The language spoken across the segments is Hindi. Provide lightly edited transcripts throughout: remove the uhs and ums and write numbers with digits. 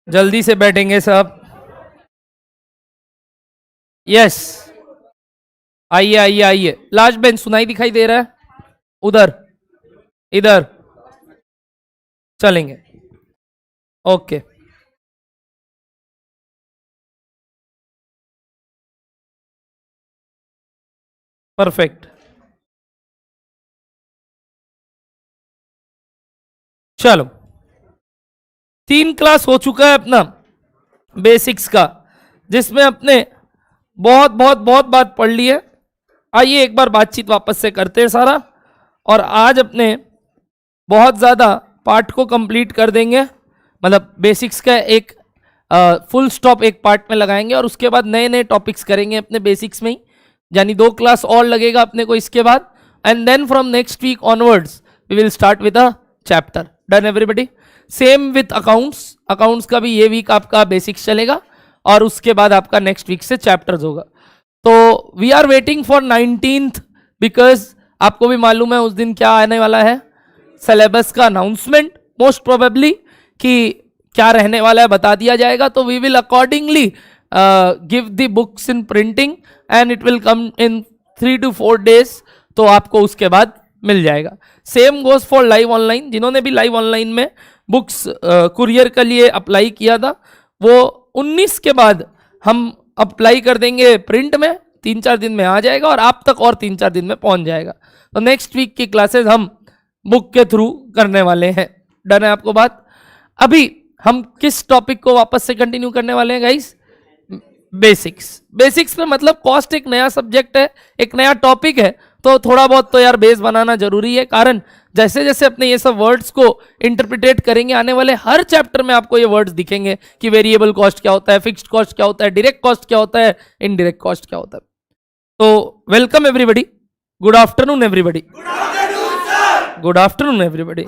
जल्दी से बैठेंगे सब। यस, आइए आइए आइए। लास्ट बेंच सुनाई दिखाई दे रहा है? उधर, इधर चलेंगे। Okay, perfect. चलो, 3 क्लास हो चुका है अपना बेसिक्स का, जिसमें अपने बहुत बहुत बहुत बात पढ़ ली है। आइए एक बार बातचीत वापस से करते हैं सारा, और आज अपने बहुत ज़्यादा पार्ट को कंप्लीट कर देंगे। मतलब बेसिक्स का एक फुल स्टॉप एक पार्ट में लगाएंगे, और उसके बाद नए नए टॉपिक्स करेंगे अपने बेसिक्स में ही, यानी 2 क्लास और लगेगा अपने को इसके बाद। And then from next week onwards we will start with a chapter. Done everybody? Same with accounts, accounts का भी ये वीक आपका बेसिक्स चलेगा, और उसके बाद आपका नेक्स्ट वीक से चैप्टर्स होगा। तो we are waiting for 19th, because आपको भी मालूम है उस दिन क्या आने वाला है, सिलेबस का अनाउंसमेंट। मोस्ट प्रोबेबली कि क्या रहने वाला है बता दिया जाएगा, तो we will accordingly give the books in printing, and it will come in 3 to 4 days, तो आपको उसके बाद मिल जाएगा। Same goes for live online. जिन्होंने भी लाइव ऑनलाइन में बुक्स कुरियर के लिए अप्लाई किया था, वो 19 के बाद हम अप्लाई कर देंगे प्रिंट में, 3-4 दिन में आ जाएगा, और आप तक और 3-4 दिन में पहुंच जाएगा। तो नेक्स्ट वीक की क्लासेस हम बुक के थ्रू करने वाले हैं। डन है आपको बात? अभी हम किस टॉपिक को वापस से कंटिन्यू करने वाले हैं गाइस? बेसिक्स। बेसिक्स में मतलब कॉस्ट एक नया सब्जेक्ट है, एक नया टॉपिक है, तो थोड़ा बहुत तो यार बेस बनाना जरूरी है। कारण जैसे जैसे अपने ये सब वर्ड्स को इंटरप्रिटेट करेंगे, आने वाले हर चैप्टर में आपको ये वर्ड्स दिखेंगे कि वेरिएबल कॉस्ट क्या होता है, फिक्स्ड कॉस्ट क्या होता है, डायरेक्ट कॉस्ट क्या होता है, इनडायरेक्ट कॉस्ट क्या होता है। तो welcome everybody, good afternoon everybody, good afternoon everybody.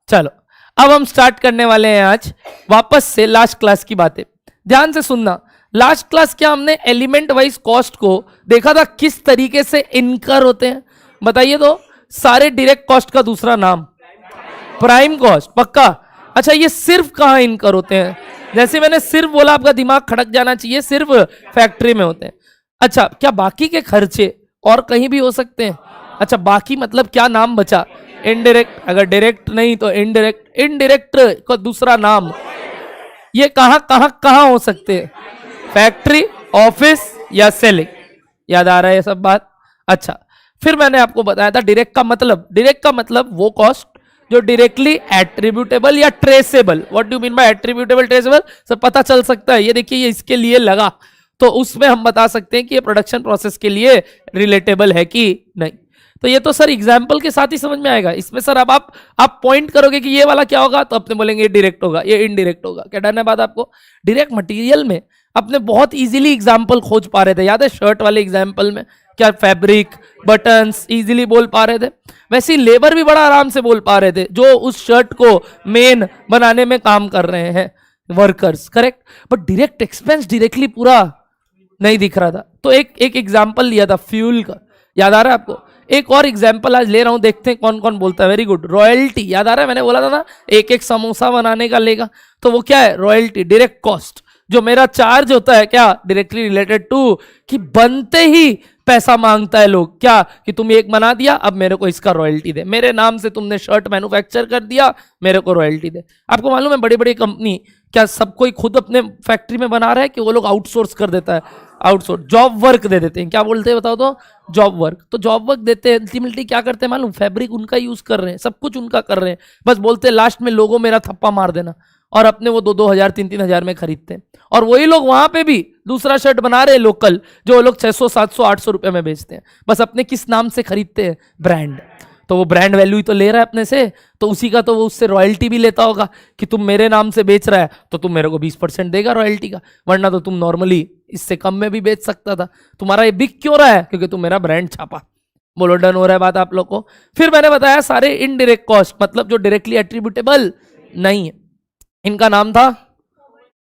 चलो, अब हम स्टार्ट करने वाले हैं आज वापस से लास्ट क्लास की बातें। ध्यान से सुनना। लास्ट क्लास क्या हमने एलिमेंट वाइज कॉस्ट को देखा था, किस तरीके से इनकर होते हैं? बताइए तो। सारे डायरेक्ट कॉस्ट का दूसरा नाम प्राइम कॉस्ट, पक्का? अच्छा, ये सिर्फ कहाँ इनकर होते हैं? जैसे मैंने सिर्फ बोला, आपका दिमाग खड़क जाना चाहिए, सिर्फ फैक्ट्री में होते हैं। अच्छा, क्या बाकी के खर्चे और कहीं भी हो सकते हैं? अच्छा, बाकी मतलब क्या नाम बचा? इनडायरेक्ट। अगर डायरेक्ट नहीं तो इनडायरेक्ट। इनडायरेक्ट का दूसरा नाम ये कहाँ कहाँ कहाँ हो सकते हैं? फैक्ट्री, ऑफिस या सेलिंग। याद आ रहा है ये सब बात? अच्छा, फिर मैंने आपको बताया था डायरेक्ट का मतलब। डायरेक्ट का मतलब वो कॉस्ट जो डायरेक्टली एट्रीब्यूटेबल या traceable. What do mean by attributable, traceable? सब पता चल सकता है। ये देखिए, ये इसके लिए लगा, तो उसमें हम बता सकते हैं कि ये प्रोडक्शन प्रोसेस के लिए रिलेटेबल है कि नहीं। तो ये तो सर एग्जाम्पल के साथ ही समझ में आएगा। इसमें सर अब आप पॉइंट करोगे कि ये वाला क्या होगा, तो अपने बोलेंगे ये डायरेक्ट होगा, ये इनडायरेक्ट होगा। क्या डन है बात आपको? डायरेक्ट मटेरियल में अपने बहुत इजीली एग्जाम्पल खोज पा रहे थे, याद है? शर्ट वाले एग्जाम्पल में क्या फैब्रिक, बटन्स इजीली बोल पा रहे थे। वैसे ही लेबर भी बड़ा आराम से बोल पा रहे थे, जो उस शर्ट को मेन बनाने में काम कर रहे हैं, workers. Correct? But direct expense directly पूरा नहीं दिख रहा था। तो एक एग्जाम्पल लिया था फ्यूल का, याद आ रहा है आपको? एक और एग्जाम्पल आज ले रहा हूं, देखते हैं कौन कौन बोलता है। Very good. रॉयल्टी, याद आ रहा है? मैंने बोला था ना, एक एक समोसा बनाने का लेगा, तो वो क्या है? Royalty, direct cost. जो मेरा चार्ज होता है, क्या डायरेक्टली रिलेटेड टू कि बनते ही पैसा मांगता है लोग, क्या कि तुम एक बना दिया, अब मेरे को इसका रॉयल्टी दे, मेरे नाम से तुमने शर्ट मैन्युफैक्चर कर दिया, मेरे को रॉयल्टी दे। आपको मालूम है बड़ी बड़ी कंपनी क्या सब कोई खुद अपने फैक्ट्री में बना रहा है कि वो लोग आउटसोर्स कर देता है? आउटसोर्स, जॉब वर्क दे देते हैं। क्या बोलते हैं बताओ तो? Job work. तो जॉब वर्क देते हैं, अल्टीमेटली क्या करते हैं मालूम? फैब्रिक उनका यूज कर रहे हैं, सब कुछ उनका कर रहे हैं, बस बोलते हैं लास्ट में लोगों मेरा थप्पा मार देना, और अपने वो 2-2 हजार 3-3 हजार में खरीदते हैं। और वही लोग वहां पे भी दूसरा शर्ट बना रहे हैं लोकल, जो वो लोग 600, 700, 800 रुपए में बेचते हैं। बस अपने किस नाम से खरीदते हैं? ब्रांड। तो वो ब्रांड वैल्यू ही तो ले रहा है अपने से, तो उसी का तो वो उससे रॉयल्टी भी लेता होगा कि तुम मेरे नाम से बेच रहा है तो तुम मेरे को 20% देगा रॉयल्टी का, वरना तो तुम नॉर्मली इससे कम में भी बेच सकता था। तुम्हारा ये बिक क्यों रहा है? क्योंकि तुम मेरा ब्रांड छापा। बोलो डन हो रहा है बात आप लोग को? फिर मैंने बताया सारे इनडायरेक्ट कॉस्ट, मतलब जो डायरेक्टली एट्रीब्यूटेबल नहीं है, इनका नाम था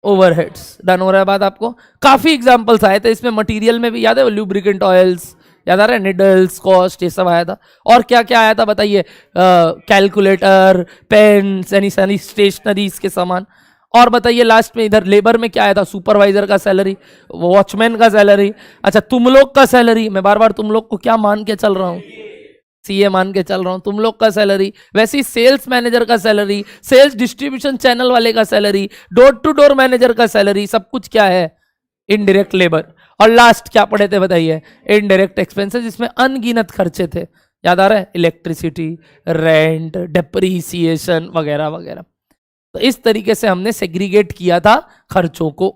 ओवरहेड्स। डन हो रहा है बात आपको? काफी एग्जांपल्स आए थे इसमें, मटेरियल में भी याद है, लुब्रिकेंट ऑयल्स, याद आ रहा है, निडल्स कॉस्ट, ये सब आया था। और क्या क्या आया था बताइए? कैलकुलेटर, पेन्स, यानी सारी स्टेशनरीज के सामान। और बताइए लास्ट में इधर लेबर में क्या आया था, सुपरवाइजर का सैलरी, वॉचमैन का सैलरी, अच्छा तुम लोग का सैलरी, मैं बार बार तुम लोग को क्या मान के चल रहा हूं, सीए मान के चल रहा हूं, तुम लोग का सैलरी, वैसे ही सेल्स मैनेजर का सैलरी, सेल्स डिस्ट्रीब्यूशन चैनल वाले का salary, door to door manager का सैलरी, सब कुछ क्या है, इनडायरेक्ट लेबर। और लास्ट क्या पढ़े थे बताइए, इनडायरेक्ट एक्सपेंसेस, जिसमें अनगिनत खर्चे थे, याद आ रहा है, इलेक्ट्रिसिटी, रेंट, डेप्रीसिएशन वगैरह वगैरह। तो इस तरीके से हमने सेग्रीगेट किया था खर्चों को।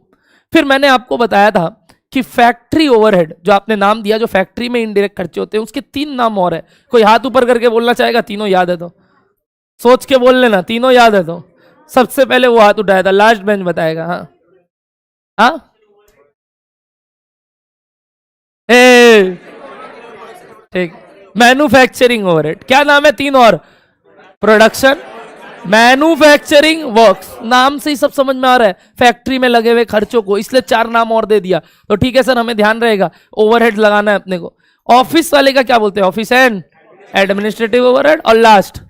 फिर मैंने आपको बताया था कि फैक्ट्री ओवरहेड, जो आपने नाम दिया, जो फैक्ट्री में इनडायरेक्ट खर्चे होते हैं, उसके 3 नाम और है। कोई हाथ ऊपर करके बोलना चाहेगा, तीनों याद है तो सोच के बोल लेना, तीनों याद है तो। सबसे पहले वो हाथ उठाया था, लास्ट बेंच बताएगा। हाँ हाँ, ठीक, मैन्युफैक्चरिंग ओवरहेड, क्या नाम है 3 और, प्रोडक्शन, मैन्युफैक्चरिंग, वर्क्स, नाम से ही सब समझ में आ रहा है, फैक्ट्री में लगे हुए खर्चों को, इसलिए 4 नाम और दे दिया। तो ठीक है सर, हमें ध्यान रहेगा, ओवरहेड लगाना है अपने को। ऑफिस वाले का क्या बोलते हैं, ऑफिस एंड एडमिनिस्ट्रेटिव ओवरहेड, और last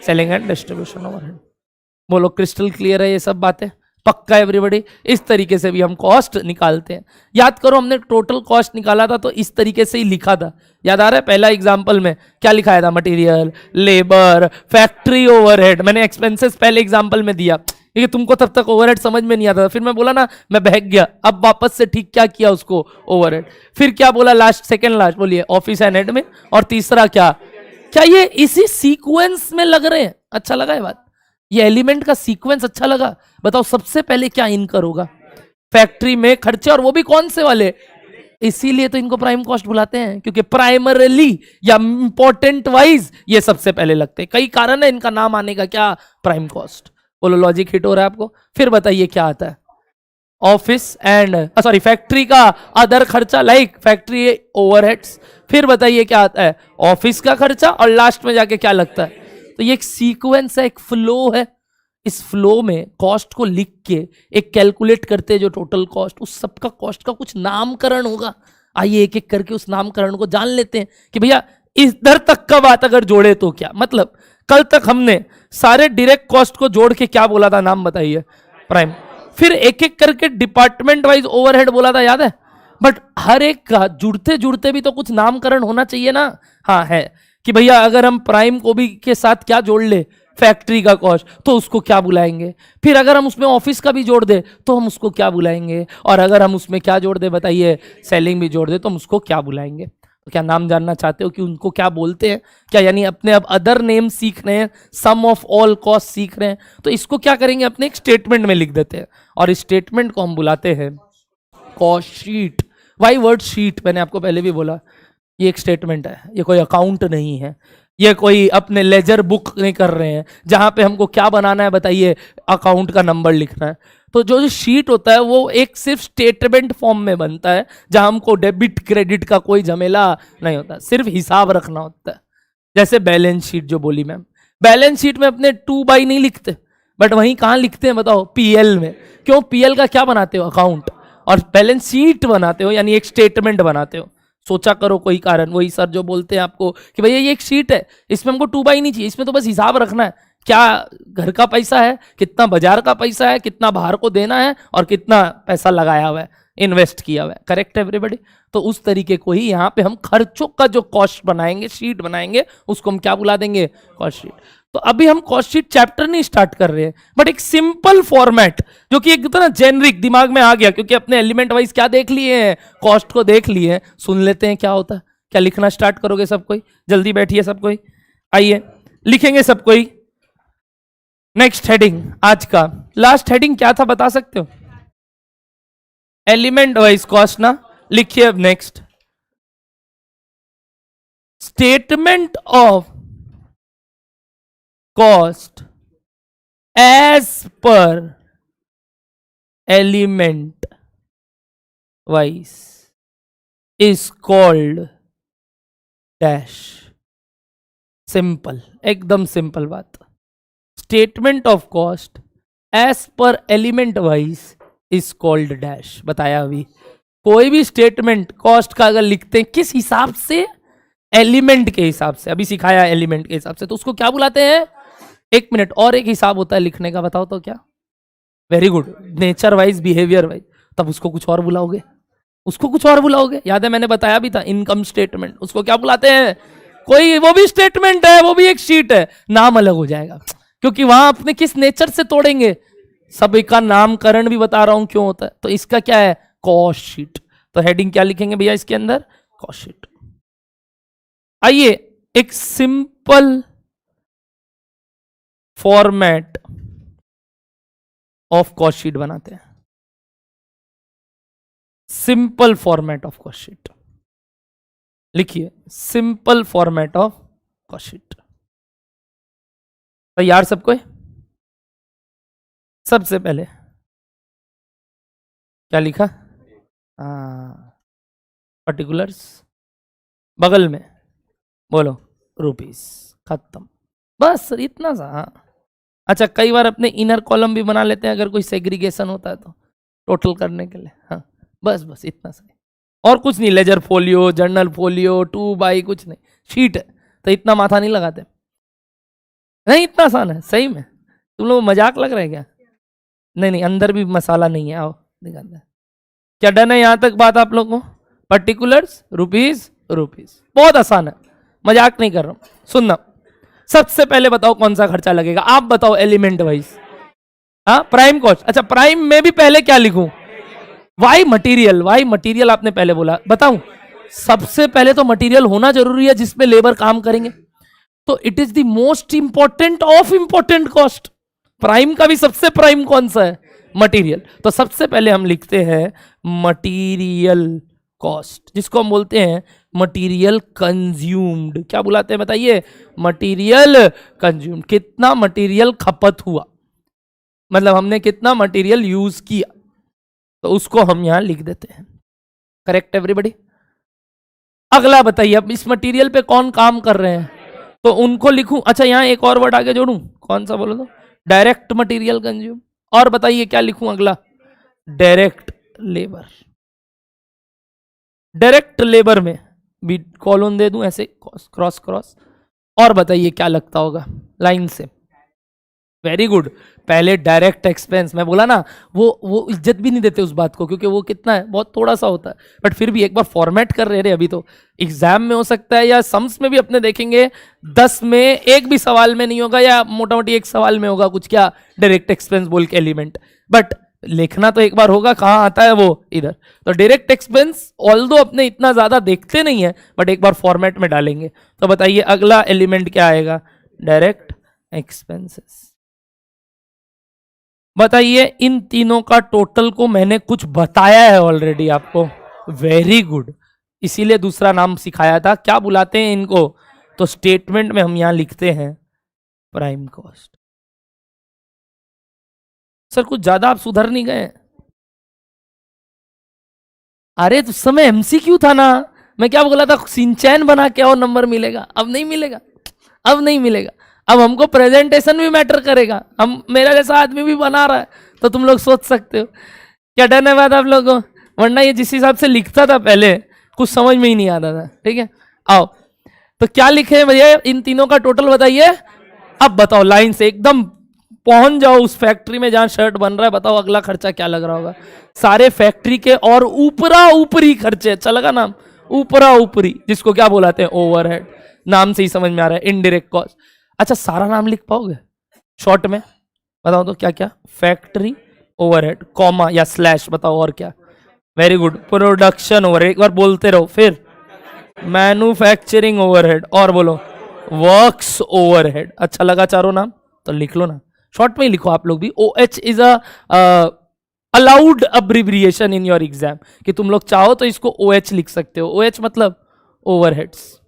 selling and distribution overhead. बोलो क्रिस्टल क्लियर है ये सब बातें, पक्का एवरीबॉडी। इस तरीके से भी हम कॉस्ट निकालते हैं। याद करो, हमने टोटल कॉस्ट निकाला था तो इस तरीके से ही लिखा था, याद आ रहा है, पहला एग्जांपल में क्या लिखाया था, मटेरियल, लेबर, फैक्ट्री ओवरहेड। मैंने एक्सपेंसेस पहले एग्जांपल में दिया क्योंकि तुमको तब तक ओवरहेड समझ में नहीं आता था, फिर मैं बोला ना, मैं बहक गया, अब वापस से ठीक क्या किया उसको, ओवरहेड। फिर क्या बोला लास्ट, सेकेंड लास्ट बोलिए, ऑफिस एंड एडमिन, और तीसरा क्या, क्या ये इसी सीक्वेंस में लग रहे हैं, अच्छा लगा ये बात, ये एलिमेंट का सीक्वेंस अच्छा लगा। बताओ सबसे पहले क्या इनकर होगा, फैक्ट्री में खर्चे, और वो भी कौन से वाले, इसीलिए तो इनको प्राइम कॉस्ट बुलाते हैं, क्योंकि प्राइमरली या इंपॉर्टेंट वाइज ये सबसे पहले लगते हैं। कई कारण है इनका नाम आने का, क्या, प्राइम कॉस्ट। बोलो लॉजिक हिट हो रहा है आपको। फिर बताइए क्या आता है, ऑफिस एंड सॉरी फैक्ट्री का अदर खर्चा, लाइक फैक्ट्री ओवरहेड्स। फिर बताइए क्या आता है, ऑफिस का खर्चा, और लास्ट में जाके क्या लगता है। तो ये एक सीक्वेंस है, एक फ्लो है। इस फ्लो में कॉस्ट को लिख के एक कैलकुलेट करते हैं जो टोटल कॉस्ट, उस सबका कॉस्ट का कुछ नामकरण होगा। आइए एक एक करके उस नामकरण को जान लेते हैं कि भैया इधर तक का बात अगर जोड़े तो क्या मतलब। कल तक हमने सारे डायरेक्ट कॉस्ट को जोड़ के क्या बोला था, नाम बताइए, प्राइम। फिर एक एक करके डिपार्टमेंट वाइज ओवरहेड बोला था, याद है। बट हर एक का जुड़ते जुड़ते भी तो कुछ नामकरण होना चाहिए ना। हाँ है कि भैया अगर हम प्राइम को भी के साथ क्या जोड़ ले, फैक्ट्री का कॉस्ट, तो उसको क्या बुलाएंगे। फिर अगर हम उसमें ऑफिस का भी जोड़ दे तो हम उसको क्या बुलाएंगे। और अगर हम उसमें क्या जोड़ दे बताइए, सेलिंग भी जोड़ दे, तो हम उसको क्या बुलाएंगे। तो क्या नाम जानना चाहते हो कि उनको क्या बोलते हैं क्या, यानी अपने अब अदर नेम सीख रहे हैं, सम ऑफ ऑल कॉस्ट सीख रहे हैं, तो इसको क्या करेंगे, अपने एक स्टेटमेंट में लिख देते हैं। और इस स्टेटमेंट को हम बुलाते हैं cost sheet. Why word sheet, मैंने आपको पहले भी बोला, ये एक स्टेटमेंट है, ये कोई अकाउंट नहीं है, ये कोई अपने लेजर बुक नहीं कर रहे हैं जहां पे हमको क्या बनाना है बताइए, अकाउंट का नंबर लिखना है। तो जो शीट होता है वो एक सिर्फ स्टेटमेंट फॉर्म में बनता है, जहां हमको डेबिट क्रेडिट का कोई झमेला नहीं होता, सिर्फ हिसाब रखना होता है। जैसे बैलेंस शीट जो बोली मैम, बैलेंस शीट में अपने 2 बाई नहीं लिखते, बट वहीं कहाँ लिखते हैं बताओ, पीएल में। क्यों, पीएल का क्या बनाते हो, अकाउंट, और बैलेंस शीट बनाते हो यानी एक स्टेटमेंट बनाते हो। सोचा करो कोई कारण, वही सर जो बोलते हैं आपको कि भैया ये एक शीट है, इसमें हमको 2 बाई नहीं चाहिए, इसमें तो बस हिसाब रखना है, क्या घर का पैसा है, कितना बाजार का पैसा है, कितना बाहर को देना है, और कितना पैसा लगाया हुआ है, इन्वेस्ट किया हुआ है। Correct everybody. तो उस तरीके को ही यहाँ पे हम खर्चों का जो कॉस्ट बनाएंगे, शीट बनाएंगे, उसको हम क्या बुला देंगे, कॉस्ट शीट। तो अभी हम कॉस्ट शीट चैप्टर नहीं स्टार्ट कर रहे हैं, बट एक सिंपल फॉर्मेट जो कि एक तरह जेनरिक दिमाग में आ गया, क्योंकि अपने एलिमेंट वाइज क्या देख लिए हैं, कॉस्ट को देख लिए हैं। सुन लेते हैं क्या होता है। क्या लिखना स्टार्ट करोगे सब कोई, जल्दी बैठिए सब कोई, आइए लिखेंगे सब कोई। नेक्स्ट हेडिंग, आज का लास्ट हेडिंग क्या था बता सकते हो, एलिमेंट वाइज कॉस्ट ना, लिखिए अब next, statement of cost as per element wise is called dash. Simple, एकदम सिंपल बात। Statement of cost as per element wise is called dash. बताया अभी, कोई भी स्टेटमेंट कॉस्ट का अगर लिखते हैं किस हिसाब से, एलिमेंट के हिसाब से, अभी सिखाया एलिमेंट के हिसाब से, तो उसको क्या बुलाते हैं। 1 मिनट, और एक हिसाब होता है लिखने का, बताओ तो क्या, very good, nature wise behaviour wise, तब उसको कुछ और बुलाओगे, उसको कुछ और बुलाओगे। याद है मैंने बताया भी था, इनकम स्टेटमेंट, उसको क्या बुलाते हैं, कोई वो भी स्टेटमेंट है, वो भी एक शीट है, नाम अलग हो जाएगा, क्योंकि वहां अपने किस नेचर से तोड़ेंगे, सभी का नामकरण भी बता रहा हूं क्यों होता है। तो इसका क्या है, कॉस्ट शीट। तो हेडिंग क्या लिखेंगे भैया इसके अंदर, कॉस्ट शीट। आइए एक simple format of cost sheet बनाते हैं, simple format of cost sheet लिखिए, simple format of cost sheet. तैयार सबको? सबसे पहले क्या लिखा, पर्टिकुलर्स, बगल में बोलो रुपीस, खत्म, बस इतना सा। अच्छा, कई बार अपने इनर कॉलम भी बना लेते हैं अगर कोई सेग्रीगेशन होता है तो, टोटल करने के लिए। हाँ बस बस इतना सा, और कुछ नहीं, ledger folio, journal folio, 2 by कुछ नहीं, शीट है तो इतना माथा नहीं लगाते। नहीं इतना आसान है सही में, तुम लोग मजाक लग रहा है क्या? नहीं नहीं, अंदर भी मसाला नहीं है, आओ दिखाते हैं। क्या डन है यहां तक बात आप लोगों को? पर्टिकुलर्स, रुपीस, रुपीस, बहुत आसान है, मजाक नहीं कर रहा हूं। सुनना, सबसे पहले बताओ कौन सा खर्चा लगेगा, आप बताओ एलिमेंट वाइज। हाँ प्राइम कॉस्ट, अच्छा प्राइम में भी पहले क्या लिखूं, वाई मटेरियल, वाई मटेरियल आपने पहले बोला, बताऊं सबसे पहले तो मटेरियल होना जरूरी है जिसमें लेबर काम करेंगे, तो it is the most important of important cost. Prime का भी सबसे प्राइम कौन सा है, मटेरियल। तो सबसे पहले हम लिखते हैं मटेरियल कॉस्ट, जिसको हम बोलते हैं मटेरियल कंज्यूम्ड। क्या बुलाते हैं बताइए, मटेरियल कंज्यूम्ड। कितना मटेरियल खपत हुआ, मतलब हमने कितना मटेरियल यूज किया, तो उसको हम यहां लिख देते हैं। Correct everybody? अगला बताइए, अब इस मटेरियल पे कौन काम कर रहे हैं, तो उनको लिखूं। अच्छा यहां एक और वर्ड आगे जोड़ूं, कौन सा बोलो तो, डायरेक्ट मटेरियल कंज्यूम। और बताइए क्या लिखूं अगला, डायरेक्ट लेबर। डायरेक्ट लेबर में भी कॉलन दे दूं ऐसे, क्रॉस क्रॉस। और बताइए क्या लगता होगा लाइन से, वेरी गुड। पहले डायरेक्ट एक्सपेंस, मैं बोला ना वो इज्जत भी नहीं देते उस बात को, क्योंकि वो कितना है, बहुत थोड़ा सा होता है, बट फिर भी एक बार फॉर्मेट कर रहे हैं। अभी तो एग्जाम में हो सकता है या सम्स में भी अपने देखेंगे, 10 में एक भी सवाल में नहीं होगा, या मोटा मोटी एक सवाल में होगा कुछ, क्या डायरेक्ट एक्सपेंस बोल के एलिमेंट, बट लिखना तो एक बार होगा, कहाँ आता है वो, इधर। तो डायरेक्ट एक्सपेंस ऑल्दो अपने इतना ज्यादा देखते नहीं है, बट एक बार फॉर्मेट में डालेंगे। तो बताइए अगला एलिमेंट क्या आएगा, डायरेक्ट एक्सपेंसेस। बताइए इन तीनों का टोटल को मैंने कुछ बताया है ऑलरेडी आपको, वेरी गुड, इसीलिए दूसरा नाम सिखाया था। क्या बुलाते हैं इनको, तो स्टेटमेंट में हम यहां लिखते हैं प्राइम कॉस्ट। सर कुछ ज्यादा आप सुधर नहीं गए? अरे तो उस समय एमसीक्यू था ना, मैं क्या बोला था, सिंचैन बना के और नंबर मिलेगा, अब नहीं मिलेगा, अब नहीं मिलेगा। अब हमको प्रेजेंटेशन भी मैटर करेगा, हम मेरा जैसा आदमी भी बना रहा है, तो तुम लोग सोच सकते हो। क्या डन है बात आप लोगों को? वरना ये जिस हिसाब से लिखता था पहले, कुछ समझ में ही नहीं आता था। ठीक है, आओ तो क्या लिखे भैया, इन तीनों का टोटल बताइए। अब बताओ लाइन से एकदम पहुंच जाओ उस फैक्ट्री में जहां शर्ट बन रहा है, बताओ अगला खर्चा क्या लग रहा होगा। सारे फैक्ट्री के और ऊपरा ऊपरी खर्चे, अच्छा लगा नाम, ऊपरा ऊपरी, जिसको क्या बुलाते हैं, ओवरहेड। नाम से ही समझ में आ रहा है, इनडायरेक्ट कॉस्ट। अच्छा सारा नाम लिख पाओगे शॉर्ट में, बताओ तो क्या क्या, फैक्ट्री ओवरहेड, कॉमा या स्लैश, बताओ और क्या। वेरी गुड, प्रोडक्शन ओवरहेड, एक बार बोलते रहो, फिर मैन्युफैक्चरिंग ओवरहेड, और बोलो वर्क्स ओवरहेड। अच्छा लगा चारों नाम, तो लिख लो ना, शॉर्ट में ही लिखो आप लोग भी। OH is allowed abbreviation in your exam, कि तुम लोग चाहो तो इसको OH लिख सकते हो। OH मतलब ओवरहेड्स,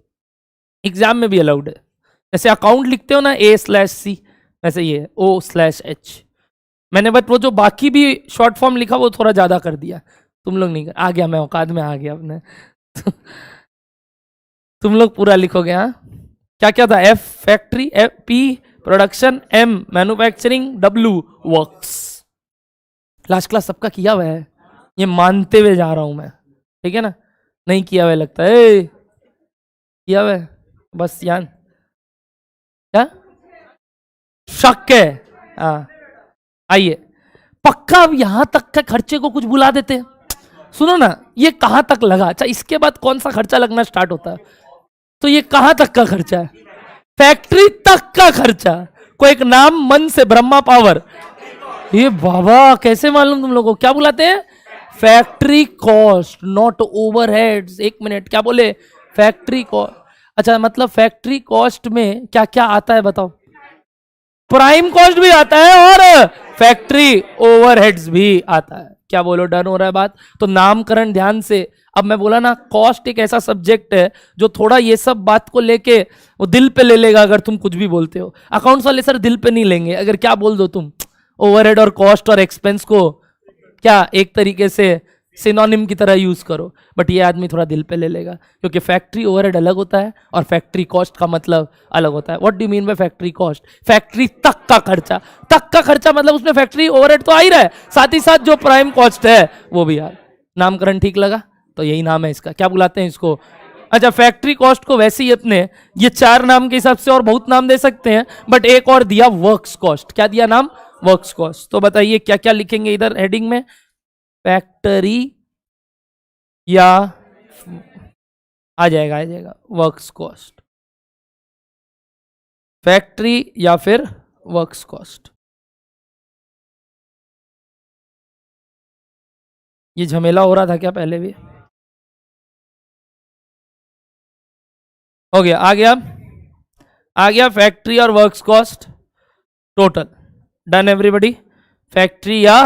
एग्जाम में भी अलाउड है। जैसे अकाउंट लिखते हो ना A/C, वैसे ये O/H। मैंने बट वो जो बाकी भी शॉर्ट फॉर्म लिखा वो थोड़ा ज्यादा कर दिया, तुम लोग नहीं कर, आ गया मैं औकात में आ गया अपने। तुम लोग पूरा लिखोगे। हाँ क्या क्या था, F factory, P production, M manufacturing, W works. Last class सबका किया हुआ है, ये मानते हुए जा रहा हूं मैं, ठीक है ना? नहीं किया हुआ लगता है, किया हुआ है बस यान, क्या शक है? हाँ आइए, पक्का अब यहां तक के खर्चे को कुछ बुला देते हैं। सुनो ना, ये कहां तक लगा? अच्छा, इसके बाद कौन सा खर्चा लगना स्टार्ट होता है? तो ये कहां तक का खर्चा है? फैक्ट्री तक का खर्चा। कोई एक नाम मन से, ब्रह्मा पावर। ये बाबा कैसे मालूम तुम लोगों को? क्या बुलाते हैं? Factory cost, not overheads. एक मिनट, क्या बोले? Factory cost. अच्छा, मतलब फैक्ट्री कॉस्ट में क्या क्या आता है बताओ? प्राइम कॉस्ट भी आता है और फैक्ट्री ओवरहेड्स भी आता है। क्या बोलो, डन हो रहा है बात? तो नामकरण ध्यान से। अब मैं बोला ना, कॉस्ट एक ऐसा सब्जेक्ट है जो थोड़ा ये सब बात को लेके वो दिल पे ले लेगा अगर तुम कुछ भी बोलते हो। अकाउंट्स वाले सर दिल पे नहीं लेंगे अगर क्या बोल दो तुम। ओवरहेड और कॉस्ट और एक्सपेंस को क्या एक तरीके से सिनोनिम की तरह यूज करो, बट ये आदमी थोड़ा दिल पे ले लेगा, क्योंकि फैक्ट्री ओवरहेड अलग होता है और फैक्ट्री कॉस्ट का मतलब अलग होता है। What do mean by factory cost? Factory तक का खर्चा। तक का खर्चा मतलब उसमें फैक्ट्री ओवरहेड तो आ ही रहा है, साथ ही साथ जो प्राइम कॉस्ट है वो भी यार। नामकरण ठीक लगा? तो यही नाम है इसका। क्या बुलाते हैं इसको? अच्छा, फैक्ट्री कॉस्ट को वैसे ही अपने ये 4 नाम के हिसाब से और बहुत नाम दे सकते हैं, बट एक और दिया वर्क्स कॉस्ट। क्या दिया नाम? Works cost. तो बताइए क्या क्या लिखेंगे इधर हेडिंग में? फैक्ट्री या आ जाएगा वर्क्स कॉस्ट। फैक्ट्री या फिर वर्क्स कॉस्ट। ये झमेला हो रहा था क्या पहले भी? हो गया, आ गया फैक्ट्री और works cost total. Done everybody? Factory या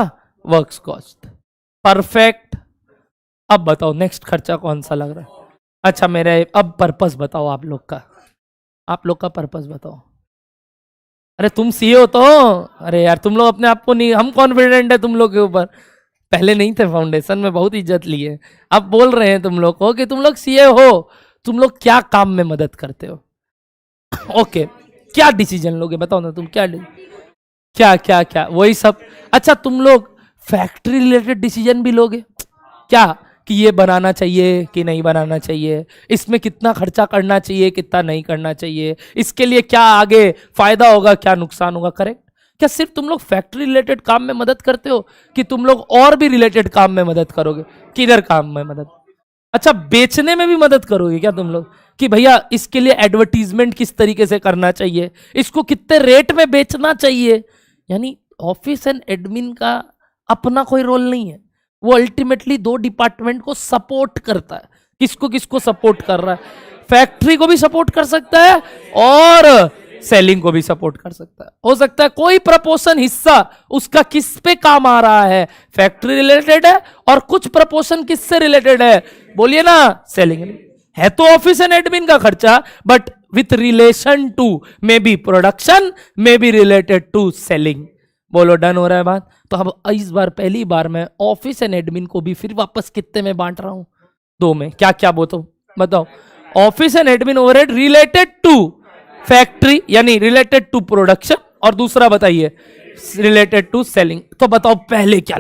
वर्क्स कॉस्ट, परफेक्ट। अब बताओ नेक्स्ट खर्चा कौन सा लग रहा है? अच्छा, मेरे अब पर्पस बताओ आप लोग का पर्पस बताओ। अरे तुम सीए हो तो, अरे यार तुम लोग अपने आप को नहीं, हम कॉन्फिडेंट है तुम लोग के ऊपर। पहले नहीं थे फाउंडेशन में, बहुत इज्जत ली है। अब बोल रहे हैं तुम लोग को कि तुम लोग सीए हो, तुम लोग क्या काम में मदद करते हो? ओके, क्या डिसीजन लोगे बताओ ना तुम? क्या क्या क्या वही सब। अच्छा, तुम लोग फैक्ट्री रिलेटेड डिसीजन भी लोगे क्या? कि ये बनाना चाहिए कि नहीं बनाना चाहिए, इसमें कितना खर्चा करना चाहिए कितना नहीं करना चाहिए, इसके लिए क्या आगे फायदा होगा क्या नुकसान होगा, करेक्ट? क्या सिर्फ तुम लोग फैक्ट्री रिलेटेड काम में मदद करते हो कि तुम लोग और भी रिलेटेड काम में मदद करोगे? किधर काम में मदद? अच्छा, बेचने में भी मदद करोगे क्या तुम लोग? कि भैया इसके लिए एडवर्टीजमेंट किस तरीके से करना चाहिए, इसको कितने रेट में बेचना चाहिए। यानी ऑफिस एंड एडमिन का अपना कोई रोल नहीं है, वो अल्टीमेटली 2 डिपार्टमेंट को सपोर्ट करता है। किसको किसको सपोर्ट कर रहा है? फैक्ट्री को भी सपोर्ट कर सकता है और सेलिंग को भी सपोर्ट कर सकता है। हो सकता है कोई प्रपोर्शन हिस्सा उसका किस पे काम आ रहा है, फैक्ट्री रिलेटेड है, और कुछ प्रपोर्शन किससे रिलेटेड है? बोलिए ना, सेलिंग है। तो ऑफिस एंड एडमिन का खर्चा, but with relation to may be production, may be related to selling. बोलो डन हो रहा है बात? तो अब इस बार पहली बार मैं ऑफिस एंड एडमिन को भी फिर वापस कितने में बांट रहा हूं? 2 में। क्या क्या बताओ? Office and admin overhead related to factory यानी रिलेटेड टू प्रोडक्शन, और दूसरा बताइए रिलेटेड टू सेलिंग। तो बताओ पहले क्या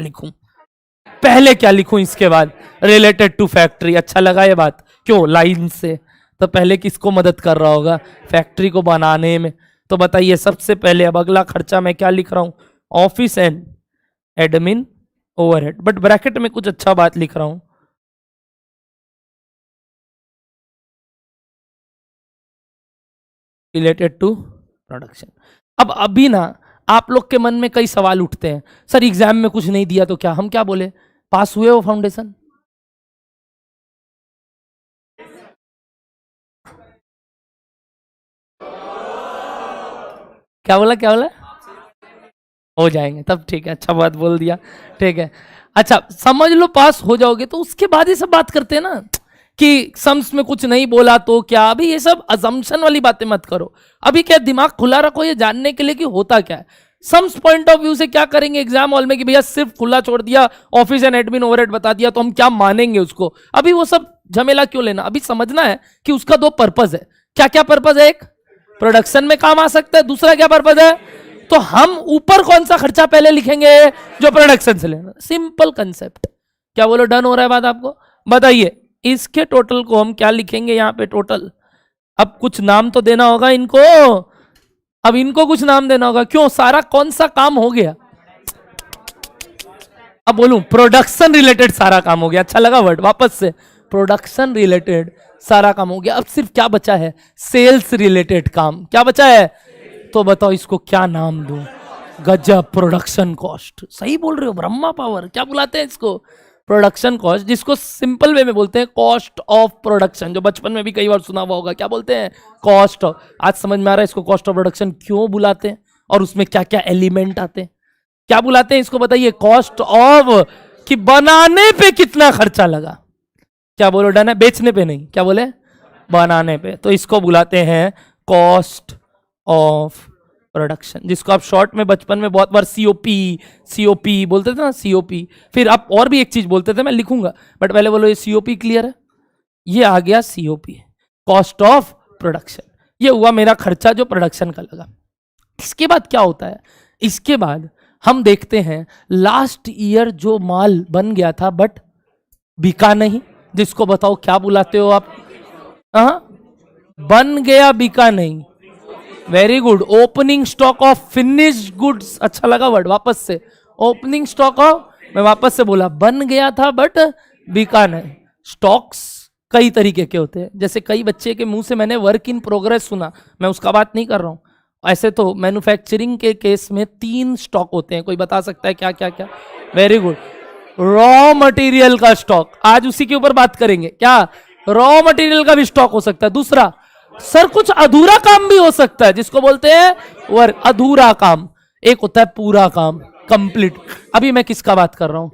लिखूं इसके बाद? Related to factory. अच्छा लगा ये बात? क्यों? लाइन से तो पहले किसको मदद कर रहा होगा? फैक्ट्री को बनाने में। तो बताइए सबसे पहले अब अगला खर्चा मैं क्या लिख रहा हूं? Office and admin overhead, but bracket में कुछ अच्छा बात लिख रहा हूं, रिलेटेड टू प्रोडक्शन। अब अभी ना आप लोग के मन में कई सवाल उठते हैं, सर एग्जाम में कुछ नहीं दिया तो क्या? हम क्या बोले? पास हुए हो फाउंडेशन? क्या बोला? हो जाएंगे तब, ठीक है, अच्छा बात बोल दिया, ठीक है। अच्छा समझ लो पास हो जाओगे, तो उसके बाद ये सब बात करते हैं ना कि सम्स में कुछ नहीं बोला तो क्या। अभी ये सब अजम्पशन वाली बातें मत करो, अभी क्या दिमाग खुला रखो ये जानने के लिए कि होता क्या है। सम्स पॉइंट ऑफ व्यू से क्या करेंगे एग्जाम हॉल में कि भैया सिर्फ खुला छोड़ दिया, ऑफिस एंड एडमिन ओवरहेड बता दिया, तो हम क्या मानेंगे उसको? अभी वो सब झमेला क्यों लेना? अभी समझना है कि उसका 2 पर्पज है। क्या क्या पर्पज है? एक प्रोडक्शन में काम आ सकता है, दूसरा क्या पर्पज है? तो हम ऊपर कौन सा खर्चा पहले लिखेंगे? जो प्रोडक्शन से लेना। Simple concept. क्या बोलो डन हो रहा है बात आपको? बताइए इसके टोटल को हम क्या लिखेंगे यहां पे? टोटल। अब कुछ नाम तो देना होगा इनको, अब इनको कुछ नाम देना होगा। क्यों? सारा कौन सा काम हो गया? अब बोलूं प्रोडक्शन रिलेटेड सारा काम हो गया, अच्छा लगा वर्ड, वापस से प्रोडक्शन रिलेटेड सारा काम हो गया। अब सिर्फ क्या बचा है, सेल्स रिलेटेड काम। क्या बचा है, तो बताओ इसको क्या नाम दूं? गजब, प्रोडक्शन कॉस्ट। सही बोल रहे हो, ब्रह्मा पावर। क्या बुलाते हैं इसको, प्रोडक्शन कॉस्ट, जिसको सिंपल वे में बोलते हैं कॉस्ट ऑफ प्रोडक्शन, जो बचपन में भी कई बार सुना हुआ होगा। क्या बोलते हैं, कॉस्ट ऑफ। आज समझ में आ रहा है इसको कॉस्ट ऑफ प्रोडक्शन क्यों बुलाते हैं और उसमें क्या क्या एलिमेंट आते हैं। क्या बुलाते हैं इसको बताइए, कॉस्ट ऑफ, कि बनाने पे कितना खर्चा लगा। क्या बोलो, डन है, बेचने पे नहीं, क्या बोले, बनाने पे। तो इसको बुलाते हैं कॉस्ट ऑफ प्रोडक्शन, जिसको आप शॉर्ट में बचपन में बहुत बार सीओपी सीओपी बोलते थे ना, सीओपी। फिर आप और भी एक चीज बोलते थे, मैं लिखूंगा, बट पहले बोलो ये सीओपी क्लियर है, ये आ गया सीओपी, कॉस्ट ऑफ प्रोडक्शन। ये हुआ मेरा खर्चा जो प्रोडक्शन का लगा। इसके बाद क्या होता है, इसके बाद हम देखते हैं लास्ट ईयर जो माल बन गया था बट बिका नहीं, जिसको बताओ क्या बुलाते हो आप, बन गया बिका नहीं। Very good, opening stock of finished goods. अच्छा लगा वर्ड, वापस से ओपनिंग स्टॉक ऑफ, मैं वापस से बोला, बन गया था बट बिका नहीं। स्टॉक्स कई तरीके के होते हैं, जैसे कई बच्चे के मुंह से मैंने वर्क इन प्रोग्रेस सुना, मैं उसका बात नहीं कर रहा हूं। ऐसे तो मैन्युफैक्चरिंग के केस में 3 स्टॉक होते हैं, कोई बता सकता है क्या क्या क्या? वेरी गुड, रॉ मटेरियल का स्टॉक, आज उसी के ऊपर बात करेंगे। क्या, रॉ मटेरियल का भी स्टॉक हो सकता है। दूसरा, सर कुछ अधूरा काम भी हो सकता है, जिसको बोलते हैं वर्क, अधूरा काम। एक होता है पूरा काम, कंप्लीट। अभी मैं किसका बात कर रहा हूं,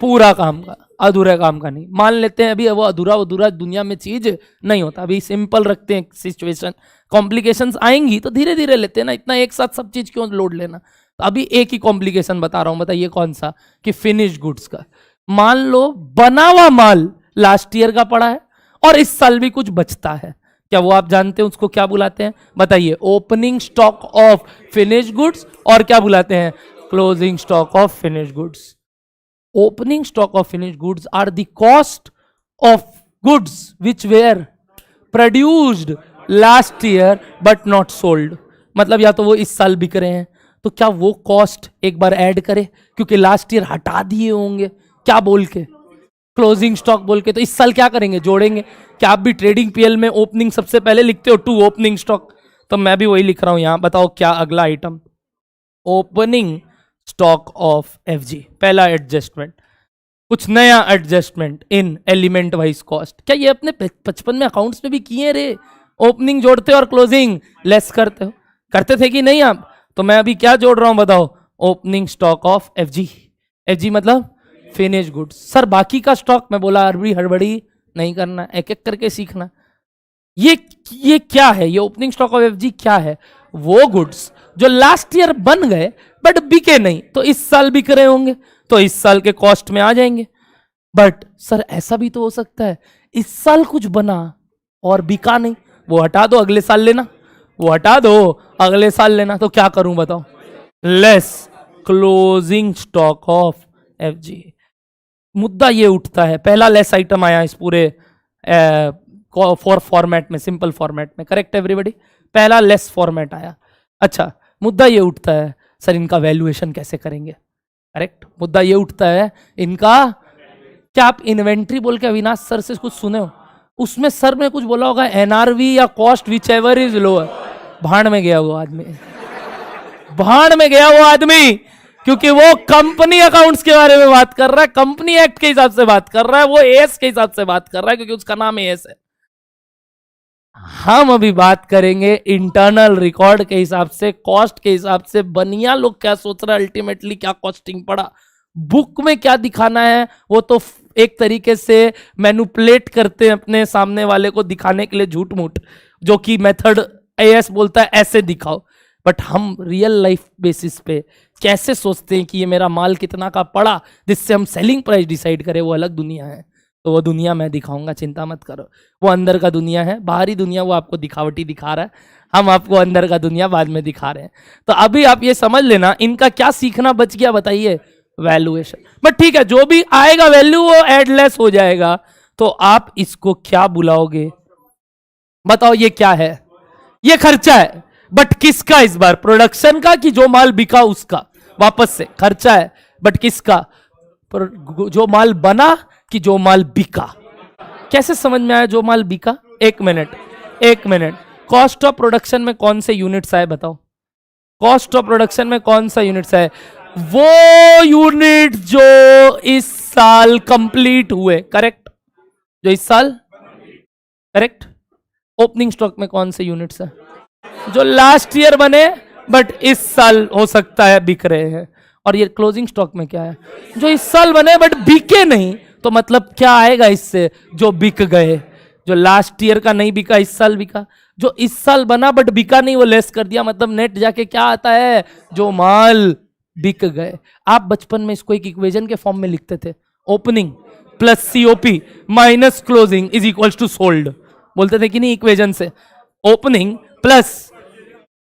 पूरा काम का, अधूरे काम का नहीं। मान लेते हैं अभी वो अधूरा अधूरा दुनिया में चीज नहीं होता, अभी सिंपल रखते हैं सिचुएशन, कॉम्प्लिकेशंस आएंगी तो धीरे धीरे लेते हैं ना, इतना एक साथ सब चीज क्यों लोड लेना। तो अभी एक ही कॉम्प्लिकेशन बता रहा हूं, बताइए कौन सा, कि फिनिश गुड्स का। मान लो बना हुआ माल लास्ट ईयर का पड़ा है और इस साल भी कुछ बचता है, क्या वो आप जानते हैं उसको क्या बुलाते हैं, बताइए? Opening stock of finish goods, और क्या बुलाते हैं, closing stock of finish goods. Opening stock of finish goods are the cost of goods which were produced last year but not sold. मतलब या तो वो इस साल बिक रहे हैं, तो क्या वो कॉस्ट एक बार ऐड करे, क्योंकि लास्ट ईयर हटा दिए होंगे, क्या बोल के, क्लोजिंग स्टॉक बोल के। तो इस साल क्या करेंगे, जोड़ेंगे। क्या आप भी ट्रेडिंग पीएल में ओपनिंग सबसे पहले लिखते हो, 2 ओपनिंग स्टॉक? तो मैं भी वही लिख रहा हूं यहां। बताओ क्या अगला item, opening stock of FG, पहला एडजस्टमेंट, कुछ नया adjustment in element wise cost. क्या ये अपने बचपन में अकाउंट्स में भी किए रे, ओपनिंग जोड़ते और क्लोजिंग लेस करते हो, करते थे कि नहीं आप? तो मैं अभी क्या जोड़ रहा हूं बताओ, opening stock of FG. FG मतलब फिनिश गुड्स। सर बाकी का स्टॉक, मैं बोला अरबी हड़बड़ी नहीं करना, एक एक करके सीखना। ये क्या है, ये ओपनिंग स्टॉक ऑफ एफजी क्या है? वो गुड्स जो लास्ट ईयर बन गए बट बिके नहीं, तो इस साल बिक रहे होंगे, तो इस साल के कॉस्ट में आ जाएंगे। बट सर ऐसा भी तो हो सकता है इस साल कुछ बना और बिका नहीं, वो हटा दो अगले साल लेना, वो हटा दो अगले साल लेना। तो क्या करूं बताओ, less closing stock of FG. मुद्दा ये उठता है, पहला लेस आइटम आया इस पूरे फॉर्मेट में, सिंपल फॉर्मेट में, करेक्ट एवरीबॉडी? पहला लेस फॉर्मेट आया। अच्छा, मुद्दा ये उठता है सर इनका वैल्यूएशन कैसे करेंगे, करेक्ट? मुद्दा ये उठता है इनका, क्या आप इन्वेंट्री बोल के अविनाश सर से कुछ सुने हो? उसमें सर ने कुछ बोला होगा एनआरवी या cost which ever is lower. भाड़ में गया वो आदमी, भाड़ में गया वो आदमी, क्योंकि वो कंपनी अकाउंट्स के बारे में बात कर रहा है, कंपनी एक्ट के हिसाब से बात कर रहा है, वो एएस के हिसाब से बात कर रहा है, क्योंकि उसका नाम एएस है। हम अभी बात करेंगे इंटरनल रिकॉर्ड के हिसाब से, कॉस्ट के हिसाब से। बनिया लोग क्या सोच रहा है, अल्टीमेटली क्या कॉस्टिंग पड़ा, बुक में क्या दिखाना है, वो तो एक तरीके से मैनिपुलेट करते हैं अपने सामने वाले को दिखाने के लिए झूठ मूठ, जो कि मेथड एएस बोलता है ऐसे दिखाओ। बट हम रियल लाइफ बेसिस पे कैसे सोचते हैं कि ये मेरा माल कितना का पड़ा, जिससे हम सेलिंग प्राइस डिसाइड करें, वो अलग दुनिया है। तो वो दुनिया मैं दिखाऊंगा, चिंता मत करो। वो अंदर का दुनिया है, बाहरी दुनिया वो आपको दिखावटी दिखा रहा है, हम आपको अंदर का दुनिया बाद में दिखा रहे हैं। तो अभी आप ये समझ लेना, इनका क्या सीखना बच गया बताइए, वैल्यूएशन। बट ठीक है, जो भी आएगा वैल्यू वो एडलेस हो जाएगा। तो आप इसको क्या बुलाओगे बताओ, ये क्या है, ये खर्चा है, बट किसका इस बार, प्रोडक्शन का कि जो माल बिका उसका? वापस से खर्चा है बट किसका, जो माल बना कि जो माल बिका? कैसे समझ में आया जो माल बिका? एक मिनट कॉस्ट ऑफ प्रोडक्शन में कौन से यूनिट्स आए बताओ? कॉस्ट ऑफ प्रोडक्शन में कौन सा यूनिट्स है? वो यूनिट जो इस साल कंप्लीट हुए, करेक्ट? जो इस साल, करेक्ट? ओपनिंग स्टॉक में कौन से यूनिट्स है? जो लास्ट ईयर बने बट इस साल हो सकता है बिक रहे हैं। और ये क्लोजिंग स्टॉक में क्या है? जो इस साल बने बट बिके नहीं। तो मतलब क्या आएगा इससे? जो बिक गए। जो लास्ट ईयर का नहीं बिका इस साल बिका, जो इस साल बना बट बिका नहीं वो लेस कर दिया, मतलब नेट जाके क्या आता है? जो माल बिक गए। आप बचपन में इसको एक इक्वेशन के फॉर्म में लिखते थे, opening plus COP minus closing is equals to sold. बोलते थे कि नहीं इक्वेशन से? ओपनिंग प्लस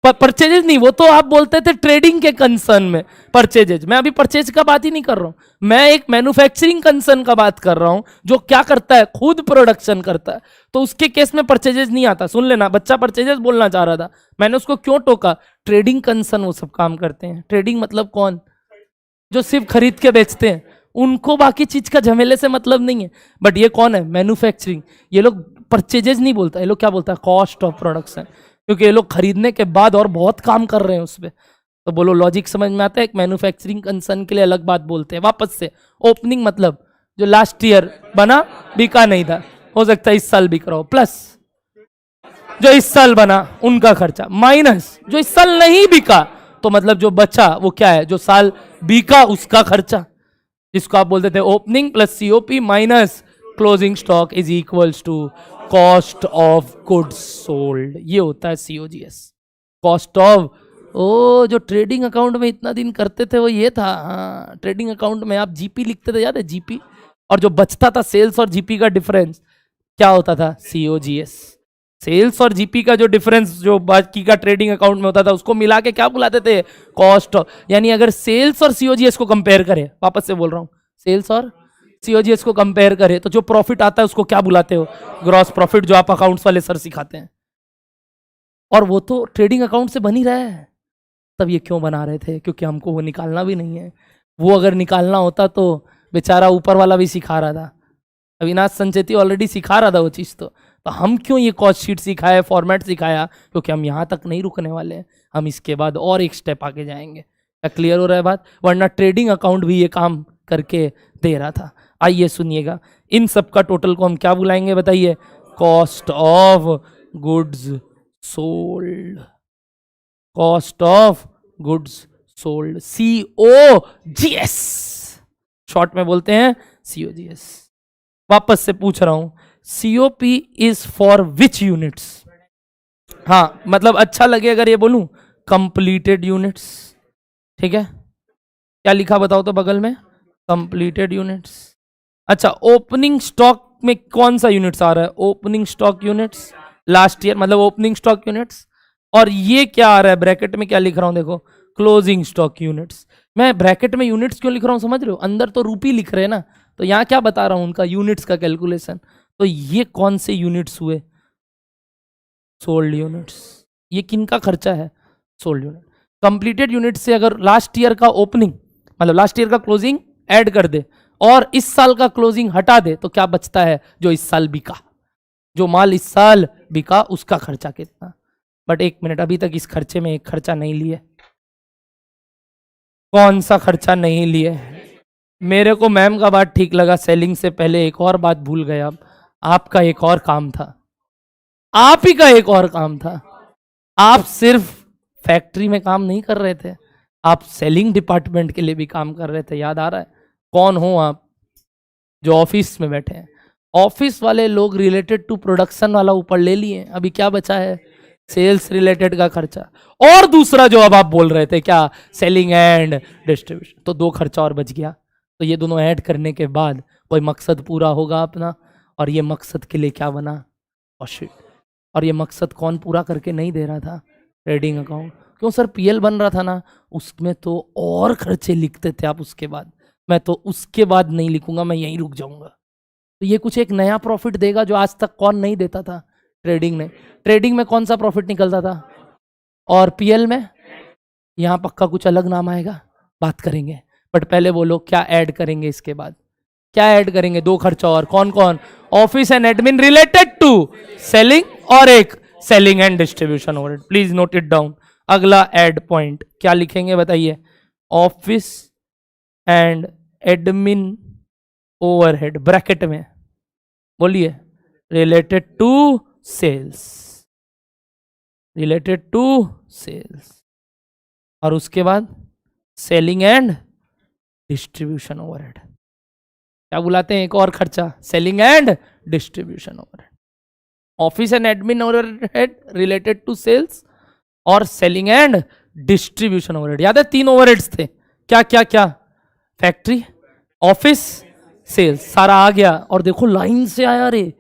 परचेजेज नहीं, वो तो आप बोलते थे ट्रेडिंग के कंसर्न में परचेजेज। मैं अभी परचेज का बात ही नहीं कर रहा हूं, मैं एक मैन्युफैक्चरिंग कंसर्न का बात कर रहा हूं जो क्या करता है? खुद प्रोडक्शन करता है। तो उसके केस में परचेजेज नहीं आता। सुन लेना, बच्चा परचेजेज बोलना चाह रहा था, मैंने उसको क्यों टोका? ट्रेडिंग कंसर्न वो सब काम करते हैं। ट्रेडिंग मतलब कौन? जो सिर्फ खरीद के बेचते हैं, उनको बाकी चीज का झमेले से मतलब नहीं है। बट ये कौन है? मैन्युफैक्चरिंग। ये लोग परचेजेज नहीं बोलता, ये लोग क्या बोलता है? Cost of production. क्योंकि ये लोग खरीदने के बाद और बहुत काम कर रहे हैं उस पर। तो बोलो लॉजिक समझ में आता है? एक मैन्युफैक्चरिंग कंसर्न के लिए अलग बात बोलते हैं। वापस से, ओपनिंग मतलब जो लास्ट ईयर बना बिका नहीं था, हो सकता है इस साल बिक रहा हो, प्लस जो इस साल बना उनका खर्चा, माइनस जो इस साल नहीं बिका, तो मतलब जो बचा वो क्या है? जो साल बिका उसका खर्चा, जिसको आप बोलते थे opening plus COP minus closing stock is equals to cost of goods sold. ये होता है सीओजीएस, कॉस्ट ऑफ। ओ, जो ट्रेडिंग अकाउंट में इतना दिन करते थे वो ये था। हाँ, ट्रेडिंग अकाउंट में आप जीपी लिखते थे, याद है? जीपी। और जो बचता था सेल्स और जीपी का डिफरेंस क्या होता था? सीओजीएस। सेल्स और जीपी का जो डिफरेंस जो बाकी का ट्रेडिंग अकाउंट में होता था उसको मिला के क्या बुलाते थे? कॉस्ट। यानी अगर सेल्स और सीओजीएस को कंपेयर करें, वापस से बोल रहा हूं, सेल्स और सीओजीएस को कंपेयर करें तो जो प्रॉफिट आता है उसको क्या बुलाते हो? ग्रॉस प्रॉफिट, जो आप अकाउंट्स वाले सर सिखाते हैं। और वो तो ट्रेडिंग अकाउंट से बन ही रहा है। तब ये क्यों बना रहे थे? क्योंकि हमको वो निकालना भी नहीं है। वो अगर निकालना होता तो बेचारा ऊपर वाला भी सिखा रहा था, अविनाश संचेती ऑलरेडी सिखा रहा था वो चीज़। तो हम क्यों ये कॉस्ट शीट सिखाया, फॉर्मेट सिखाया? क्योंकि हम यहाँ तक नहीं रुकने वाले हैं, हम इसके बाद और एक स्टेप आगे जाएंगे। क्या क्लियर हो रहा है बात? वरना ट्रेडिंग अकाउंट भी ये काम करके दे रहा था। आइए सुनिएगा, इन सब का टोटल को हम क्या बुलाएंगे बताइए? Cost of goods sold. Cost of goods sold, COGS short में बोलते हैं, COGS। वापस से पूछ रहा हूं, COP is for which units? हाँ, मतलब अच्छा लगे अगर ये बोलूं, कंप्लीटेड यूनिट्स। ठीक है, क्या लिखा बताओ तो बगल में? Completed units. अच्छा, ओपनिंग स्टॉक में कौन सा यूनिट्स आ रहा है? Opening stock units last year, मतलब ओपनिंग स्टॉक यूनिट्स। और ये क्या आ रहा है ब्रैकेट में? क्या लिख रहा हूं देखो, क्लोजिंग स्टॉक यूनिट्स। मैं ब्रैकेट में यूनिट्स क्यों लिख रहा हूं समझ रहे हो? अंदर तो रूपी लिख रहे हैं ना, तो यहां क्या बता रहा हूं? उनका यूनिट्स का कैलकुलेशन। तो ये कौन से यूनिट्स हुए? Sold units. ये किनका खर्चा है? Sold unit. कंप्लीटेड यूनिट से अगर लास्ट ईयर का ओपनिंग मतलब लास्ट ईयर का क्लोजिंग ऐड कर दे और इस साल का क्लोजिंग हटा दे तो क्या बचता है? जो इस साल बिका, जो माल इस साल बिका उसका खर्चा कितना। बट एक मिनट, अभी तक इस खर्चे में एक खर्चा नहीं लिए। कौन सा खर्चा नहीं लिए? मेरे को मैम का बात ठीक लगा, सेलिंग से पहले एक और बात भूल गए आप। आपका एक और काम था, आप ही का एक और काम था। आप सिर्फ फैक्ट्री में काम नहीं कर रहे थे, आप सेलिंग डिपार्टमेंट के लिए भी काम कर रहे थे। याद आ रहा है? कौन हो आप? जो ऑफिस में बैठे हैं। ऑफिस वाले लोग रिलेटेड टू प्रोडक्शन वाला ऊपर ले लिए, अभी क्या बचा है? सेल्स रिलेटेड का खर्चा। और दूसरा जो अब आप बोल रहे थे क्या? Selling and distribution. तो दो खर्चा और बच गया। तो ये दोनों ऐड करने के बाद कोई मकसद पूरा होगा अपना। और ये मकसद के लिए क्या बना? Cost sheet. और ये मकसद कौन पूरा करके नहीं दे रहा था? Trading account. क्यों सर? PL बन रहा था ना, उसमें तो और खर्चे लिखते थे आप उसके बाद। मैं तो उसके बाद नहीं लिखूंगा, मैं यहीं रुक जाऊंगा। तो ये कुछ एक नया प्रॉफिट देगा जो आज तक कौन नहीं देता था? ट्रेडिंग ने। ट्रेडिंग में कौन सा प्रॉफिट निकलता था? और PL में? यहाँ पक्का कुछ अलग नाम आएगा, बात करेंगे। बट पहले बोलो क्या ऐड करेंगे इसके बाद, क्या ऐड करेंगे? दो खर्चा और, कौन कौन? Office and admin related to selling और एक selling and distribution overhead. Please note it down. अगला ऐड पॉइंट क्या लिखेंगे बताइए? Office and admin overhead bracket में बोलिए related to sales, related to sales, और उसके बाद सेलिंग एंड डिस्ट्रीब्यूशन ओवरहेड। क्या बुलाते हैं? एक और खर्चा, selling and distribution overhead. Office and admin overhead related to sales और सेलिंग एंड डिस्ट्रीब्यूशन ओवरहेड। याद है 3 ओवरहेड्स थे, क्या क्या क्या? फैक्ट्री, ऑफिस, सेल्स, सारा आ गया। और देखो लाइन से आया रे,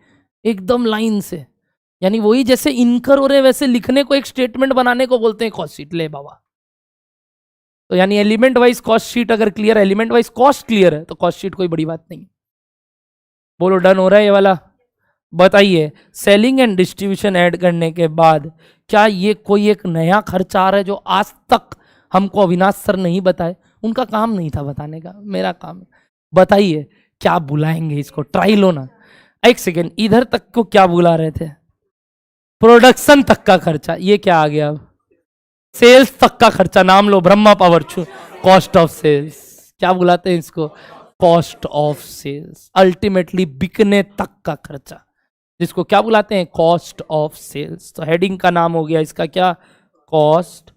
एकदम लाइन से, यानी वही जैसे इनकर हो रहे वैसे लिखने को, एक स्टेटमेंट बनाने को बोलते हैं कॉस्ट शीट। ले बाबा, तो यानी एलिमेंट वाइज कॉस्ट शीट अगर क्लियर है, एलिमेंट वाइज कॉस्ट क्लियर है, तो कॉस्ट शीट कोई बड़ी बात नहीं। बोलो डन हो रहा है ये वाला? बताइए सेलिंग एंड डिस्ट्रीब्यूशन ऐड करने के बाद क्या ये कोई एक नया खर्चा आ रहा है जो आज तक हमको अविनाश सर नहीं बताए? उनका काम नहीं था बताने का, मेरा काम है। बताइए क्या बुलाएंगे इसको? ट्राई लो ना। एक सेकेंड, इधर तक को क्या बुला रहे थे? प्रोडक्शन तक का खर्चा। ये क्या आ गया? अब सेल्स तक का खर्चा। नाम लो, Brahma power, cost of sales. क्या बुलाते हैं इसको? Cost of sales. अल्टीमेटली बिकने तक का खर्चा, जिसको क्या बुलाते हैं? Cost of sales. तो हेडिंग का नाम हो गया इसका क्या? कॉस्ट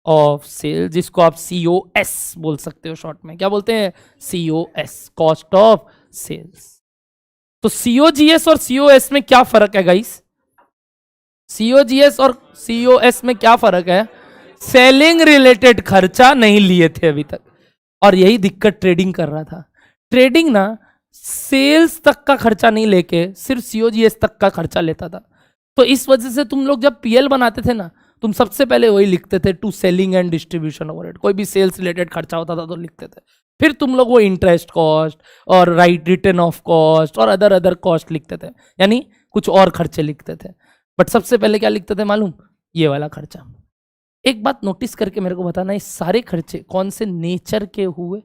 ऑफ सेल्स, जिसको आप COS बोल सकते हो शॉर्ट में। क्या बोलते हैं? COS, cost of sales. तो COGS और COS में क्या फर्क है गाइस? COGS और COS में क्या फर्क है? सेलिंग रिलेटेड खर्चा नहीं लिए थे अभी तक, और यही दिक्कत ट्रेडिंग कर रहा था। ट्रेडिंग ना सेल्स तक का खर्चा नहीं लेके सिर्फ COGS तक का खर्चा लेता था। तो इस वजह से तुम लोग जब PL बनाते थे ना, तुम सबसे पहले वही लिखते थे, to selling and distribution overhead. कोई भी सेल्स रिलेटेड खर्चा होता था तो लिखते थे। फिर तुम लोग वो इंटरेस्ट कॉस्ट और रिटर्न ऑफ कॉस्ट और अदर कॉस्ट लिखते थे, यानी कुछ और खर्चे लिखते थे। बट सबसे पहले क्या लिखते थे मालूम? ये वाला खर्चा। एक बात नोटिस करके मेरे को बताना, ये सारे खर्चे कौन से नेचर के हुए?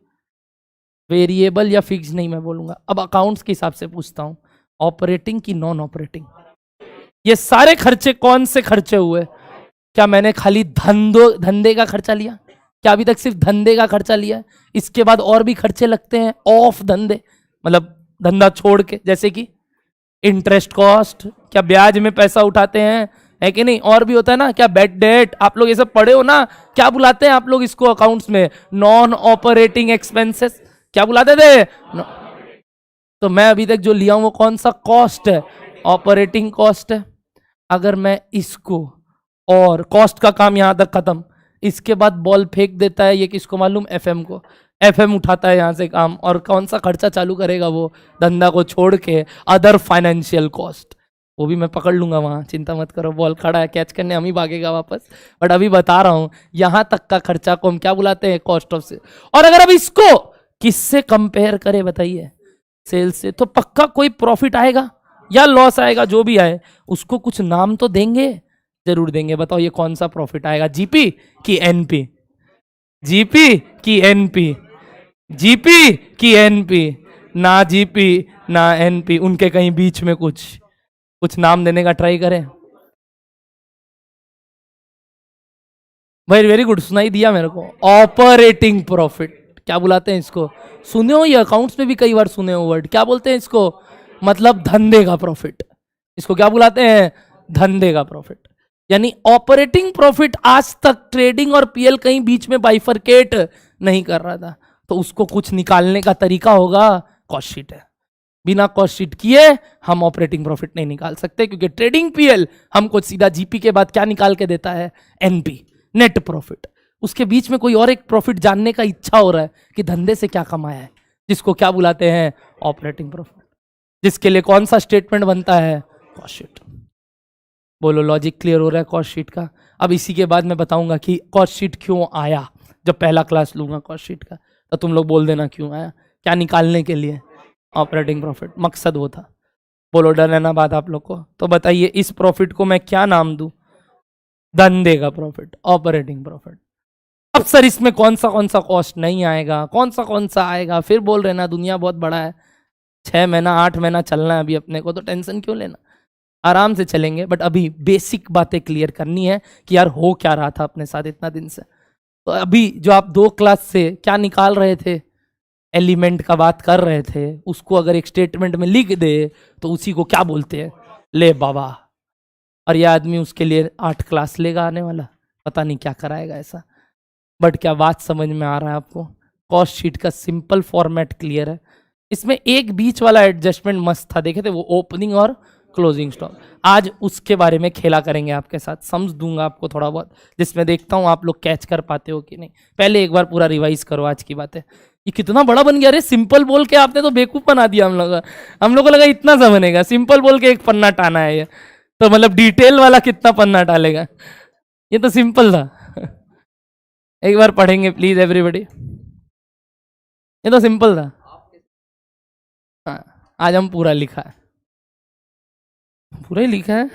वेरिएबल या फिक्स नहीं मैं बोलूंगा। अब अकाउंट्स के हिसाब से पूछता हूं, ऑपरेटिंग की नॉन ऑपरेटिंग? ये सारे खर्चे कौन से खर्चे हुए? क्या मैंने खाली धंधे का खर्चा लिया? क्या अभी तक सिर्फ धंधे का खर्चा लिया है? इसके बाद और भी खर्चे लगते हैं ऑफ धंधे, मतलब धंधा छोड़ के, जैसे कि इंटरेस्ट कॉस्ट, क्या ब्याज में पैसा उठाते हैं, है कि नहीं? और भी होता है ना, क्या बैड डेट, आप लोग ये सब पढ़े हो ना? क्या बुलाते हैं आप लोग इसको अकाउंट्स में? Non operating expenses. क्या बुलाते थे? तो मैं अभी तक जो लिया हूं वो कौन सा कॉस्ट है? ऑपरेटिंग कॉस्ट है। अगर मैं इसको, और कॉस्ट का काम यहां तक खत्म, इसके बाद बॉल फेंक देता है ये किसको मालूम? FM को। FM उठाता है यहां से काम, और कौन सा खर्चा चालू करेगा वो? धंधा को छोड़ के अदर फाइनेंशियल कॉस्ट। वो भी मैं पकड़ लूंगा वहां, चिंता मत करो। बॉल खड़ा है, कैच करने हम ही भागेगा वापस। बट अभी बता रहा हूं, यहां तक का खर्चा को हम क्या बुलाते हैं? Cost of sale. और अगर अब इसको किससे कंपेयर करें बताइए? सेल्स से। तो पक्का कोई प्रॉफिट आएगा या लॉस आएगा, जो भी आए उसको कुछ नाम तो देंगे, जरूर देंगे। बताओ ये कौन सा प्रॉफिट आएगा? GP की NP? GP की NP? GP की NP? ना GP ना NP, उनके कहीं बीच में कुछ नाम देने का ट्राई करें। भाई वेरी गुड, सुनाई दिया मेरे को। Operating profit. क्या बुलाते हैं इसको? सुने हो, ये अकाउंट्स में भी कई बार सुने हो वर्ड। क्या बोलते हैं इसको? मतलब धंधे का प्रॉफिट। इसको क्या बुलाते हैं? धंधे का प्रॉफिट। यानी ऑपरेटिंग प्रॉफिट आज तक ट्रेडिंग और PL कहीं बीच में बाइफरकेट नहीं कर रहा था, तो उसको कुछ निकालने का तरीका होगा, कॉस्ट शीट है। बिना कॉस्ट शीट किए हम ऑपरेटिंग प्रॉफिट नहीं निकाल सकते, क्योंकि ट्रेडिंग PL हमको सीधा GP के बाद क्या निकाल के देता है? NP, net profit. उसके बीच में कोई और एक प्रॉफिट जानने का इच्छा हो रहा है कि धंधे से क्या कमाया है, जिसको क्या बुलाते हैं? Operating profit. जिसके लिए कौन सा स्टेटमेंट बनता है? Cost sheet. बोलो लॉजिक क्लियर हो रहा है कॉस्ट शीट का? अब इसी के बाद मैं बताऊंगा कि कॉस्ट शीट क्यों आया। जब पहला क्लास लूंगा कॉस्ट शीट का, तो तुम लोग बोल देना क्यों आया, क्या निकालने के लिए? ऑपरेटिंग प्रॉफिट, मकसद वो था। बोलो डर है ना बात आप लोग को? तो बताइए इस प्रॉफिट को मैं क्या नाम दूं? धंधे का प्रॉफिट, ऑपरेटिंग प्रॉफिट। अब सर इसमें कौन सा कॉस्ट नहीं आएगा, कौन सा आएगा, फिर बोल रहे ना दुनिया बहुत बड़ा है, 6 महीना 8 महीना चलना है अभी अपने को, तो टेंशन क्यों लेना, आराम से चलेंगे। बट अभी बेसिक बातें क्लियर करनी है कि यार हो क्या रहा था अपने साथ इतना दिन से। तो अभी जो आप 2 क्लास से क्या निकाल रहे थे, एलिमेंट का बात कर रहे थे, उसको अगर एक स्टेटमेंट में लिख दे तो उसी को क्या बोलते हैं, ले बाबा। और यह आदमी उसके लिए 8 क्लास लेगा आने वाला, पता नहीं क्या कराएगा ऐसा। बट क्या बात समझ में आ रहा है आपको, कॉस्ट शीट का सिंपल फॉर्मेट क्लियर है। इसमें एक बीच वाला एडजस्टमेंट मस्त था, देखे थे वो, ओपनिंग और क्लोजिंग स्टॉक। आज उसके बारे में खेला करेंगे आपके साथ, समझ दूंगा आपको थोड़ा बहुत, जिसमें देखता हूँ आप लोग कैच कर पाते हो कि नहीं। पहले एक बार पूरा रिवाइज करो आज की बातें। ये कितना बड़ा बन गया रे, सिंपल बोल के आपने तो बेवकूफ बना दिया हम लोग को लगा इतना सा बनेगा, सिंपल बोल के एक पन्ना टाना है ये, तो मतलब डिटेल वाला कितना पन्ना टालेगा, ये तो सिंपल था। एक बार पढ़ेंगे प्लीज एवरीबॉडी, ये तो सिंपल था। हाँ, आज हम पूरा लिखा है, पूरा ही लिखा है,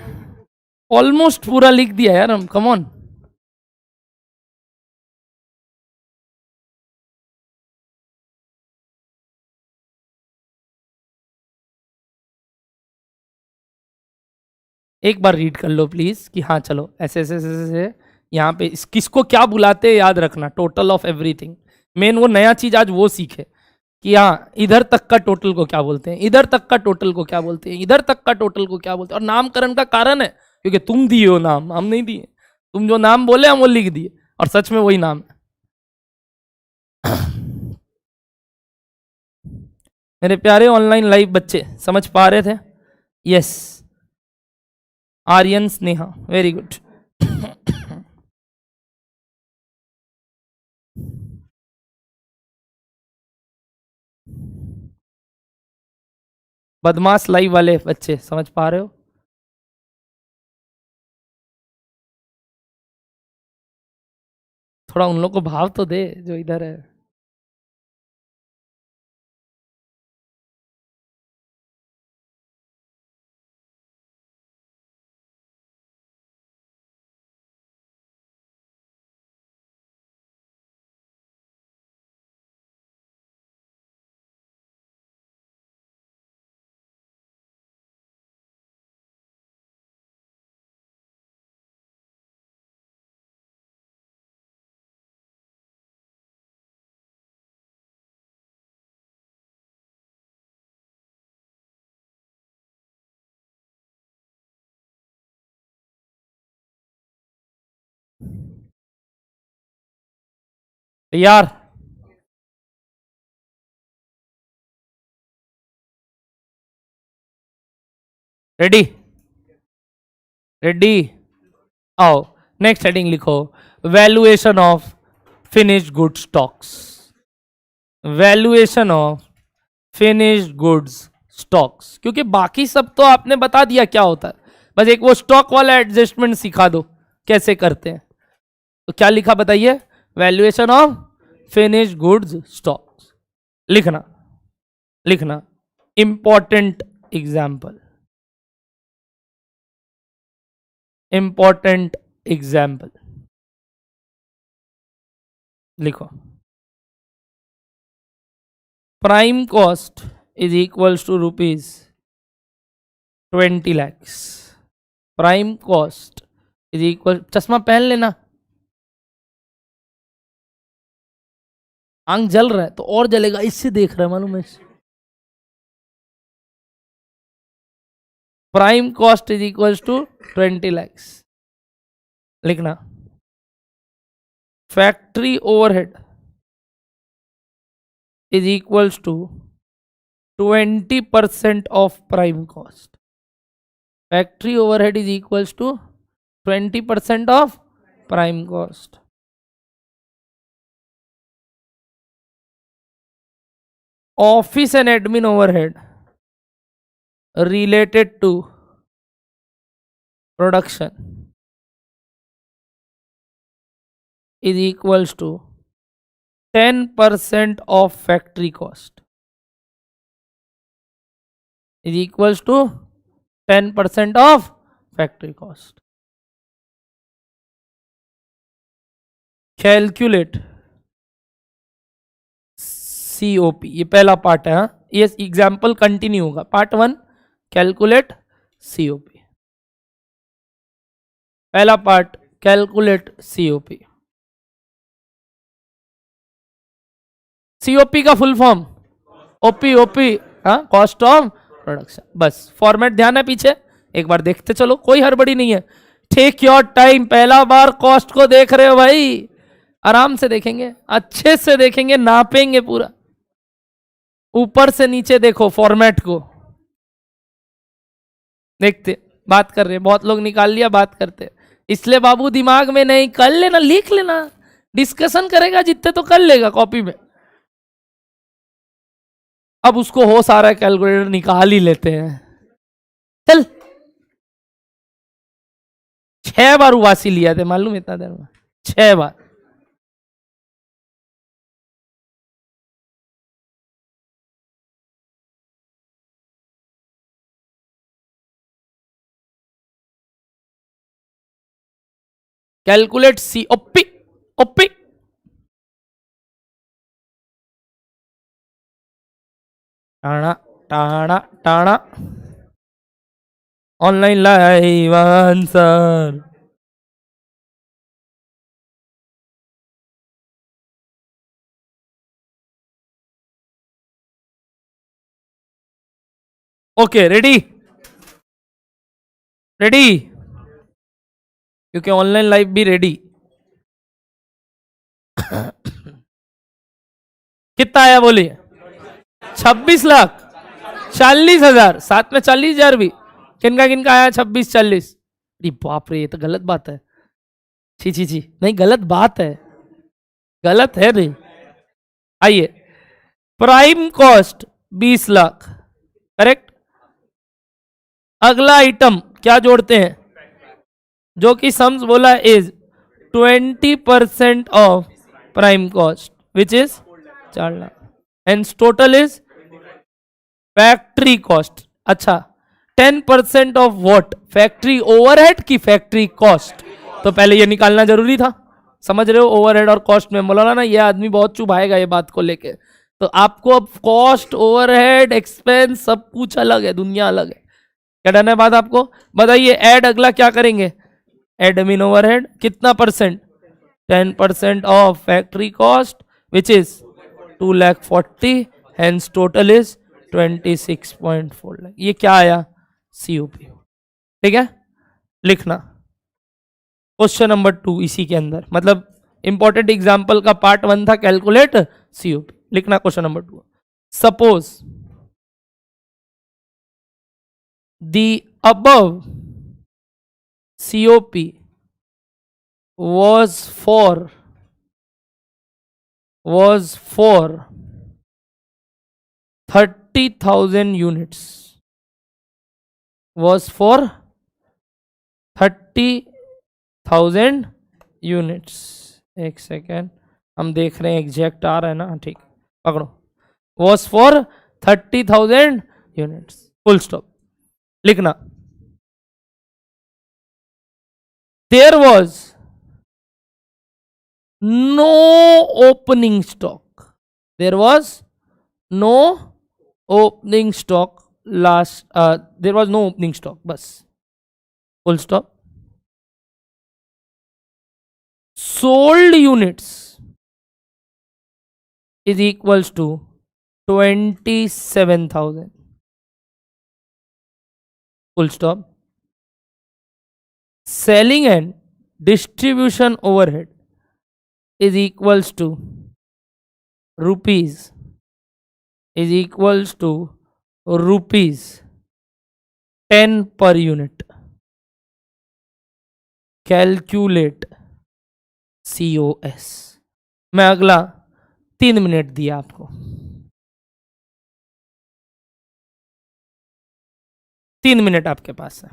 ऑलमोस्ट पूरा लिख दिया यार हम, कम ऑन। एक बार रीड कर लो प्लीज कि हाँ चलो ऐसे ऐसे ऐसे ऐसे, यहाँ पे किसको क्या बुलाते हैं याद रखना, टोटल ऑफ एवरीथिंग। मेन वो नया चीज आज वो सीखे कि हाँ इधर तक का टोटल को क्या बोलते हैं, इधर तक का टोटल को क्या बोलते हैं, इधर तक का टोटल को क्या बोलते हैं। और नामकरण का कारण है क्योंकि तुम दिए हो नाम, हम नहीं दिए, तुम जो नाम बोले हम वो लिख दिए, और सच में वही नाम है। मेरे प्यारे ऑनलाइन लाइव बच्चे समझ पा रहे थे? Yes, Aryan Sneha, very good. बदमाश लाइव वाले बच्चे समझ पा रहे हो? थोड़ा उन लोग को भाव तो दे जो इधर है। तैयार? रेडी? रेडी? आओ, नेक्स्ट हेडिंग लिखो, valuation of finished good stocks. Valuation of finished goods stocks, क्योंकि बाकी सब तो आपने बता दिया क्या होता है, बस एक वो स्टॉक वाला एडजस्टमेंट सिखा दो कैसे करते हैं। तो क्या लिखा बताइए, valuation of finished goods stocks. लिखना, लिखना, इंपॉर्टेंट एग्जाम्पल, इंपॉर्टेंट एग्जाम्पल लिखो। Prime cost is equals to ₹20 lakhs। Prime cost is equal, चश्मा पहन लेना, आंख जल रहा है तो और जलेगा, इससे देख रहा है मालूम है। Prime cost is equals to 20 lakhs। लिखना, factory overhead is equals to 20% of prime cost. Factory overhead is equals to 20% of prime cost. Office and admin overhead related to production is equals to 10% of factory cost, is equals to 10% of factory cost। Calculate COP, ये पहला पार्ट है। हाँ, ये एग्जाम्पल कंटिन्यू होगा। पार्ट 1 कैलकुलेट सीओपी, पहला पार्ट कैलकुलेट सीओपी। सीओपी का फुल फॉर्म ओपी, ओपी हाँ, कॉस्ट ऑफ प्रोडक्शन। बस फॉर्मेट ध्यान है पीछे, एक बार देखते चलो, कोई हड़बड़ी नहीं है। टेक योर टाइम, पहला बार कॉस्ट को देख रहे हो भाई, आराम से देखेंगे, अच्छे से देखेंगे, नापेंगे पूरा, ऊपर से नीचे देखो फॉर्मेट को, देखते बात कर रहे। बहुत लोग निकाल लिया, बात करते, इसलिए बाबू दिमाग में नहीं, कर लेना, लिख लेना, डिस्कशन करेगा जितने तो कर लेगा कॉपी में। अब उसको हो सारा कैलकुलेटर निकाल ही लेते हैं, चल 6 बार उबासी लिया थे मालूम, इतना देर में 6 बार। कैलकुलेट सी ओपी, ओपी टाणा टाणा टाणा, online live answer. Okay ready, ready, क्योंकि ऑनलाइन लाइव भी रेडी। कितना आया बोलिए? 26,40,000, साथ में 40,000 भी। किनका आया? 26-40। अरे बाप रे, ये तो गलत बात है। छी छी छी, नहीं गलत बात है, गलत है नहीं। आइए, प्राइम कॉस्ट 20 लाख, करेक्ट। अगला आइटम क्या जोड़ते हैं? जो कि सम्स बोला is 20% of prime cost which is 4 lakh, and total is factory cost. अच्छा, 10% ऑफ व्हाट? फैक्ट्री ओवरहेड की फैक्ट्री कॉस्ट। तो पहले ये निकालना जरूरी था, समझ रहे हो? ओवरहेड और कॉस्ट में बोला ना, ये आदमी बहुत चुभाएगा ये बात को लेके। तो आपको अब कॉस्ट, ओवरहेड, एक्सपेंस सब कुछ अलग है, दुनिया अलग है। क्या डन है बात आपको? बताइए, ऐड अगला क्या करेंगे? एडमिन ओवरहेड कितना percent? 10% of factory cost which is 2,40,000, hence total is 26.4 lakh. ये क्या आया? सीओपी। ठीक है, लिखना क्वेश्चन नंबर 2 इसी के अंदर, मतलब इंपॉर्टेंट एग्जाम्पल का पार्ट 1 था कैलकुलेट सीओपी। लिखना question number 2, suppose the above COP was for 30,000 units, was for 30,000 units. एक सेकेंड, हम देख रहे हैं एग्जैक्ट आ रहा है ना, ठीक, पकड़ो। Was for 30,000 units, full stop. लिखना, there was no opening stock, there was no opening stock last, there was no opening stock, बस full stop. sold units is equals to 27,000, full stop. Selling and distribution overhead is equals to rupees, is equals to rupees 10 per unit. Calculate COS। मैं अगला 3 मिनट दिया आपको, 3 मिनट आपके पास है।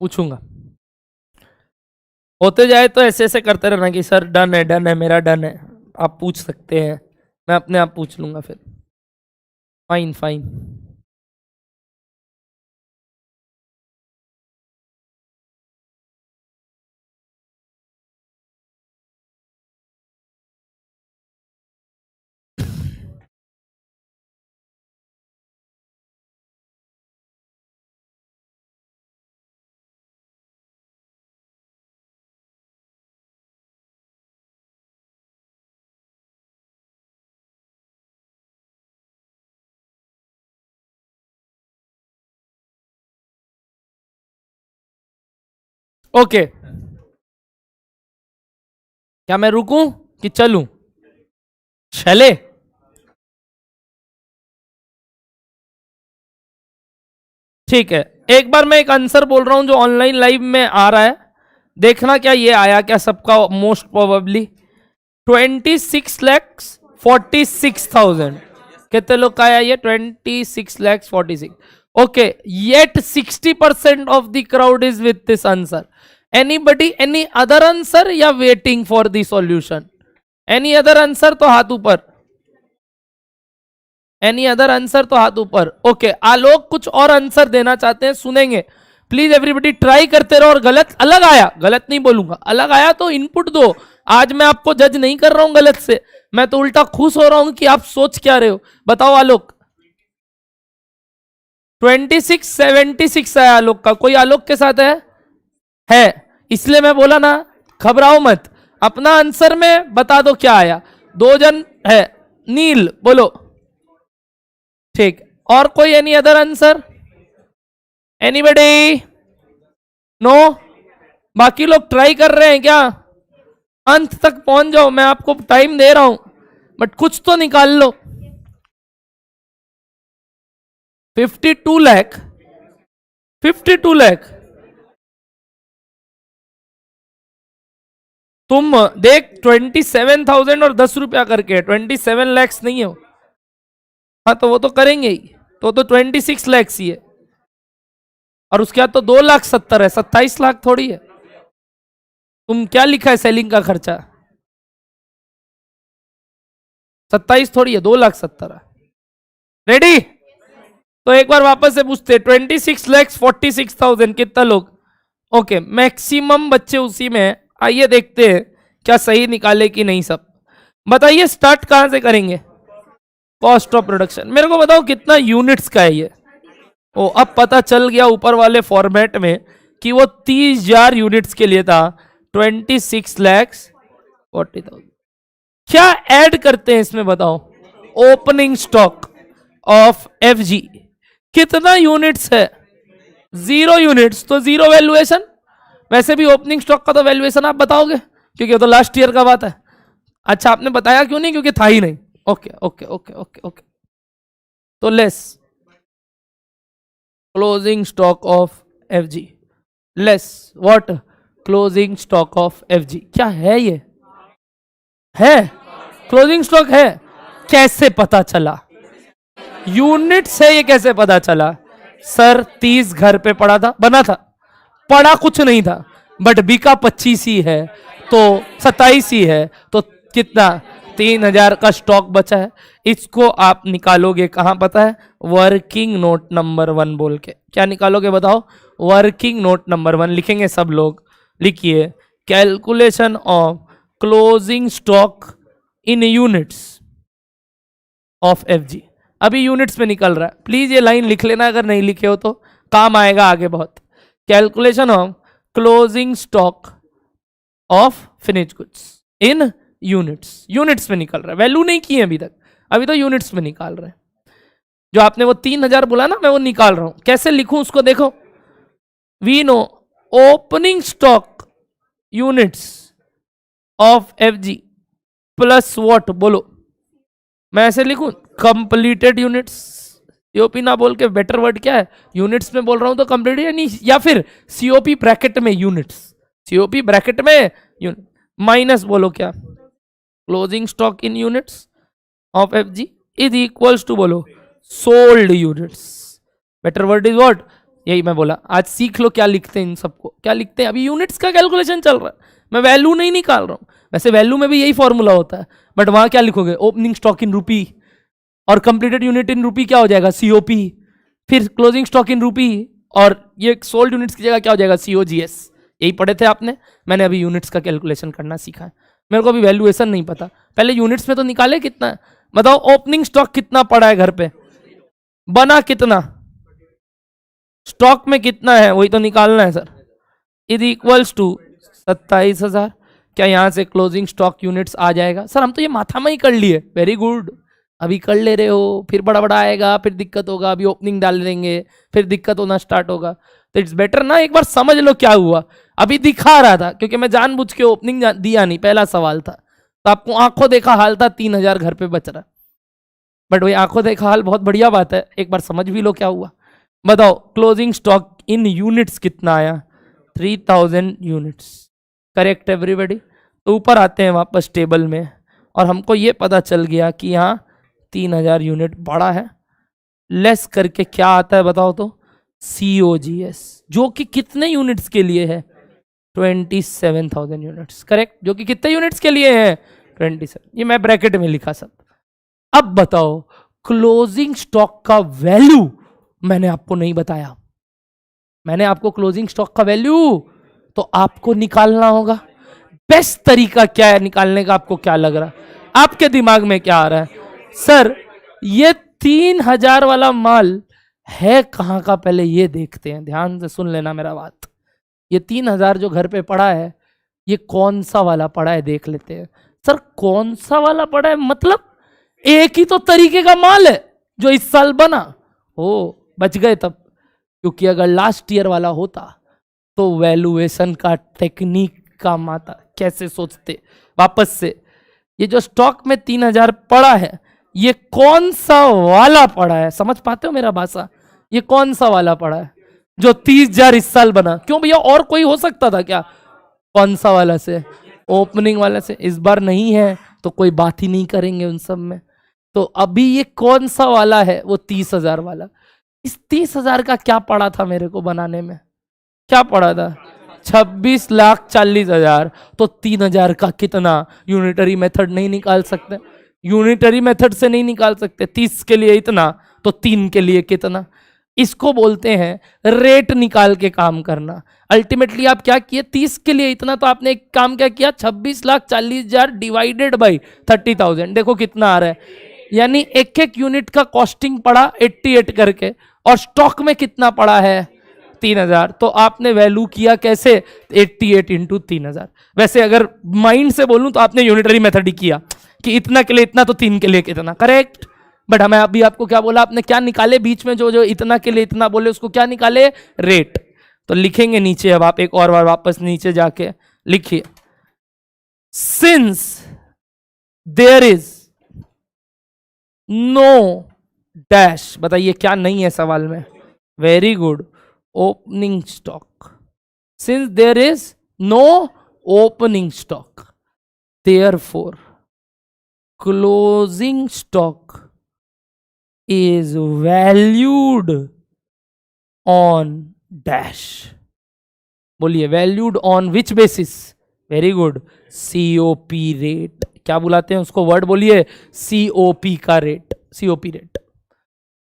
पूछूंगा, होते जाए तो ऐसे ऐसे करते रहना कि सर डन है मेरा डन है। आप पूछ सकते हैं, मैं अपने आप पूछ लूंगा फिर। Fine fine. ओके, क्या मैं रुकूं कि चलूं? चले। ठीक है, एक बार मैं एक आंसर बोल रहा हूं जो ऑनलाइन लाइव में आ रहा है, देखना क्या ये आया क्या सबका। Most probably 26,46,000। कितने लोग का आया ये? 26,46,46। Okay, yet 60% of the crowd is with this answer. Anybody, any other answer या waiting for the solution? Any other answer तो हाथ ऊपर। एनी अदर आंसर तो हाथ ऊपर। ओके, आलोक कुछ और आंसर देना चाहते हैं, सुनेंगे। प्लीज एवरीबडी ट्राई करते रहो। और गलत अलग आया, गलत नहीं बोलूंगा, अलग आया तो इनपुट दो। आज मैं आपको जज नहीं कर रहा हूं गलत से, मैं तो उल्टा खुश हो रहा हूं कि आप सोच क्या रहे हो। बताओ आलोक। 2676 है आलोक का। कोई आलोक के साथ है? इसलिए मैं बोला ना, घबराओ मत, अपना आंसर में बता दो क्या आया। दो जन है। नील बोलो। ठीक, और कोई any other answer? Anybody? No? बाकी लोग ट्राई कर रहे हैं क्या? अंत तक पहुंच जाओ, मैं आपको टाइम दे रहा हूं, बट कुछ तो निकाल लो। 52 लाख, 52 लाख। तुम देख, 27,000 और 10 रुपया करके 27 लैक्स नहीं हो। हाँ तो वो तो करेंगे ही, तो 26 लैक्स ही है। और उसके बाद तो 2,70,000 है, 27 लाख थोड़ी है। तुम क्या लिखा है सेलिंग का खर्चा? 27 थोड़ी है, 2,70,000 है। रेडी? तो एक बार वापस से पूछते, 26,46,000 कितना लोग? ओके, मैक्सिमम बच्चे उसी में है। आइए देखते हैं क्या सही निकाले कि नहीं। सब बताइए, स्टार्ट कहां से करेंगे? Cost of production. मेरे को बताओ कितना यूनिट्स का है ये? ओ, अब पता चल गया ऊपर वाले फॉर्मेट में कि वो 30,000 यूनिट्स के लिए था। 26,40,000। क्या ऐड करते हैं इसमें बताओ? ओपनिंग स्टॉक ऑफ एफजी कितना यूनिट्स है? 0 यूनिट्स, तो 0 वैल्यूएशन। वैसे भी ओपनिंग स्टॉक का तो वैल्यूएशन आप बताओगे, क्योंकि वो तो लास्ट ईयर का बात है। अच्छा, आपने बताया क्यों नहीं? क्योंकि था ही नहीं। Okay okay okay okay okay. तो less closing stock of FG, less what? Closing stock of FG. क्या है ये? है क्लोजिंग स्टॉक है? कैसे पता चला? यूनिट से ये कैसे पता चला? सर 30 घर पे पड़ा था, बना था, पड़ा कुछ नहीं था, बट बिका 25 ही है, तो 27 ही है, तो कितना? 3,000 का स्टॉक बचा है। इसको आप निकालोगे कहां पता है? वर्किंग नोट नंबर 1 बोल के। क्या निकालोगे बताओ? वर्किंग नोट नंबर 1 लिखेंगे सब लोग। लिखिए, calculation of closing stock in units of FG. अभी यूनिट्स में निकल रहा है, प्लीज ये लाइन लिख लेना, अगर नहीं लिखे हो तो काम आएगा आगे बहुत। Calculation of closing stock of finish goods in units. Units में निकल रहा है, वैल्यू नहीं की है अभी तक, अभी तो यूनिट्स में निकाल रहे हैं। जो आपने वो 3,000 बोला ना, मैं वो निकाल रहा हूं। कैसे लिखूं उसको देखो। We know opening stock units of FG plus what बोलो? मैं ऐसे लिखूं, कंप्लीटेड यूनिट्स सीओपी ना बोल के बेटर वर्ड क्या है, यूनिट्स में बोल रहा हूं तो कंप्लीट, यानी या फिर सीओपी ब्रैकेट में यूनिट्स, सीओपी ब्रैकेट में माइनस बोलो क्या, closing stock in units of FG is equals to बोलो sold units. Better word is what, यही मैं बोला। आज सीख लो क्या लिखते हैं इन सबको, क्या लिखते हैं। अभी यूनिट्स का कैलकुलेशन चल रहा है, मैं वैल्यू नहीं निकाल रहा हूं। वैसे वैल्यू में भी यही फॉर्मूला होता है, बट वहां क्या लिखोगे, ओपनिंग स्टॉक इन रूपी, और कंप्लीटेड यूनिट इन रूपी क्या हो जाएगा, सीओपी, फिर क्लोजिंग स्टॉक इन रूपी, और ये सोल्ड यूनिट्स की जगह क्या हो जाएगा, सीओजीएस। यही पढ़े थे आपने, मैंने अभी यूनिट्स का कैलकुलेशन करना सीखा है। मेरे को अभी वैल्यूएशन नहीं पता, पहले यूनिट्स में तो निकाले कितना है, बताओ ओपनिंग स्टॉक कितना पड़ा है घर पे, बना कितना, स्टॉक में कितना है वही तो निकालना है सर। Is equals to 27,000। क्या यहां से क्लोजिंग स्टॉक यूनिट्स आ जाएगा, सर हम तो ये माथा में ही कर लिए, वेरी गुड, अभी कर ले रहे हो, फिर बड़ा बड़ा आएगा, फिर दिक्कत होगा, अभी ओपनिंग डाल देंगे, फिर दिक्कत होना स्टार्ट होगा। तो इट्स बेटर ना एक बार समझ लो क्या हुआ। अभी दिखा रहा था क्योंकि मैं जानबूझ के ओपनिंग दिया नहीं, पहला सवाल था, तो आपको आंखों देखा हाल था 3,000 घर पे बच रहा, बट वही आंखों देखा हाल बहुत बढ़िया बात है, एक बार समझ भी लो क्या हुआ। बताओ क्लोजिंग स्टॉक इन यूनिट्स कितना आया, 3,000 यूनिट्स, करेक्ट एवरीबॉडी। तो ऊपर आते हैं वापस टेबल में, और हमको ये पता चल गया कि यहाँ 3,000 यूनिट बड़ा है, लेस करके क्या आता है बताओ तो, COGS, जो कि कितने यूनिट्स के लिए है, 27,000 यूनिट्स, करेक्ट, जो कि कितने यूनिट्स के लिए है, 27। ये मैं ब्रैकेट में लिखा सब। अब बताओ क्लोजिंग स्टॉक का वैल्यू मैंने आपको नहीं बताया, मैंने आपको क्लोजिंग स्टॉक का वैल्यू तो आपको निकालना होगा। बेस्ट तरीका क्या है निकालने का, आपको क्या लग रहा है, आपके दिमाग में क्या आ रहा है, सर ये 3,000 वाला माल है कहां का, पहले ये देखते हैं, ध्यान से सुन लेना मेरा बात। ये 3,000 जो घर पे पड़ा है, ये कौन सा वाला पड़ा है देख लेते हैं। सर कौन सा वाला पड़ा है, मतलब एक ही तो तरीके का माल है जो इस साल बना हो, बच गए तब, क्योंकि अगर लास्ट ईयर वाला होता तो वैल्यूएशन का टेक्निक काम आता, कैसे सोचते वापस से। ये जो स्टॉक में 3,000 पड़ा है, ये कौन सा वाला पड़ा है, समझ पाते हो मेरा भाषा, ये कौन सा वाला पड़ा है जो 30,000 इस साल बना। क्यों भैया, और कोई हो सकता था क्या, कौन सा वाला से, ओपनिंग वाला से। इस बार नहीं है तो कोई बात ही नहीं करेंगे उन सब में। तो अभी ये कौन सा वाला है, वो 30,000 वाला। इस 30,000 का क्या पड़ा था मेरे को बनाने में, क्या पड़ा था, 26,40,000। तो 3,000 का कितना, यूनिटरी मेथड नहीं निकाल सकते, यूनिटरी मेथड से नहीं निकाल सकते। 30 के लिए इतना तो 3 के लिए कितना, इसको बोलते हैं रेट निकाल के काम करना। अल्टीमेटली आप क्या किए, 30 के लिए इतना, तो आपने एक काम क्या किया, 26,40,000 डिवाइडेड बाई 30,000, देखो कितना आ रहा है। यानी एक एक यूनिट का कॉस्टिंग पड़ा 88 करके, और स्टॉक में कितना पड़ा है, 3,000। तो आपने वैल्यू किया कैसे, 88 इंटू 3,000। वैसे अगर माइंड से बोलूं तो आपने यूनिटरी मेथड ही किया कि इतना के लिए इतना तो 3 के लिए कितना, करेक्ट। बट हमें अभी आपको क्या बोला, आपने क्या निकाले बीच में, जो जो इतना के लिए इतना बोले उसको क्या निकाले, रेट। तो लिखेंगे नीचे, अब आप एक और बार वापस नीचे जाके लिखिए, since there is no dash, बताइए क्या नहीं है सवाल में, very good, opening stock. Since there is no opening stock, therefore closing stock is valued on dash, बोलिए valued on which basis, very good, COP rate. क्या बुलाते हैं उसको, वर्ड बोलिए, COP का रेट, COP रेट।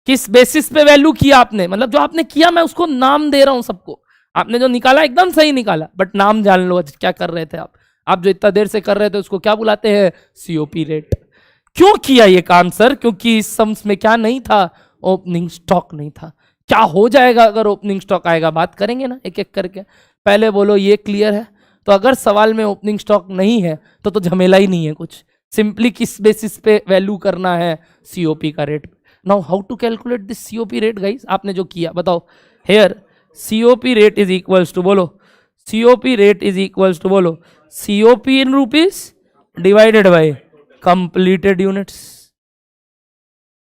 किस बेसिस पे वैल्यू किया आपने, मतलब जो आपने किया मैं उसको नाम दे रहा हूं सबको, आपने जो निकाला एकदम सही निकाला, बट नाम जान लो क्या कर रहे थे आप जो इतना देर से कर रहे थे उसको क्या बुलाते हैं, COP रेट। क्यों किया ये काम सर, क्योंकि इस सम्स में क्या नहीं था, ओपनिंग स्टॉक नहीं था। क्या हो जाएगा अगर ओपनिंग स्टॉक आएगा, बात करेंगे ना एक एक करके। पहले बोलो ये क्लियर है। तो अगर सवाल में ओपनिंग स्टॉक नहीं है तो झमेला ही नहीं है कुछ, सिंपली किस बेसिस पे वैल्यू करना है, COP का rate. Now how to calculate this COP rate guys, आपने जो किया बताओ, here COP rate is equals to, बोलो COP rate is equals to, बोलो COP in rupees divided by completed units.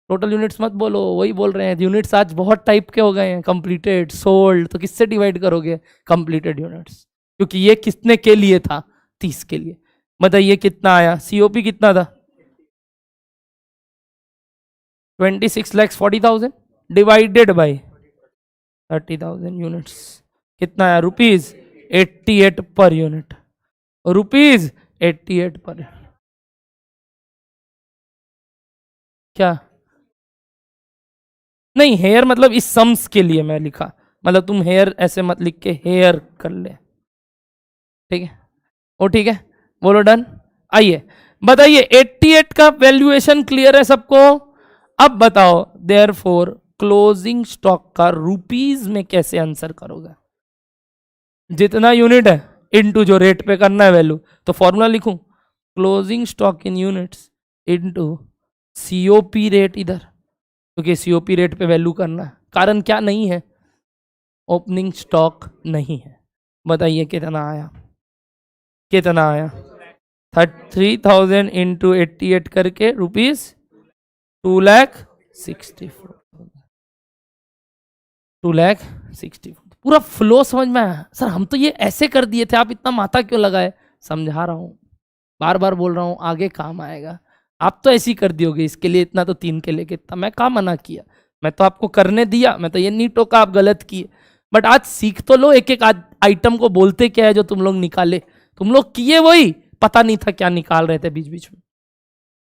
Total units मत बोलो, वही बोल रहे हैं यूनिट्स आज बहुत टाइप के हो गए हैं, कंप्लीटेड, सोल्ड, तो किससे डिवाइड करोगे? कंप्लीटेड यूनिट्स, क्योंकि ये कितने के लिए था? 30 के लिए। बताइए कितना आया? सीओपी कितना था? 26,40,000 डिवाइडेड बाई 30,000 यूनिट्स, कितना आया? रुपीज 88 पर यूनिट, रुपीज 88 पर। क्या नहीं, हेयर मतलब इस सम्स के लिए मैं लिखा, मतलब तुम हेयर ऐसे मत लिख के हेयर कर ले, ठीक है? ओ ठीक है, बोलो डन। आइए बताइए 88 का वैल्यूएशन क्लियर है सबको? अब बताओ देयरफॉर क्लोजिंग स्टॉक का रुपीज में कैसे आंसर करोगे? जितना यूनिट है इनटू जो रेट पे करना है वैल्यू, तो फॉर्मूला लिखूं closing stock in units into COP rate इधर, क्योंकि सीओपी रेट पे वैल्यू करना है। कारण क्या नहीं है? ओपनिंग स्टॉक नहीं है। बताइए कितना आया? कितना आया? 30,000 इंटू 88 करके रुपीज 2,64,000, 2,64,000। पूरा फ्लो समझ में आया? सर हम तो ये ऐसे कर दिए थे, आप इतना माथा क्यों लगाए? समझा रहा हूं, बार बार बोल रहा हूं, आगे काम आएगा। आप तो ऐसे ही कर दियोगे, इसके लिए इतना तो 3 के लिए कितना, मैं कहाँ मना किया? मैं तो आपको करने दिया, मैं तो ये नहीं टोका आप गलत किए। बट आज सीख तो लो, एक एक आइटम को बोलते क्या है जो तुम लोग निकाले, तुम लोग किए वही, पता नहीं था क्या निकाल रहे थे बीच बीच में।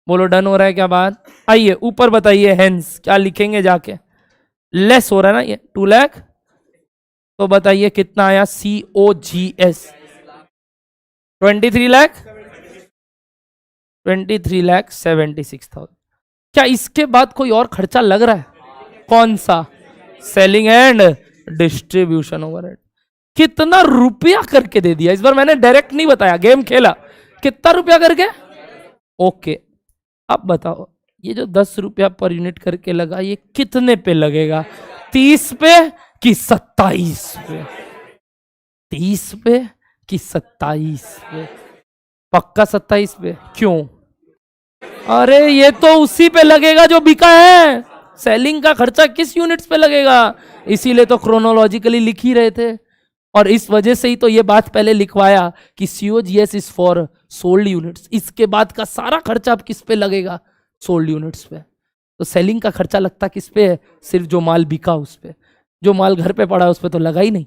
बोलो डन हो रहा है क्या बात? आइए ऊपर बताइए, हेंस क्या लिखेंगे जाके? लेस हो रहा है ना ये 2 लाख, तो बताइए कितना आया? COGS 23 लाख, 23,76,000। क्या इसके बाद कोई और खर्चा लग रहा है? कौन सा? Selling and distribution overhead. कितना रुपया करके दे दिया इस बार, मैंने डायरेक्ट नहीं बताया, गेम खेला। कितना रुपया करके? ओके, अब बताओ ये जो 10 रुपया पर यूनिट करके लगा, ये कितने पे लगेगा? 30 पे कि 27 पे? 30 पे कि 27 पे? पक्का 27 पे। क्यों? अरे ये तो उसी पे लगेगा जो बिका है, सेलिंग का खर्चा किस यूनिट्स पे लगेगा? इसीलिए तो क्रोनोलॉजिकली लिख ही रहे थे, और इस वजह से ही तो ये बात पहले लिखवाया कि COGS is for sold units. इसके बाद का सारा खर्चा अब किस पे लगेगा? सोल्ड यूनिट्स पे। तो सेलिंग का खर्चा लगता किस पे है? सिर्फ जो माल बिका उस पे, जो माल घर पे पड़ा उस पे तो लगा ही नहीं।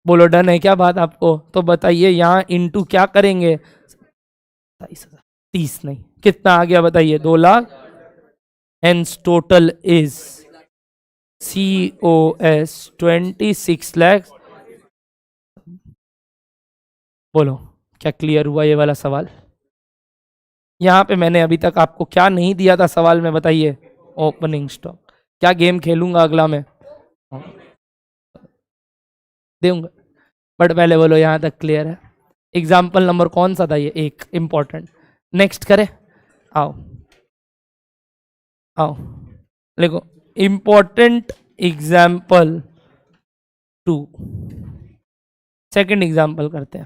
बोलो डन है क्या बात आपको? तो बताइए यहाँ इंटू क्या करेंगे? 30 नहीं, कितना आ गया बताइए? 2 lakh. Hence total is COS 26 lakh. बोलो क्या क्लियर हुआ ये वाला सवाल? यहां पे मैंने अभी तक आपको क्या नहीं दिया था सवाल में? बताइए ओपनिंग स्टॉक। क्या गेम खेलूंगा अगला में? दूंगा, बट पहले बोलो यहां तक क्लियर है? एग्जाम्पल नंबर कौन सा था ये? एक इंपॉर्टेंट। नेक्स्ट करे, आओ आओ देखो, इंपॉर्टेंट एग्जाम्पल 2, सेकंड एग्जाम्पल करते हैं।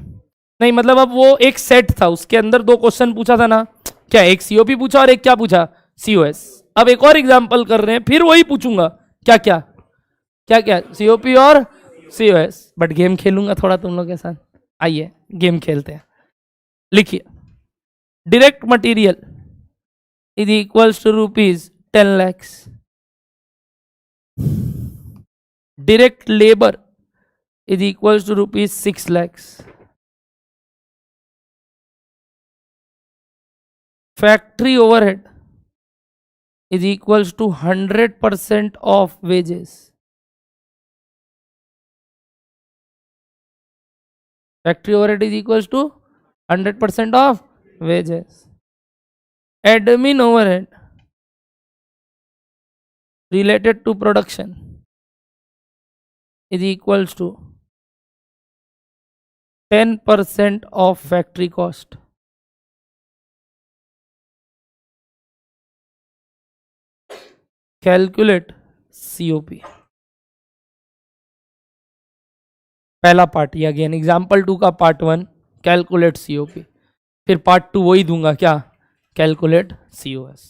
नहीं मतलब अब वो एक सेट था, उसके अंदर 2 क्वेश्चन पूछा था ना क्या? एक सीओपी पूछा और एक क्या पूछा? COS। अब एक और एग्जाम्पल कर रहे हैं, फिर वही पूछूंगा। क्या क्या क्या क्या? COP और COS, बट गेम खेलूंगा थोड़ा तुम लोग के साथ। आइए गेम खेलते हैं। लिखिए direct material is equals to rupees 10 lakhs, direct labor is equals to rupees 6 lakhs, factory overhead is equals to 100% of wages, factory overhead is equals to 100% of wages, admin overhead related to production is equals to 10% of factory cost. Calculate COP। पहला पार्ट ये अगेन एग्जाम्पल 2 का पार्ट 1 कैलकुलेट COP, फिर पार्ट 2 वही दूंगा क्या? Calculate COS।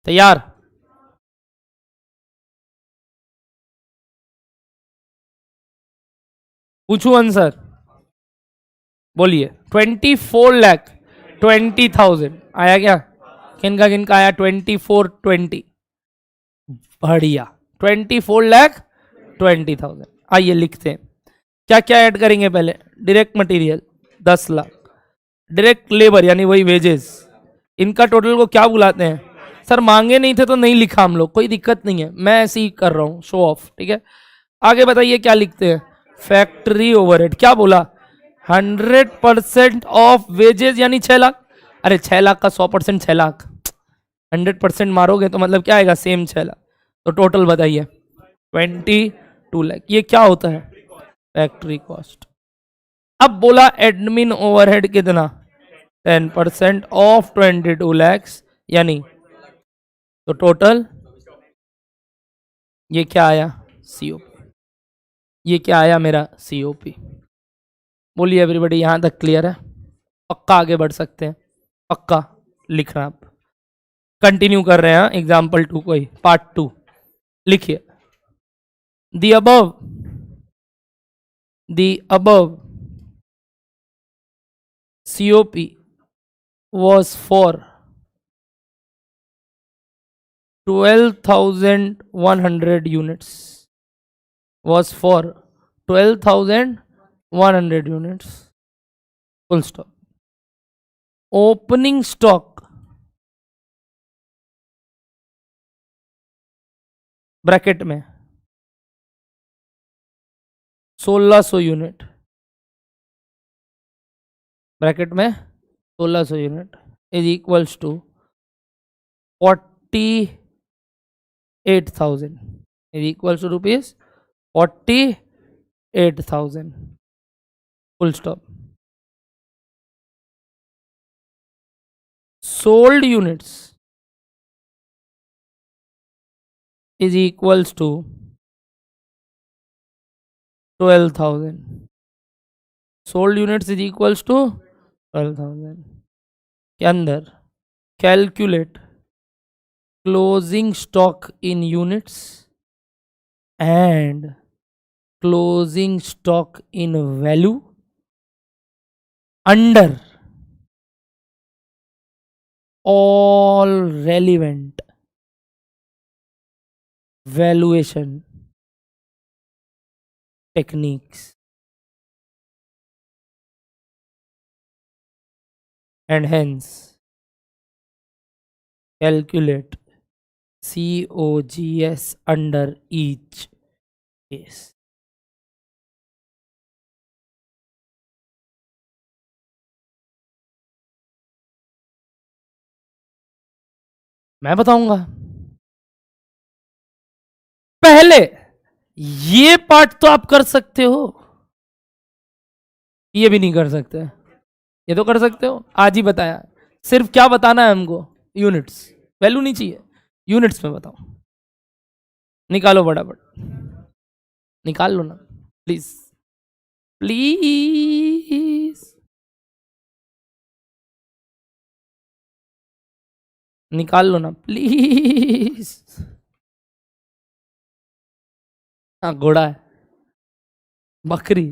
तैयार? पूछू आंसर? बोलिए। 24,20,000 आया क्या? किनका किनका आया? 2420। बढ़िया। 24,20,000। आइए लिखते हैं। क्या क्या ऐड करेंगे पहले? Direct material 10 lakh, direct labour यानी वही वेजेस, इनका टोटल को क्या बुलाते हैं? सर मांगे नहीं थे तो नहीं लिखा हम लोग, कोई दिक्कत नहीं है, मैं ऐसे ही कर रहा हूँ, शो ऑफ। ठीक है, आगे बताइए क्या लिखते हैं? Factory overhead. क्या बोला? 100% ऑफ वेजेस यानी 6 लाख। अरे 6 लाख का 100% 6 लाख, 100% मारोगे तो मतलब क्या आएगा? सेम 6 लाख। तो टोटल बताइए। 22 लाख। ये क्या होता है? Factory cost. अब बोला एडमिन ओवरहेड कितना? 10% ऑफ 22 लैक्स, यानी तो टोटल ये क्या आया? सीओपी। ये क्या आया मेरा? सीओपी। बोलिए एवरीबॉडी, यहां तक क्लियर है? पक्का आगे बढ़ सकते हैं? पक्का लिखना। आप कंटिन्यू कर रहे हैं एग्जाम्पल 2 को ही, पार्ट 2 लिखिए। दी above COP was for 12,100 units. Was for 12,100 units. Full stop. Opening stock bracket में 1600 यूनिट, ब्रैकेट में 1600 unit is equals to 48,000 is equals to rupees 48,000। Full stop. Sold units is equals to 12,000. Sold units is equals to 12,000 के अंदर calculate closing stock in units and closing stock in value under all relevant valuation techniques and hence calculate COGS under each case. मैं बताऊंगा पहले। ये पार्ट तो आप कर सकते हो, ये भी नहीं कर सकते? ये तो कर सकते हो, आज ही बताया। सिर्फ क्या बताना है हमको? यूनिट्स। वैल्यू नहीं चाहिए, यूनिट्स में बताओ। निकालो फटाफट, निकाल लो ना प्लीज, प्लीज निकाल लो ना प्लीज। हाँ घोड़ा है, बकरी।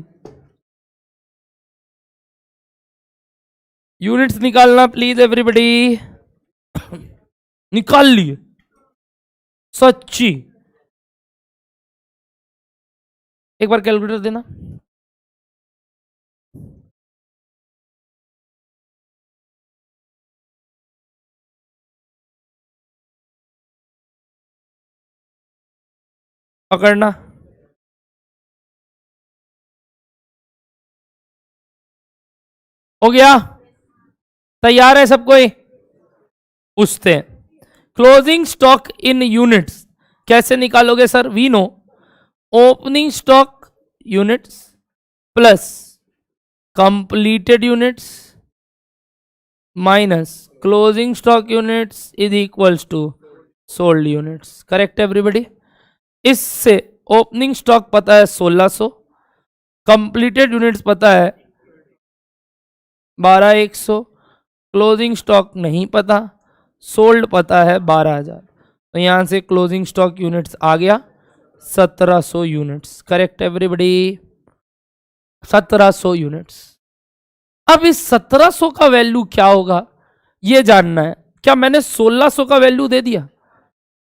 यूनिट्स निकालना प्लीज एवरीबॉडी। निकाल लिए सच्ची? एक बार कैलकुलेटर देना। पकड़ना। हो गया? तैयार है सब कोई? पूछते हैं क्लोजिंग स्टॉक इन यूनिट्स कैसे निकालोगे sir? We know opening stock units plus completed units minus closing stock units is equals to sold units. Correct everybody? इससे ओपनिंग स्टॉक पता है 1600, कंप्लीटेड यूनिट्स पता है 12,100 क्लोजिंग स्टॉक नहीं पता, सोल्ड पता है 12,000, तो यहां से क्लोजिंग स्टॉक यूनिट्स आ गया 1700 यूनिट्स। Correct everybody, 1700 units. अब इस 1700 का वैल्यू क्या होगा ये जानना है। क्या मैंने 1600 का वैल्यू दे दिया,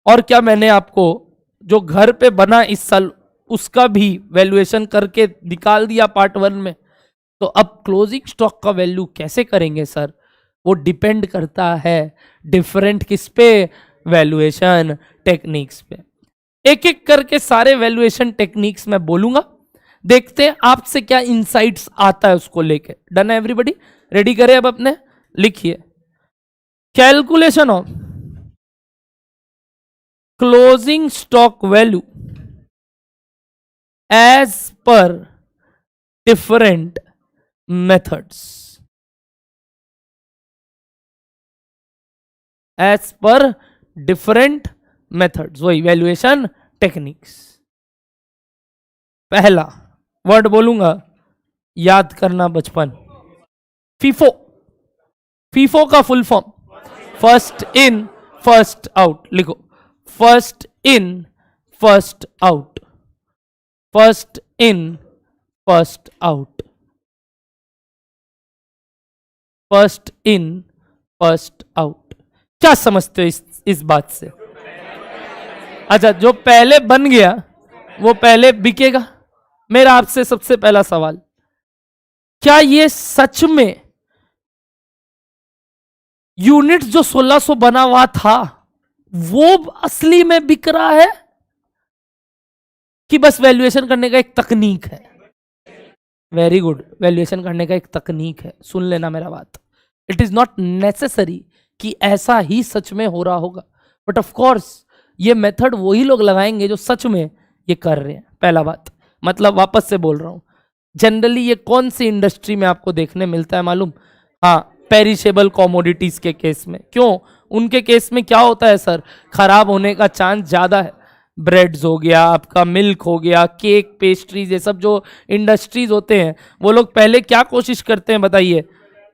और क्या मैंने आपको जो घर पे बना इस साल उसका भी वैल्यूएशन करके निकाल दिया पार्ट 1 में। तो अब क्लोजिंग स्टॉक का वैल्यू कैसे करेंगे सर, वो डिपेंड करता है डिफरेंट किस पे, वैल्यूएशन टेक्निक्स पे। एक एक करके सारे वैल्यूएशन टेक्निक्स मैं बोलूंगा, देखते हैं आपसे क्या इंसाइट्स आता है उसको लेके। डन है एवरीबॉडी, रेडी करें अब अपने, लिखिए calculation of closing stock value as per different methods, as per different methods, वही वैल्यूएशन टेक्निक्स। पहला वर्ड बोलूंगा, याद करना बचपन, फीफो। फीफो का full form first in first out, लिखो first in first out, first in first out, first in first out. क्या समझते हो इस बात से? अच्छा, जो पहले बन गया वो पहले बिकेगा। मेरा आपसे सबसे पहला सवाल, क्या ये सच में यूनिट जो 1600 बना हुआ था वो असली में बिक रहा है, कि बस वैल्यूएशन करने का एक तकनीक है? वेरी गुड, वैल्यूएशन करने का एक तकनीक है। सुन लेना मेरा बात, इट इज नॉट नेसेसरी कि ऐसा ही सच में हो रहा होगा, बट ऑफ कोर्स ये मेथड वही लोग लगाएंगे जो सच में ये कर रहे हैं। पहला बात, मतलब वापस से बोल रहा हूं, जनरली ये कौन सी इंडस्ट्री में आपको देखने मिलता है मालूम? हाँ, पेरिशेबल कॉमोडिटीज के केस में। क्यों? उनके केस में क्या होता है सर, खराब होने का चांस ज्यादा है। ब्रेड्स हो गया, आपका मिल्क हो गया, केक, पेस्ट्रीज, ये सब जो इंडस्ट्रीज होते हैं वो लोग पहले क्या कोशिश करते हैं बताइए?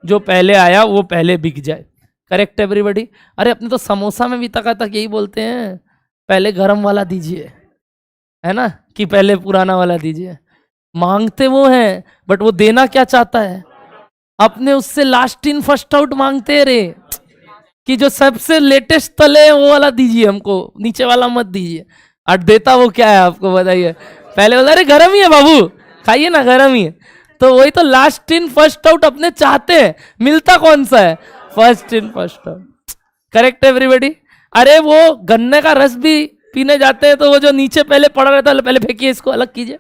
जो पहले आया वो पहले बिक जाए। Correct everybody? अरे अपने तो समोसा में भी तक यही बोलते हैं, पहले गरम वाला दीजिए, है ना, कि पहले पुराना वाला दीजिए। मांगते वो हैं बट वो देना क्या चाहता है? अपने उससे लास्ट इन फर्स्ट आउट मांगते रे, कि जो सबसे लेटेस्ट तले वो वाला दीजिए हमको, नीचे वाला मत दीजिए। और देता वो क्या है आपको बताइए? पहले बोला अरे गरम ही है बाबू, खाइए ना, गरम ही है। तो वही तो लास्ट इन फर्स्ट आउट अपने चाहते हैं, मिलता कौन सा है? First in first out. Correct everybody? अरे वो गन्ने का रस भी पीने जाते हैं तो वो जो नीचे पहले पड़ा रहता है, पहले फेंकिए, इसको अलग कीजिए,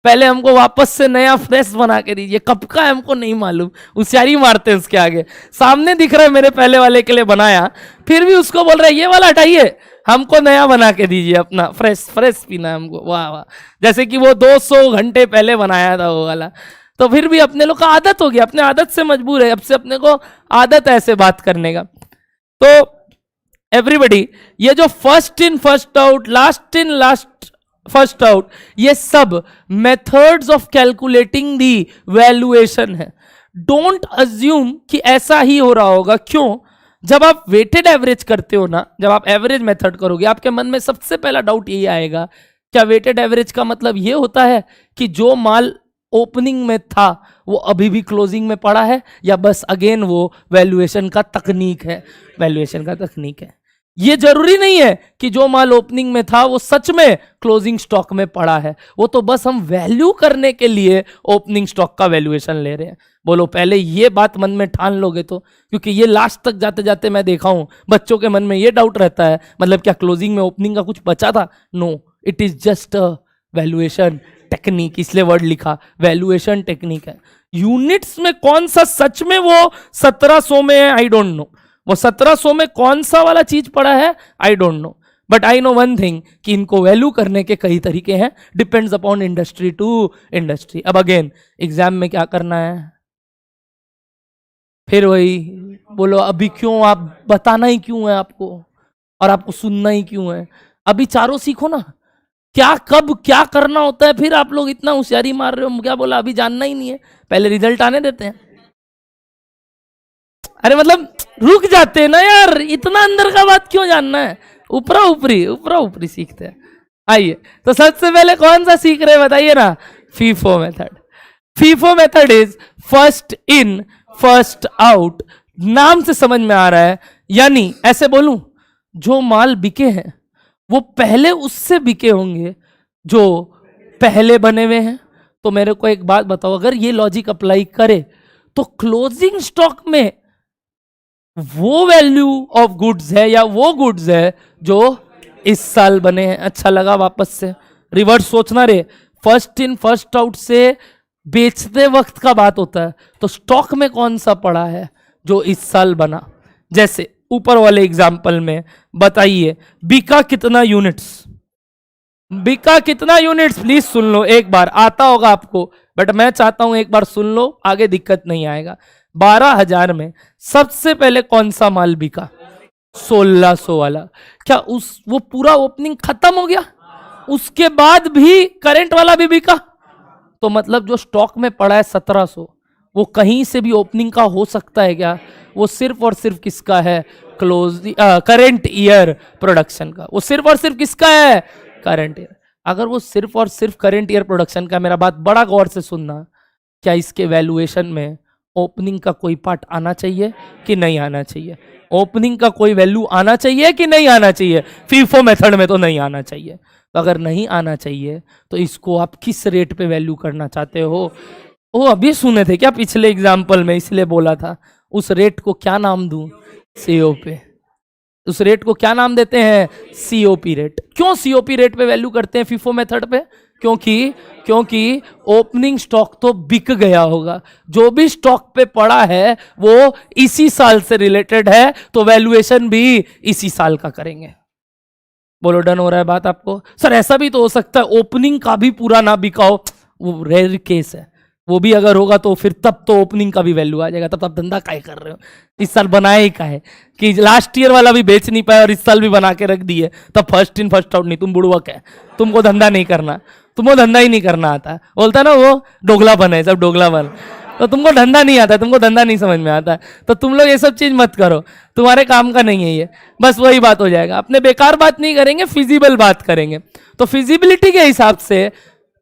पहले हमको वापस से नया फ्रेश बना के दीजिए। कब का है हमको नहीं मालूम, होशियारी मारते हैं उसके आगे। सामने दिख रहा है मेरे पहले वाले के लिए बनाया, फिर भी उसको बोल रहे हैं ये वाला हटाइए, हमको नया बना के दीजिए, अपना फ्रेश फ्रेश पीना है हमको। वाह वाह, जैसे कि वो 200 घंटे पहले बनाया था वो वाला। तो फिर भी अपने लोग का आदत हो गया, अपने आदत से मजबूर है, अब से अपने को आदत है ऐसे बात करने का। तो एवरीबॉडी, ये जो first in first out, last in last first out, ये सब methods of calculating the valuation है। डोंट अज्यूम कि ऐसा ही हो रहा होगा। क्यों? जब आप वेटेड एवरेज करते हो ना, जब आप एवरेज मेथड करोगे, आपके मन में सबसे पहला डाउट यही आएगा, क्या वेटेड एवरेज का मतलब ये होता है कि जो माल ओपनिंग में था वो अभी भी क्लोजिंग में पड़ा है, या बस अगेन वो वैल्यूएशन का तकनीक है? वैल्यूएशन का तकनीक है। ये जरूरी नहीं है कि जो माल ओपनिंग में था वो सच में क्लोजिंग स्टॉक में पड़ा है, वो तो बस हम वैल्यू करने के लिए ओपनिंग स्टॉक का वैल्यूएशन ले रहे हैं। बोलो पहले ये बात मन में ठान लोगे तो, क्योंकि ये लास्ट तक जाते जाते मैं देखा हूं बच्चों के मन में ये डाउट रहता है, मतलब क्या क्लोजिंग में ओपनिंग का कुछ बचा था? No, it is just a valuation technique, इसलिए वर्ड लिखा वैल्यूएशन टेक्निक है। यूनिट्स में कौन सा सच में वो 1700 में है, आई डोंट नो। वो 1700 में कौन सा वाला चीज पड़ा है, I don't know, but I know one thing कि इनको वैल्यू करने के कई तरीके हैं, depends upon industry to industry. अब अगेन एग्जाम में क्या करना है, फिर वही बोलो अभी क्यों, आप बताना ही क्यों है आपको, और आपको सुनना ही क्यों है? अभी चारों सीखो ना, क्या कब क्या करना होता है, फिर आप लोग इतना होशियारी मार रहे हो। क्या बोला? अभी जानना ही नहीं है, पहले रिजल्ट आने देते हैं। अरे मतलब रुक जाते हैं ना यार, इतना अंदर का बात क्यों जानना है, ऊपरा ऊपरी सीखते हैं। आइए, तो सबसे पहले कौन सा सीख रहे हैं बताइए ना, FIFO method. FIFO method is first in first out, नाम से समझ में आ रहा है, यानी ऐसे बोलूं, जो माल बिके हैं वो पहले उससे बिके होंगे जो पहले बने हुए हैं। तो मेरे को एक बात बताओ, अगर ये लॉजिक अप्लाई करे तो क्लोजिंग स्टॉक में वो वैल्यू ऑफ गुड्स है या वो गुड्स है जो इस साल बने हैं। अच्छा लगा, वापस से रिवर्स सोचना रे, फर्स्ट इन फर्स्ट आउट से बेचते वक्त का बात होता है, तो स्टॉक में कौन सा पड़ा है जो इस साल बना। जैसे ऊपर वाले एग्जाम्पल में बताइए, बिका कितना यूनिट्स, बिका कितना यूनिट्स, प्लीज सुन लो एक बार, आता होगा आपको बट मैं चाहता हूं एक बार सुन लो, आगे दिक्कत नहीं आएगा। 12,000 में सबसे पहले कौन सा माल बिका, 1600 वाला। क्या वो पूरा ओपनिंग खत्म हो गया, उसके बाद भी करंट वाला भी बिका, तो मतलब जो स्टॉक में पड़ा है 1700, वो कहीं से भी ओपनिंग का हो सकता है क्या, वो सिर्फ और सिर्फ किसका है, करंट ईयर प्रोडक्शन का। वो सिर्फ और सिर्फ किसका है, करंट ईयर। अगर वो सिर्फ और सिर्फ करंट ईयर प्रोडक्शन का, मेरा बात बड़ा गौर से सुनना, क्या इसके वैल्यूएशन में ओपनिंग का कोई पार्ट आना चाहिए कि नहीं आना चाहिए, ओपनिंग का कोई वैल्यू आना चाहिए कि नहीं आना चाहिए, फीफो मेथड में तो नहीं आना चाहिए। तो अगर नहीं आना चाहिए तो इसको आप किस रेट पे वैल्यू करना चाहते हो, वो अभी सुने थे क्या पिछले एग्जाम्पल में, इसलिए बोला था। उस रेट को क्या नाम दूं, सीओपी। उस रेट को क्या नाम देते हैं, सीओपी रेट। क्यों सीओपी रेट पे वैल्यू करते हैं फीफो मेथड पे, क्योंकि ओपनिंग स्टॉक तो बिक गया होगा, जो भी स्टॉक पे पड़ा है वो इसी साल से रिलेटेड है, तो वैल्यूएशन भी इसी साल का करेंगे। बोलो डन हो रहा है बात आपको। सर ऐसा भी तो हो सकता है ओपनिंग का भी पूरा ना बिका हो, वो रेयर केस है, वो भी अगर होगा तो फिर तब तो ओपनिंग का भी वैल्यू आ जाएगा, तब आप धंधा काहे कर रहे हो, इस साल बनाए ही काहे कि लास्ट ईयर वाला भी बेच नहीं पाए और इस साल भी बना के रख दिए, तब फर्स्ट इन फर्स्ट आउट नहीं, तुम बुड़वक है, तुमको धंधा नहीं करना, तुमको धंधा ही नहीं करना आता, बोलता ना वो डोगलापन है, सब डोगलापन, तो तुमको धंधा नहीं आता, तुमको धंधा नहीं समझ में आता, तो तुम लोग ये सब चीज मत करो, तुम्हारे काम का नहीं है ये, बस वही बात हो जाएगा। अपने बेकार बात नहीं करेंगे, फिजिबल बात करेंगे। तो फिजिबिलिटी के हिसाब से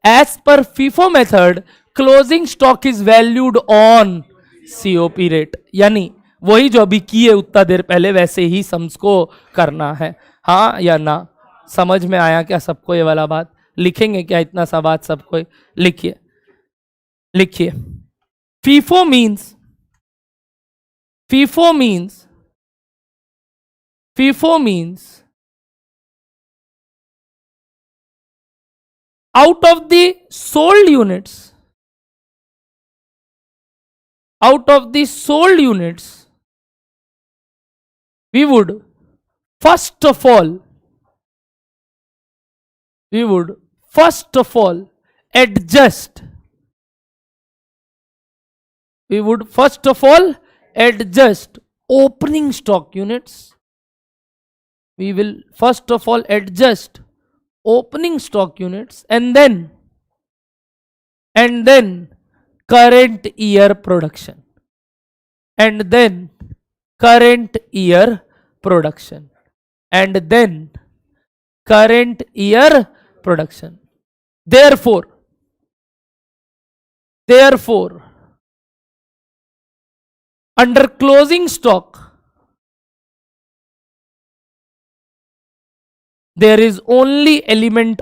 as per FIFO method closing stock is valued on COP rate, यानी वही जो अभी किए उतना देर पहले वैसे ही सम्स को करना है। हाँ या ना, समझ में आया क्या सबको ये वाला बात? लिखेंगे क्या इतना सा बात सबको? लिखिए लिखिए, FIFO means out of the sold units, we would first of all adjust opening stock units. We will first of all adjust opening stock units and then current year production, and then current year production. Therefore under closing stock there is only element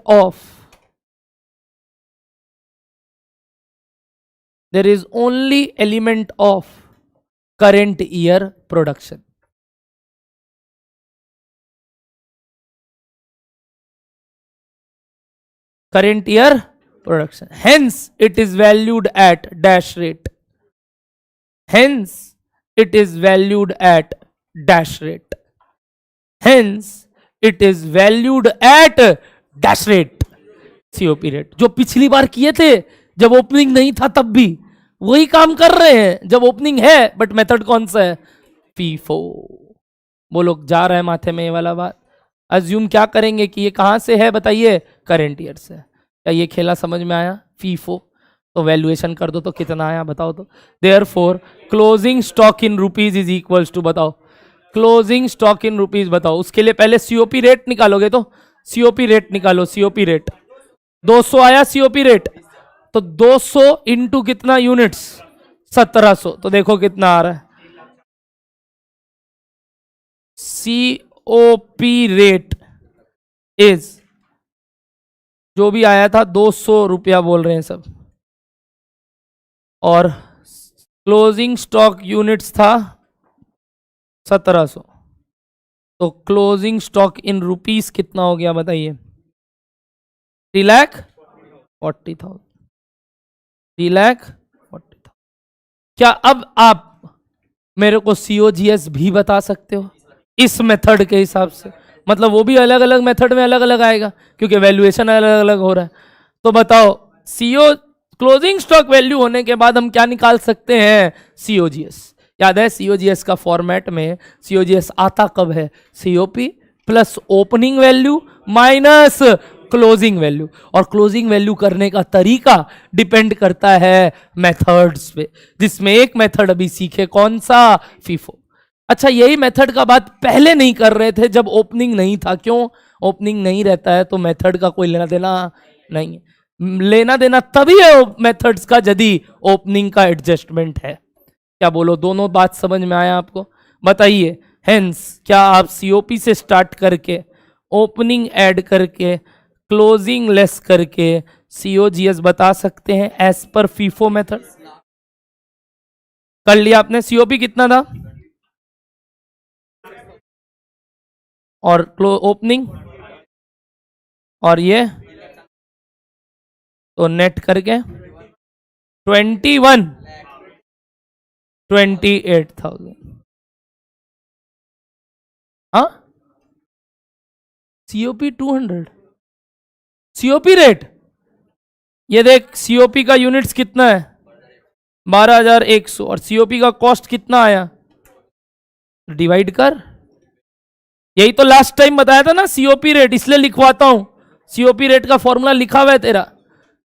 of current year production. Current year production. Hence it is valued at dash rate. Hence it is valued at dash rate. COP rate जो पिछली बार किए थे जब ओपनिंग नहीं था तब भी वही काम कर रहे हैं जब ओपनिंग है, बट मेथड कौन सा है? फीफो। बोलो जा रहा है माथे में ये वाला बात? अज्यूम क्या करेंगे कि ये कहां से है बताइए? करंट ईयर से। क्या ये खेला समझ में आया? फीफो तो वैल्यूएशन कर दो तो कितना आया बताओ तो। Therefore closing stock in rupees is equals to, बताओ क्लोजिंग स्टॉक इन रुपीज बताओ। उसके लिए पहले सीओपी रेट निकालोगे, तो सीओपी रेट निकालो। सीओपी रेट 200 आया सीओपी रेट, तो 200 इंटू कितना यूनिट्स 1700, तो देखो कितना आ रहा है। सीओपी रेट इज, जो भी आया था 200 रुपया बोल रहे हैं सब, और क्लोजिंग स्टॉक यूनिट्स था 1700, तो क्लोजिंग स्टॉक इन रुपीस कितना हो गया बताइए? 3,40,000। 3,40,000। क्या अब आप मेरे को सीओजीएस भी बता सकते हो इस मेथड के हिसाब से? मतलब वो भी अलग अलग मेथड में अलग अलग आएगा क्योंकि वैल्यूएशन अलग अलग हो रहा है। तो बताओ सीओ क्लोजिंग स्टॉक वैल्यू होने के बाद हम क्या निकाल सकते हैं? सीओजीएस। याद है सीओजीएस का फॉर्मेट में सीओजीएस आता कब है? COP plus opening value minus closing value. और क्लोजिंग वैल्यू करने का तरीका डिपेंड करता है मेथड्स पे, जिसमें एक मेथड अभी सीखे, कौन सा? फीफो। अच्छा, यही मेथड का बात पहले नहीं कर रहे थे जब ओपनिंग नहीं था। क्यों? ओपनिंग नहीं रहता है तो मेथड का कोई लेना देना नहीं है। लेना देना तभी है मेथड्स का यदि ओपनिंग का एडजस्टमेंट है। क्या बोलो, दोनों बात समझ में आया आपको? बताइए। हेंस क्या आप सीओपी से स्टार्ट करके ओपनिंग ऐड करके क्लोजिंग लेस करके सीओजीएस बता सकते हैं एज पर फीफो मेथड? कर लिया आपने। सीओपी कितना था और ओपनिंग, और ये तो नेट करके 28,000। हाँ, सीओपी 200। सीओपी रेट ये देख, सीओपी का यूनिट्स कितना है? 12,100, और सीओपी का कॉस्ट कितना आया? डिवाइड कर। यही तो लास्ट टाइम बताया था ना सीओपी रेट, इसलिए लिखवाता हूं। सीओपी रेट का फॉर्मूला लिखा हुआ है तेरा,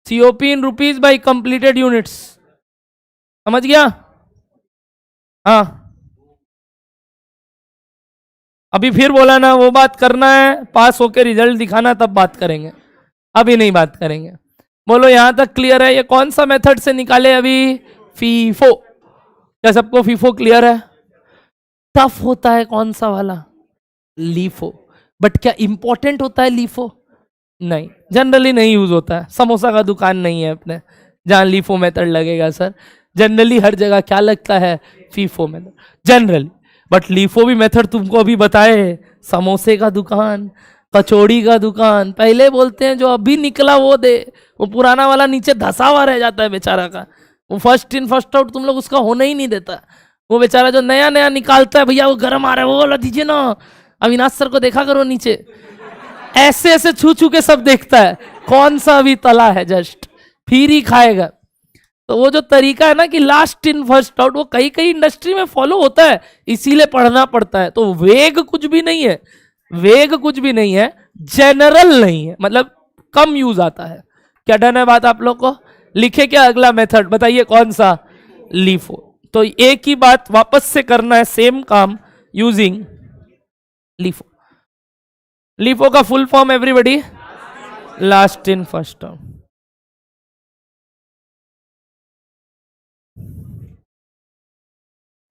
COP in rupees by completed units. समझ गया? हाँ, अभी फिर बोला ना वो बात करना है, पास होके रिजल्ट दिखाना, तब बात करेंगे, अभी नहीं बात करेंगे। बोलो यहां तक क्लियर है? ये कौन सा मेथड से निकाले अभी? फीफो। क्या सबको फीफो क्लियर है? टफ होता है कौन सा वाला? लीफो। बट क्या इंपॉर्टेंट होता है लीफो? नहीं, जनरली नहीं यूज होता है। समोसा का दुकान नहीं है अपने जहां लीफो मेथड लगेगा सर। जनरली हर जगह क्या लगता है? FIFO method generally. But LIFO भी मेथड तुमको अभी बताए, समोसे का दुकान, कचौड़ी का दुकान, पहले बोलते हैं जो अभी निकला वो दे, वो पुराना वाला नीचे धसा हुआ रह जाता है बेचारा का। वो फर्स्ट इन फर्स्ट आउट तुम लोग उसका होने ही नहीं देता। वो बेचारा जो नया नया निकालता है, भैया वो गर्म आ रहा है वो वाला दीजिए ना, अविनाश सर को देखा करो नीचे, ऐसे ऐसे छू छू के सब देखता है कौन सा अभी तला है, जस्ट फिर ही खाएगा। तो वो जो तरीका है ना कि लास्ट इन फर्स्ट आउट, वो कई कई इंडस्ट्री में फॉलो होता है, इसीलिए पढ़ना पड़ता है। तो वेग कुछ भी नहीं है, वेग कुछ भी नहीं है, जनरल नहीं है, मतलब कम यूज आता है। क्या डन है बात आप लोग को? लिखे क्या अगला मेथड बताइए कौन सा? लीफो। तो एक ही बात वापस से करना है, सेम काम यूजिंग लीफो। लीफो का full form everybody? Last in first out.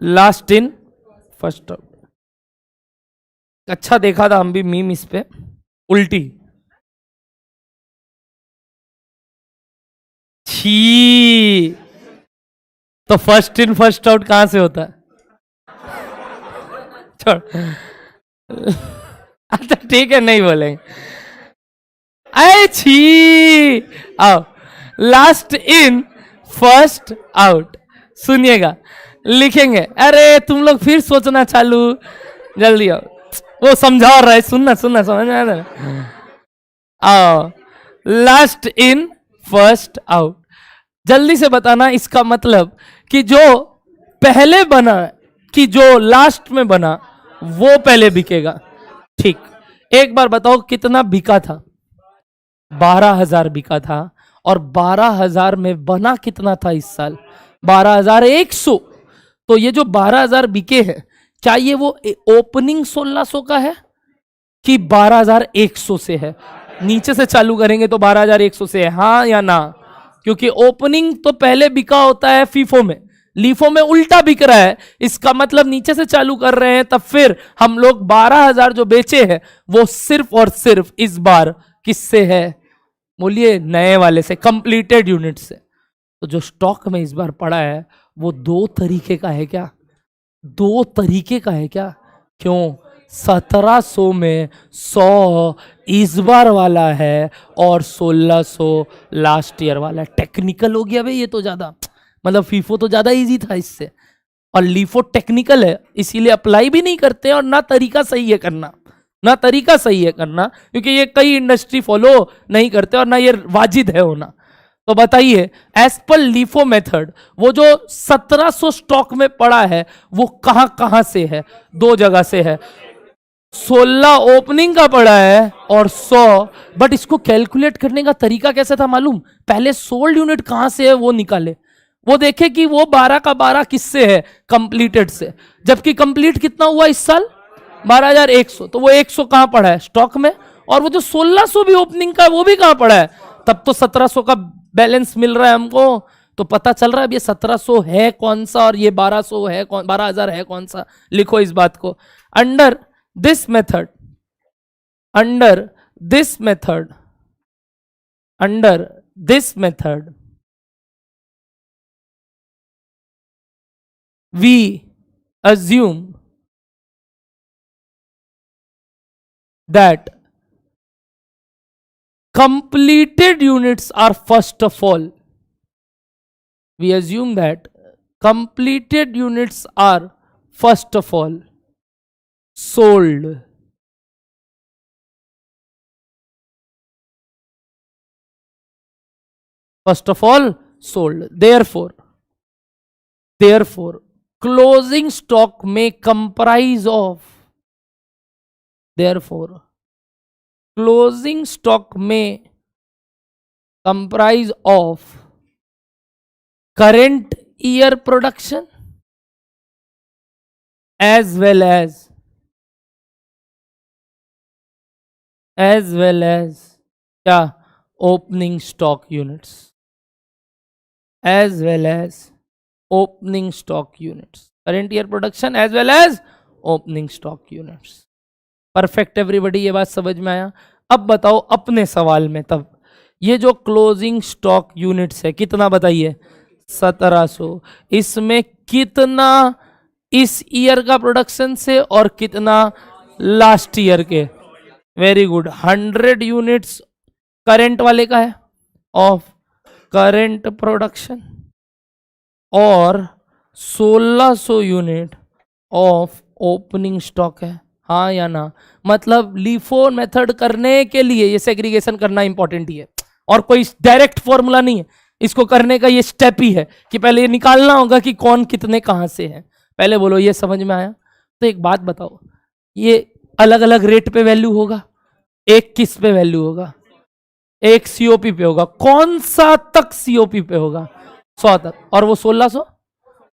Last in first out. अच्छा देखा था हम भी मीम इस पे, उल्टी। छी, तो फर्स्ट इन फर्स्ट आउट कहां से होता है? छोड़, अच्छा ठीक है नहीं बोलेंगे। अरे छी, आओ, लास्ट इन फर्स्ट आउट। सुनिएगा, लिखेंगे। अरे तुम लोग फिर सोचना चालू, जल्दी आओ, वो समझा रहा है, सुनना सुनना, समझ में आ रहा है? आओ, लास्ट इन फर्स्ट आउट। जल्दी से बताना इसका मतलब कि जो पहले बना कि जो लास्ट में बना वो पहले बिकेगा। ठीक, एक बार बताओ कितना बिका था? 12,000 बिका था, और 12,000 में बना कितना था इस साल? 12,100। तो ये जो 12,000 बिके हैं, क्या ये वो ओपनिंग 1600 का है कि 12,100 से है? नीचे से चालू करेंगे तो 12,100 से है, हाँ या ना? क्योंकि ओपनिंग तो पहले बिका होता है फीफो में, लीफो में उल्टा बिक रहा है। इसका मतलब नीचे से चालू कर रहे हैं, तब फिर हम लोग 12,000 जो बेचे हैं वो सिर्फ और सिर्फ इस बार किससे है? बोलिए, नए वाले से, कंप्लीटेड यूनिट से। तो जो स्टॉक में इस बार पड़ा है वो 2 तरीके का है क्या? 2 तरीके का है क्या? क्यों? 1700 में 100 इस बार वाला है और 1600 लास्ट ईयर वाला है। टेक्निकल हो गया भाई ये तो ज्यादा, मतलब फीफो तो ज्यादा इजी था इससे, और लीफो टेक्निकल है, इसीलिए अप्लाई भी नहीं करते और ना तरीका सही है करना, ना तरीका सही है करना, क्योंकि ये कई इंडस्ट्री फॉलो नहीं करते और ना ये वाजिद है होना। तो बताइए, एज पर लीफो मेथड वो जो 1700 स्टॉक में पड़ा है वो कहां कहां से है? 2 जगह से है। 16 ओपनिंग का पड़ा है और 100, बट इसको कैलकुलेट करने का तरीका कैसे था मालूम? पहले सोल्ड यूनिट कहां से है वो निकाले, वो देखे कि वो 12 का 12 किससे है? कंप्लीटेड से। जबकि कंप्लीट कितना हुआ इस साल? 12,100। तो वो 100 कहां पड़ा है? स्टॉक में। और वो जो 1600 भी ओपनिंग का वो भी कहां पड़ा है? तब तो 1700 का बैलेंस मिल रहा है हमको। तो पता चल रहा है अब ये 1700 है कौन सा और ये 1200 है कौन, 12,000 है कौन सा? लिखो इस बात को। Under this method, under this method, under this method we assume that completed units are first of all, we assume that completed units are first of all sold, first of all sold. Therefore closing stock may comprise of, therefore closing stock may comprise of current year production as well as क्या? opening stock units, as well as opening stock units, current year production as well as opening stock units. Perfect everybody, ये बात समझ में आया? अब बताओ अपने सवाल में, तब ये जो क्लोजिंग स्टॉक यूनिट्स है कितना बताइए? 1700। इसमें कितना इस ईयर का प्रोडक्शन से और कितना लास्ट ईयर के? Very good. 100 यूनिट्स करंट वाले का है ऑफ करंट प्रोडक्शन और 1600 यूनिट ऑफ ओपनिंग स्टॉक है, हाँ या ना? मतलब लीफो मेथड करने के लिए ये सेग्रीगेशन करना इंपॉर्टेंट ही है, और कोई डायरेक्ट फॉर्मूला नहीं है। इसको करने का ये स्टेप ही है कि पहले ये निकालना होगा कि कौन कितने कहां से है। पहले बोलो ये समझ में आया? तो एक बात बताओ, ये अलग अलग रेट पे वैल्यू होगा, एक किस पे वैल्यू होगा? एक सीओपी पे होगा। कौन सा तक सीओपी पे होगा? 100 तक। और वो 1600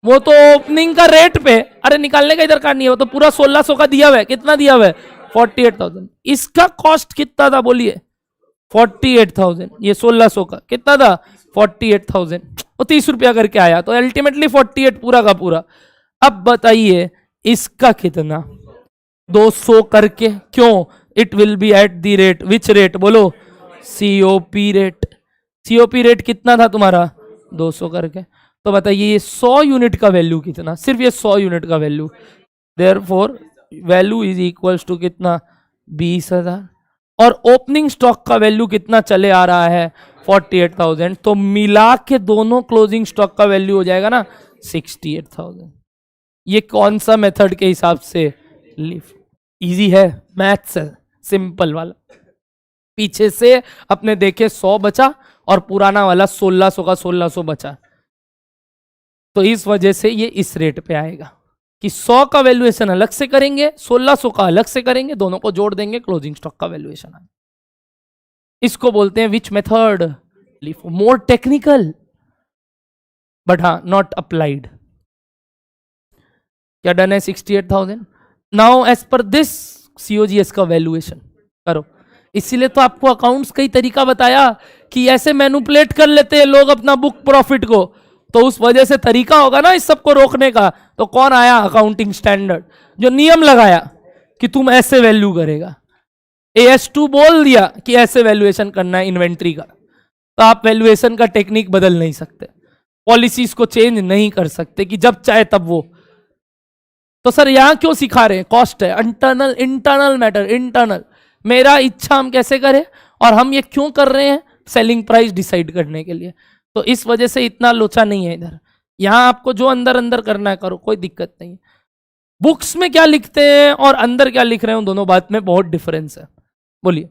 वो तो ओपनिंग का रेट पे, अरे निकालने का इधर का नहीं है, वो तो पूरा 1600 का दिया हुआ है। कितना दिया हुआ है? 48,000। इसका कॉस्ट कितना था बोलिए? 48,000। ये 1600 का कितना था? 48,000। वो 30 रुपया करके आया, तो अल्टीमेटली 48 पूरा का पूरा। अब बताइए इसका कितना? 200 करके। क्यों? It will be at the rate, which rate बोलो? COP rate. सीओपी रेट कितना था तुम्हारा? 200 करके। तो बताइए ये 100 यूनिट का वैल्यू कितना? सिर्फ ये 100 यूनिट का value. Therefore value is equals to कितना? 20,000। और ओपनिंग स्टॉक का वैल्यू कितना चले आ रहा है? 48,000। तो मिला के दोनों क्लोजिंग स्टॉक का वैल्यू हो जाएगा ना 68,000। ये कौन सा मेथड के हिसाब से? लीफ। इजी है, मैथ्स है, सिंपल वाला। पीछे से अपने देखे 100 बचा और पुराना वाला 1600 का 1600 बचा, तो इस वजह से ये इस रेट पे आएगा कि 100 का वैल्यूएशन अलग से करेंगे, 1600 का अलग से करेंगे, दोनों को जोड़ देंगे, क्लोजिंग स्टॉक का वैल्यूएशन आएगा। इसको बोलते हैं which method? LIFO more technical but हाँ नॉट अप्लाइड। क्या डन है 68,000। Now as per this COGS का वैल्यूएशन करो। इसीलिए तो आपको अकाउंट्स कई तरीका बताया कि ऐसे मैनिपुलेट कर लेते हैं लोग अपना बुक प्रॉफिट को, तो उस वजह से तरीका होगा ना इस सबको रोकने का। तो कौन आया? अकाउंटिंग स्टैंडर्ड, जो नियम लगाया कि तुम ऐसे वैल्यू करेगा। AS2 बोल दिया कि ऐसे वैल्यूएशन करना है इन्वेंट्री का, तो आप वैल्यूएशन का टेक्निक बदल नहीं सकते, पॉलिसीज को चेंज नहीं कर सकते कि जब चाहे तब वो। तो सर यहां क्यों सिखा रहे हैं? कॉस्ट है, इंटरनल मैटर, इंटरनल मेरा इच्छा हम कैसे करें, और हम ये क्यों कर रहे हैं? सेलिंग प्राइस डिसाइड करने के लिए। तो इस वजह से इतना लोचा नहीं है इधर। यहां आपको जो अंदर अंदर करना है करो, कोई दिक्कत नहीं। बुक्स में क्या लिखते हैं और अंदर क्या लिख रहे हैं, दोनों बात में बहुत डिफरेंस है। बोलिए।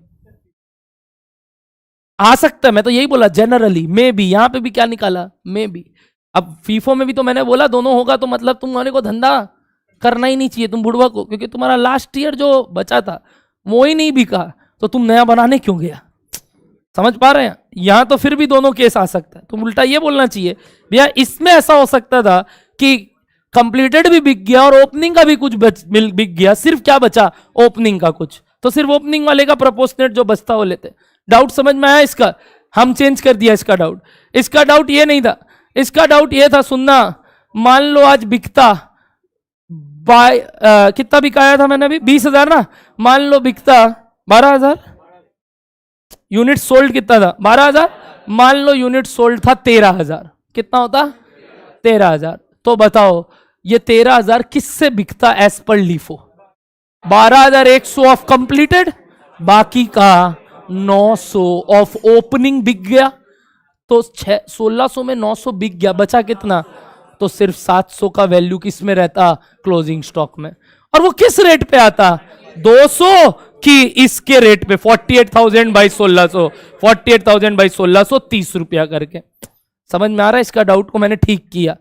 आ सकता है, मैं तो यही बोला जनरली, मे बी। यहां पे भी क्या निकाला? May be. अब फीफो में भी तो मैंने बोला दोनों होगा, तो मतलब तुम्हारे को धंधा करना ही नहीं चाहिए तुम बुढ़वा को, क्योंकि तुम्हारा लास्ट ईयर जो बचा था वो ही नहीं बिका, तो तुम नया बनाने क्यों गया? समझ पा रहे हैं? यहां तो फिर भी दोनों केस आ सकता है। तुम उल्टा ये बोलना चाहिए भैया इसमें ऐसा हो सकता था कि कंप्लीटेड भी बिक गया और ओपनिंग का भी कुछ बिक गया, सिर्फ क्या बचा? ओपनिंग का कुछ, तो सिर्फ ओपनिंग वाले का प्रोपोर्शनेट जो बचता वो लेते। डाउट समझ में आया इसका? हम चेंज कर दिया इसका डाउट। इसका डाउट ये नहीं था, इसका डाउट ये था, सुनना, मान लो आज बिकता बाय कितना बिकाया था मैंने अभी? 20,000 ना। मान लो बिकता 12,000। यूनिट सोल्ड कितना था? 12,000। मान लो यूनिट सोल्ड था 13,000। कितना होता? 13,000। तो बताओ ये 13,000 किससे बिकता as per LIFO? 12,100 of completed, बाकी का 900 ऑफ ओपनिंग बिक गया। तो 1600 में 900 बिक गया, बचा कितना? तो सिर्फ 700 का वैल्यू किस में रहता? क्लोजिंग स्टॉक में। और वो किस रेट पे आता? 200 की इसके रेट पे, 48,000 बाई 1600, 48,000 बाई 1600, 30 रुपया करके। समझ में आ रहा है? इसका डाउट को मैंने ठीक किया।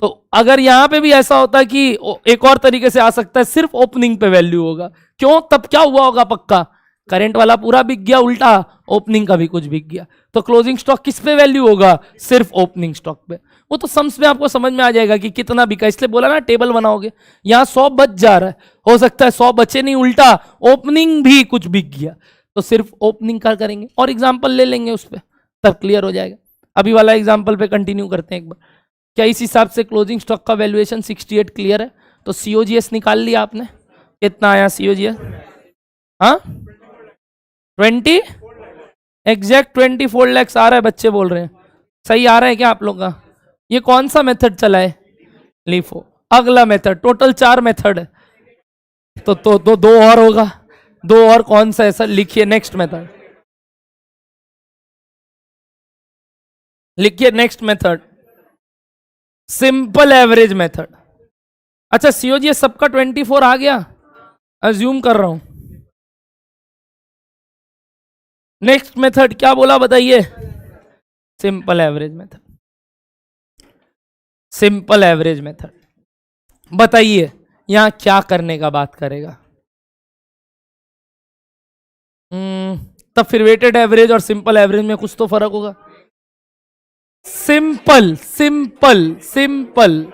तो अगर यहां पे भी ऐसा होता कि एक और तरीके से आ सकता है, सिर्फ ओपनिंग पे वैल्यू होगा। क्यों? तब क्या हुआ होगा? पक्का करंट वाला पूरा बिक गया, उल्टा ओपनिंग का भी कुछ बिक गया। तो क्लोजिंग स्टॉक किस पे वैल्यू होगा? सिर्फ ओपनिंग स्टॉक पे। वो तो सम्स में आपको समझ में आ जाएगा कि कितना बिका। इसलिए बोला ना टेबल बनाओगे, यहां 100 बच जा रहा है, हो सकता है 100 बचे नहीं, उल्टा ओपनिंग भी कुछ बिक गया, तो सिर्फ ओपनिंग का करेंगे और एग्जाम्पल ले लेंगे उस पर, तब क्लियर हो जाएगा। अभी वाला एग्जाम्पल पे कंटिन्यू करते हैं एक बार। क्या इस हिसाब से क्लोजिंग स्टॉक का वैल्यूएशन 68 क्लियर है? तो COGS निकाल लिया आपने, कितना आया COGS? हाँ 20 एग्जैक्ट 24 lakhs आ रहा है, बच्चे बोल रहे हैं। सही आ रहा है क्या आप लोग का? ये कौन सा मेथड चला है? LIFO। अगला मेथड, टोटल 4 मेथड है, तो दो और होगा। 2 और कौन सा है सर? लिखिए नेक्स्ट मेथड, लिखिए next method, simple average method. अच्छा COGS सबका 24 आ गया, अज्यूम कर रहा हूं। नेक्स्ट मेथड क्या बोला बताइए? Simple average method. Simple average method बताइए यहां क्या करने का बात करेगा? तब फिर वेटेड एवरेज और सिंपल एवरेज में कुछ तो फर्क होगा। सिंपल सिंपल सिंपल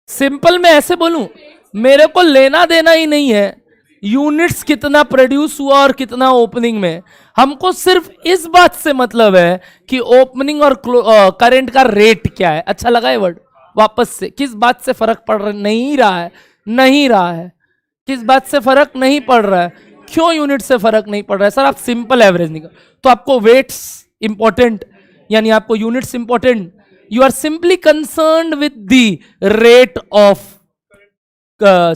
सिंपल में ऐसे बोलूं, मेरे को लेना देना ही नहीं है यूनिट्स कितना प्रोड्यूस हुआ और कितना ओपनिंग में। हमको सिर्फ इस बात से मतलब है कि ओपनिंग और करंट का रेट क्या है। अच्छा लगा ये वर्ड? वापस से, किस बात से फर्क पड़ रहा? नहीं रहा है, नहीं रहा है। किस बात से फर्क नहीं पड़ रहा है? क्यों यूनिट से फर्क नहीं पड़ रहा है? सर आप सिंपल एवरेज निकाल, तो आपको वेट्स इंपॉर्टेंट, यानी आपको units important. You are simply concerned with the rate of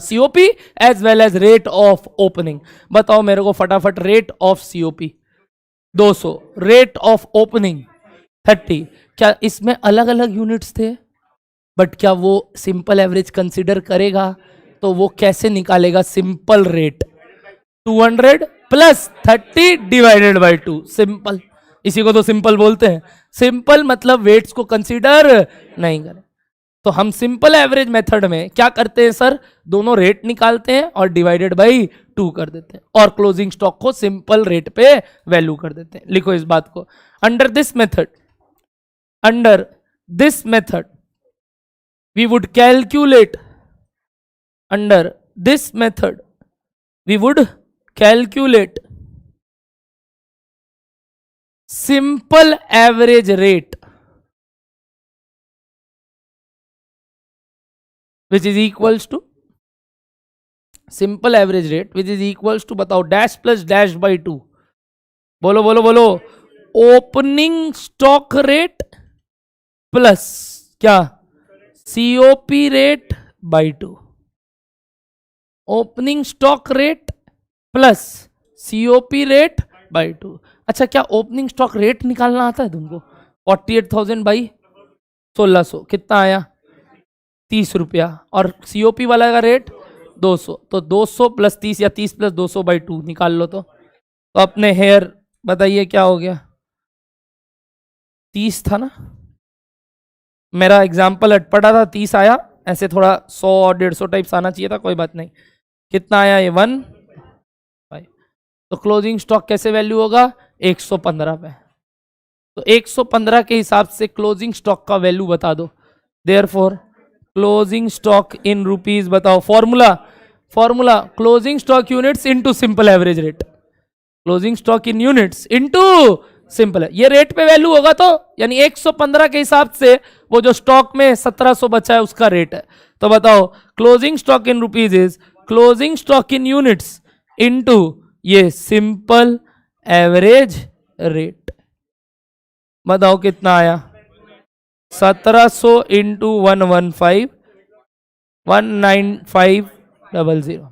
COP as well as rate of opening. बताओ मेरे को फटाफट, rate of COP 200, rate of opening 30। क्या इसमें अलग अलग यूनिट्स थे? बट क्या वो सिंपल एवरेज कंसिडर करेगा? तो वो कैसे निकालेगा? Simple rate 200 plus 30 divided by 2, simple. इसी को तो सिंपल बोलते हैं। सिंपल मतलब वेट्स को कंसीडर नहीं करें। तो हम सिंपल एवरेज मेथड में क्या करते हैं सर? दोनों रेट निकालते हैं और डिवाइडेड बाई 2 कर देते हैं, और क्लोजिंग स्टॉक को सिंपल रेट पे वैल्यू कर देते हैं। लिखो इस बात को। under this method, we would calculate, under this method we would calculate simple average rate, which is equals to simple average rate which is equals to, बताओ, डैश प्लस डैश बाई 2, बोलो बोलो बोलो, ओपनिंग स्टॉक रेट प्लस क्या, COP rate by 2, opening stock rate plus COP rate by 2। अच्छा, क्या ओपनिंग स्टॉक रेट निकालना आता है तुमको? 48,000 बाई 1600 कितना आया? 30 रुपया। और सीओपी वाला का रेट 200, तो 200 प्लस 30 या 30 प्लस 200 बाई 2 निकाल लो। तो अपने हेयर बताइए क्या हो गया? 30 था ना, मेरा एग्जाम्पल अटपटा था, 30 आया, ऐसे थोड़ा 100 और 150 टाइप्स आना चाहिए था, कोई बात नहीं। कितना आया ये? 1 5। तो क्लोजिंग स्टॉक कैसे वैल्यू होगा? 115 पे। तो 115 के हिसाब से क्लोजिंग स्टॉक का वैल्यू बता दो। Therefore closing stock in rupees, बताओ formula closing stock units into simple average rate, closing stock in units into simple है, ये रेट पे वैल्यू होगा। तो यानी 115 के हिसाब से वो जो स्टॉक में 1700 बचा है उसका रेट है। तो बताओ closing stock in rupees is closing stock in units into ये सिंपल एवरेज रेट। बताओ कितना आया? 1700 इंटू 115, 19500।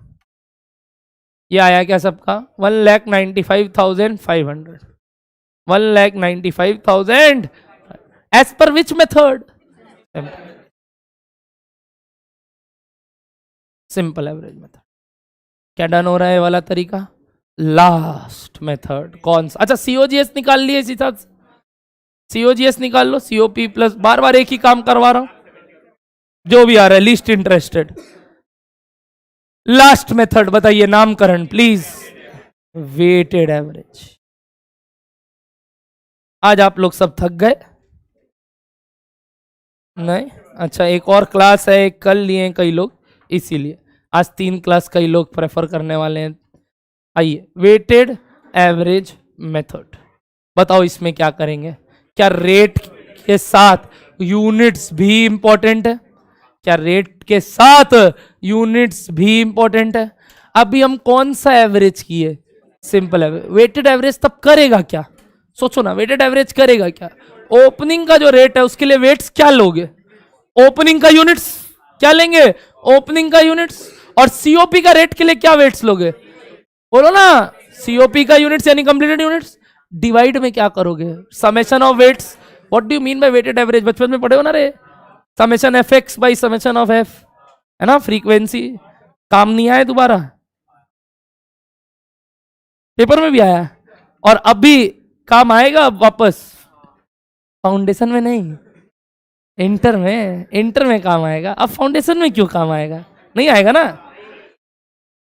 ये आया क्या सबका? 1,95,500, 1,95,000 as per which method? Simple average method. क्या डन हो रहा है वाला तरीका? लास्ट मेथड कौन सा? अच्छा, सीओजीएस निकाल लिए इस हिसाब से, सीओजीएस निकाल लो, सीओपी प्लस, बार बार एक ही काम करवा रहा हूं, जो भी आ रहा है, लीस्ट इंटरेस्टेड। लास्ट मेथड बताइए, नामकरण प्लीज। Weighted average. आज आप लोग सब थक गए? नहीं? अच्छा, एक और क्लास है, कल लिए कई लोग, इसीलिए आज 3 क्लास कई लोग प्रेफर करने वाले हैं। आइए, वेटेड एवरेज मेथड, बताओ इसमें क्या करेंगे? क्या रेट के साथ यूनिट्स भी इंपॉर्टेंट है? क्या रेट के साथ यूनिट्स भी इंपॉर्टेंट है? अभी हम कौन सा एवरेज किए? Simple average. वेटेड एवरेज तब करेगा क्या? सोचो ना, वेटेड एवरेज करेगा क्या? ओपनिंग का जो रेट है उसके लिए वेट्स क्या लोगे? ओपनिंग का यूनिट्स क्या लेंगे? ओपनिंग का यूनिट्स। और सीओपी का रेट के लिए क्या वेट्स लोगे? बोलो ना, सीओपी का यूनिट्स यानी कंप्लीटेड यूनिट्स। डिवाइड में क्या करोगे? Summation of weights. What do you mean by weighted average? बचपन में पढ़े हो ना रे, summation F X by summation of F, है ना? फ्रीक्वेंसी। काम नहीं आया दोबारा, पेपर में भी आया और अभी काम आएगा वापस। फाउंडेशन में नहीं, इंटर में काम आएगा। अब फाउंडेशन में क्यों काम आएगा? नहीं आएगा ना।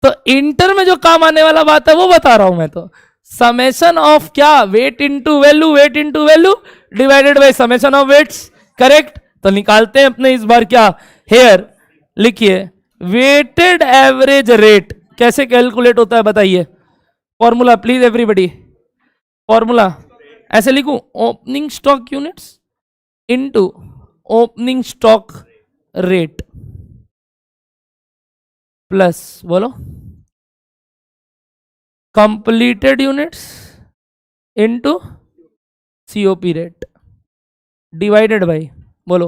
तो इंटर में जो काम आने वाला बात है वो बता रहा हूं मैं। तो समेशन ऑफ क्या? Weight into value, weight into value divided by summation of weights. Correct? तो निकालते हैं अपने इस बार क्या? हेयर लिखिए, वेटेड एवरेज रेट कैसे कैलकुलेट होता है बताइए? फॉर्मूला प्लीज एवरीबॉडी, फॉर्मूला ऐसे लिखूं, opening stock units into opening stock rate plus, बोलो, completed units into COP rate divided by, बोलो,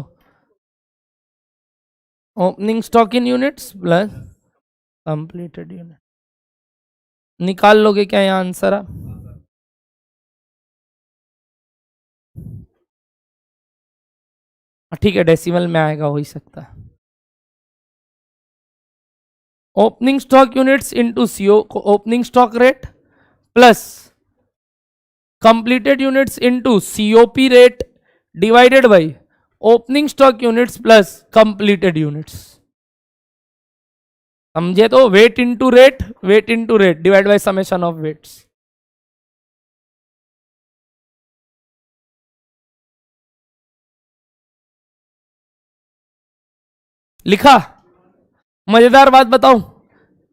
opening stock in units plus completed unit. निकाल लोगे क्या यहां आंसर? आप ठीक है, डेसिमल में आएगा, हो ही सकता है। Opening stock units into CO opening stock rate plus completed units into COP rate divided by opening stock units plus completed units. समझे? तो weight into rate divide by summation of weights. लिखा। मजेदार बात बताऊं,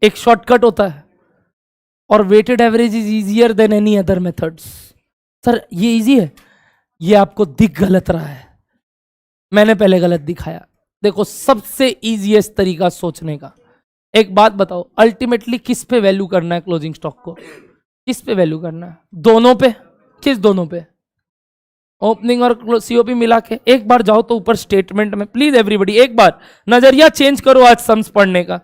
एक शॉर्टकट होता है और weighted average is easier than any other methods. Sir ये इजी है, ये आपको दिख गलत रहा है, मैंने पहले गलत दिखाया। देखो सबसे इजीएस्ट तरीका सोचने का, एक बात बताओ, अल्टीमेटली किस पे वैल्यू करना है क्लोजिंग स्टॉक को? किस पे वैल्यू करना है? दोनों पे। किस दोनों पे? ओपनिंग और सीओपी मिला के। एक बार जाओ तो ऊपर स्टेटमेंट में, प्लीज एवरीबॉडी एक बार नजरिया चेंज करो आज सम्स पढ़ने का।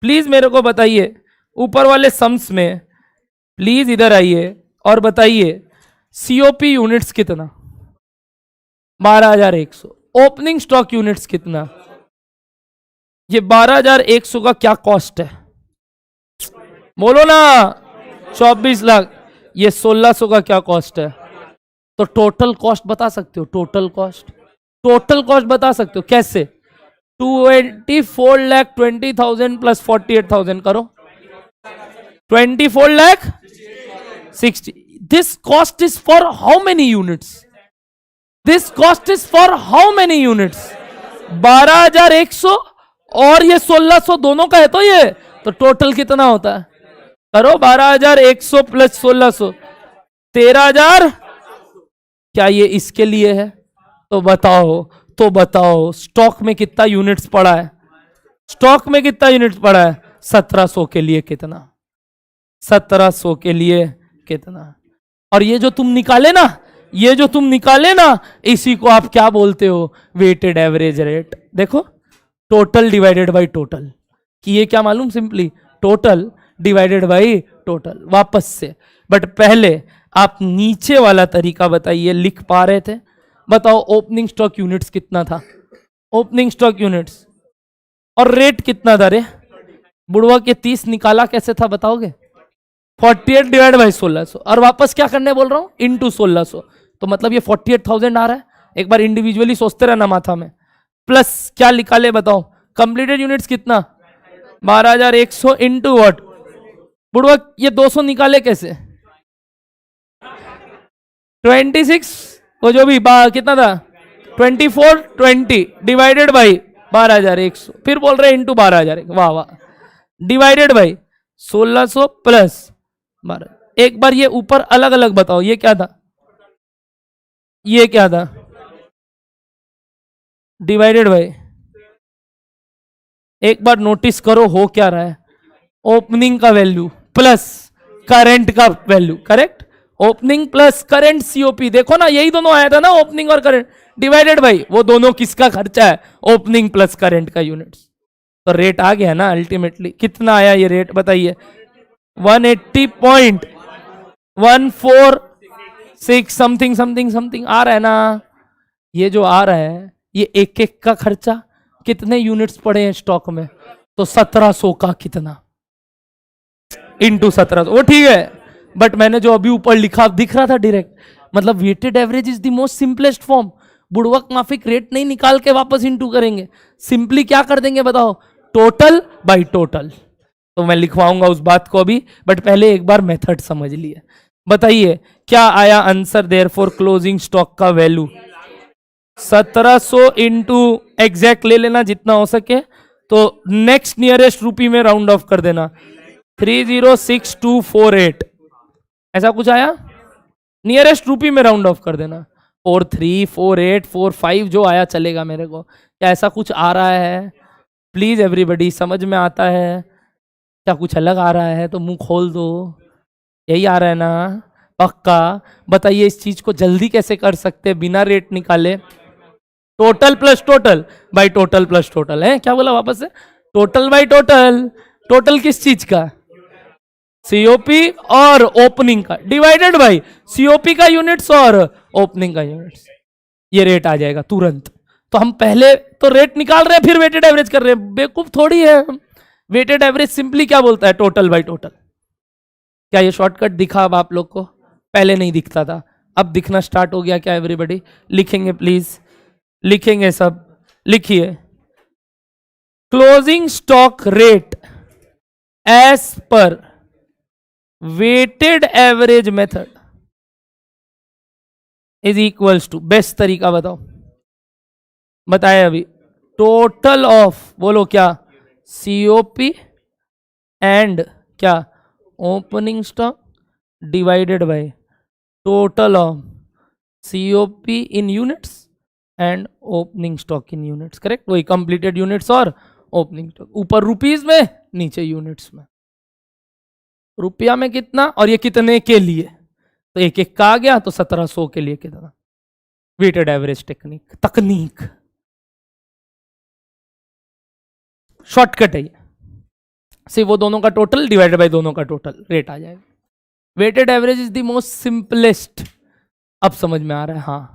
प्लीज मेरे को बताइए ऊपर वाले सम्स में, प्लीज इधर आइए और बताइए सीओपी यूनिट्स कितना? 12,100। ओपनिंग स्टॉक यूनिट्स कितना? ये 12,100 का क्या कॉस्ट है? बोलो ना। 24 लाख। ये 1,600 का क्या कॉस्ट है? तो टोटल कॉस्ट बता सकते हो? टोटल कॉस्ट, टोटल कॉस्ट बता सकते हो कैसे? 24,20,000 प्लस 48,000 करो, 24,60,000। This cost is for how many units? This cost is for how many units? 12,100 और ये 1,600 दोनों का है, तो ये तो टोटल कितना होता है? करो 12,100 प्लस 1,600, 13,000। क्या ये इसके लिए है? तो बताओ, तो बताओ स्टॉक में कितना यूनिट्स पड़ा है? स्टॉक में कितना यूनिट्स पड़ा है? 1,700 के लिए कितना? 1,700 के लिए कितना? और ये जो तुम निकाले ना, ये जो तुम निकाले ना, इसी को आप क्या बोलते हो? Weighted average rate. देखो टोटल डिवाइडेड बाय टोटल, कि ये क्या मालूम? Simply total divided by total. वापस से, बट पहले आप नीचे वाला तरीका बताइए, लिख पा रहे थे? बताओ ओपनिंग स्टॉक यूनिट्स कितना था? ओपनिंग स्टॉक यूनिट्स और रेट कितना था रे? बुढ़वा के 30 निकाला कैसे था बताओगे? 48 डिवाइड बाई 1,600, और वापस क्या करने बोल रहा हूं? इंटू 1,600। तो मतलब ये 48,000 आ रहा है। एक बार इंडिविजुअली सोचते रहना माथा में। प्लस क्या निकाले बताओ? कंप्लीटेड यूनिट्स कितना? 12,100 इंटू व्हाट? बुढ़वा ये 200 निकाले कैसे? 26, वो जो भी कितना था? 2420 डिवाइडेड बाई 12,100, फिर बोल रहे इंटू 12,000। वाह वाह। Divided by 1,600 plus 12। एक बार ये ऊपर अलग अलग बताओ, ये क्या था? ये क्या था? डिवाइडेड बाई, एक बार नोटिस करो हो क्या रहा है? ओपनिंग का वैल्यू प्लस करंट का value, correct? Opening plus current COP, देखो ना यही दोनों आया था ना, ओपनिंग और करंट, डिवाइडेड बाई वो दोनों किसका खर्चा है? ओपनिंग प्लस करंट का यूनिट्स। तो रेट आ गया ना अल्टीमेटली। कितना आया ये रेट बताइए? 180.146 समथिंग समथिंग समथिंग आ रहा है ना। ये जो आ रहा है, ये एक एक का खर्चा, कितने यूनिट्स पड़े हैं स्टॉक में? तो 1,700 का कितना? इंटू 1,700। वो ठीक है, बट मैंने जो अभी ऊपर लिखा दिख रहा था डायरेक्ट, मतलब weighted average is the most simplest form. बुड़वक माफिक रेट नहीं निकाल के वापस इंटू करेंगे, सिंपली क्या कर देंगे बताओ? Total by total. तो मैं लिखवाऊंगा उस बात को अभी, बट पहले एक बार मेथड समझ लिए। बताइए क्या आया आंसर? देयरफॉर क्लोजिंग स्टॉक का वैल्यू 1,700 इंटू एग्जैक्ट ले लेना जितना हो सके, तो नेक्स्ट नियरेस्ट रूपी में राउंड ऑफ कर देना, 306248 ऐसा कुछ आया। नियरेस्ट रूपी में राउंड ऑफ कर देना, 434845 जो आया चलेगा मेरे को। क्या ऐसा कुछ आ रहा है? प्लीज एवरीबॉडी, समझ में आता है? क्या कुछ अलग आ रहा है तो मुंह खोल दो। यही आ रहा है ना? पक्का? बताइए इस चीज को जल्दी कैसे कर सकते हैं बिना रेट निकाले? Total plus total by total plus total है। क्या बोला वापस से? Total by total. टोटल किस चीज का? सीओपी और ओपनिंग का, डिवाइडेड बाय सीओपी का यूनिट्स और ओपनिंग का यूनिट्स। ये रेट आ जाएगा तुरंत। तो हम पहले तो रेट निकाल रहे हैं फिर वेटेड एवरेज कर रहे हैं, बेवकूफ थोड़ी है। वेटेड एवरेज सिंपली क्या बोलता है? Total by total. क्या ये शॉर्टकट दिखा अब आप लोग को? पहले नहीं दिखता था, अब दिखना स्टार्ट हो गया क्या एवरीबॉडी? लिखेंगे प्लीज, लिखेंगे सब, लिखिए। Closing stock rate as per weighted average method is equals to, best तरीका बताओ, बताए अभी टोटल ऑफ, बोलो क्या, सीओपी एंड क्या, opening stock divided by total of COP in units and opening stock in units. Correct, वही कंप्लीटेड यूनिट्स और ओपनिंग स्टॉक, ऊपर रुपीस में, नीचे यूनिट्स में। रुपया में कितना और ये कितने के लिए, तो एक एक का आ गया, तो 1700 के लिए कितना। वेटेड एवरेज टेक्निक, तकनीक, शॉर्टकट है ये। सिर्फ वो दोनों का टोटल डिवाइडेड बाय दोनों का टोटल रेट आ जाएगा। Weighted average is the most simplest. अब समझ में आ रहा है, हाँ,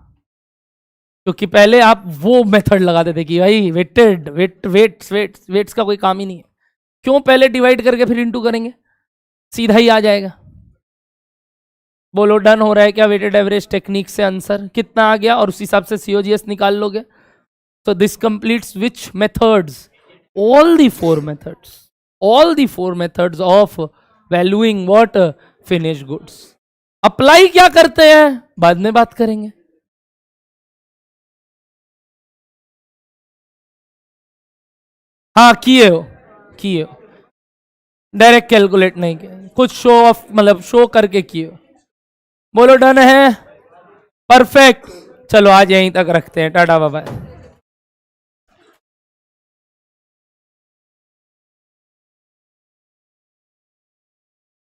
क्योंकि पहले आप वो मेथड लगाते थे कि भाई वेटेड वेट्स का कोई काम ही नहीं है, क्यों पहले डिवाइड करके फिर इनटू करेंगे, सीधा ही आ जाएगा। बोलो डन हो रहा है क्या वेटेड एवरेज टेक्निक से? आंसर कितना आ गया और उस हिसाब से सीओजीएस निकाल लोगे। So this completes which methods? All the four methods. All the four methods of valuing what? Finished goods. Apply क्या करते हैं बाद में बात करेंगे। हाँ किए हो, किए हो, डायरेक्ट कैलकुलेट नहीं किया, कुछ शो ऑफ मतलब शो करके किए हो। बोलो डन है, परफेक्ट। चलो आज यहीं तक रखते हैं, टाटा बाय बाय।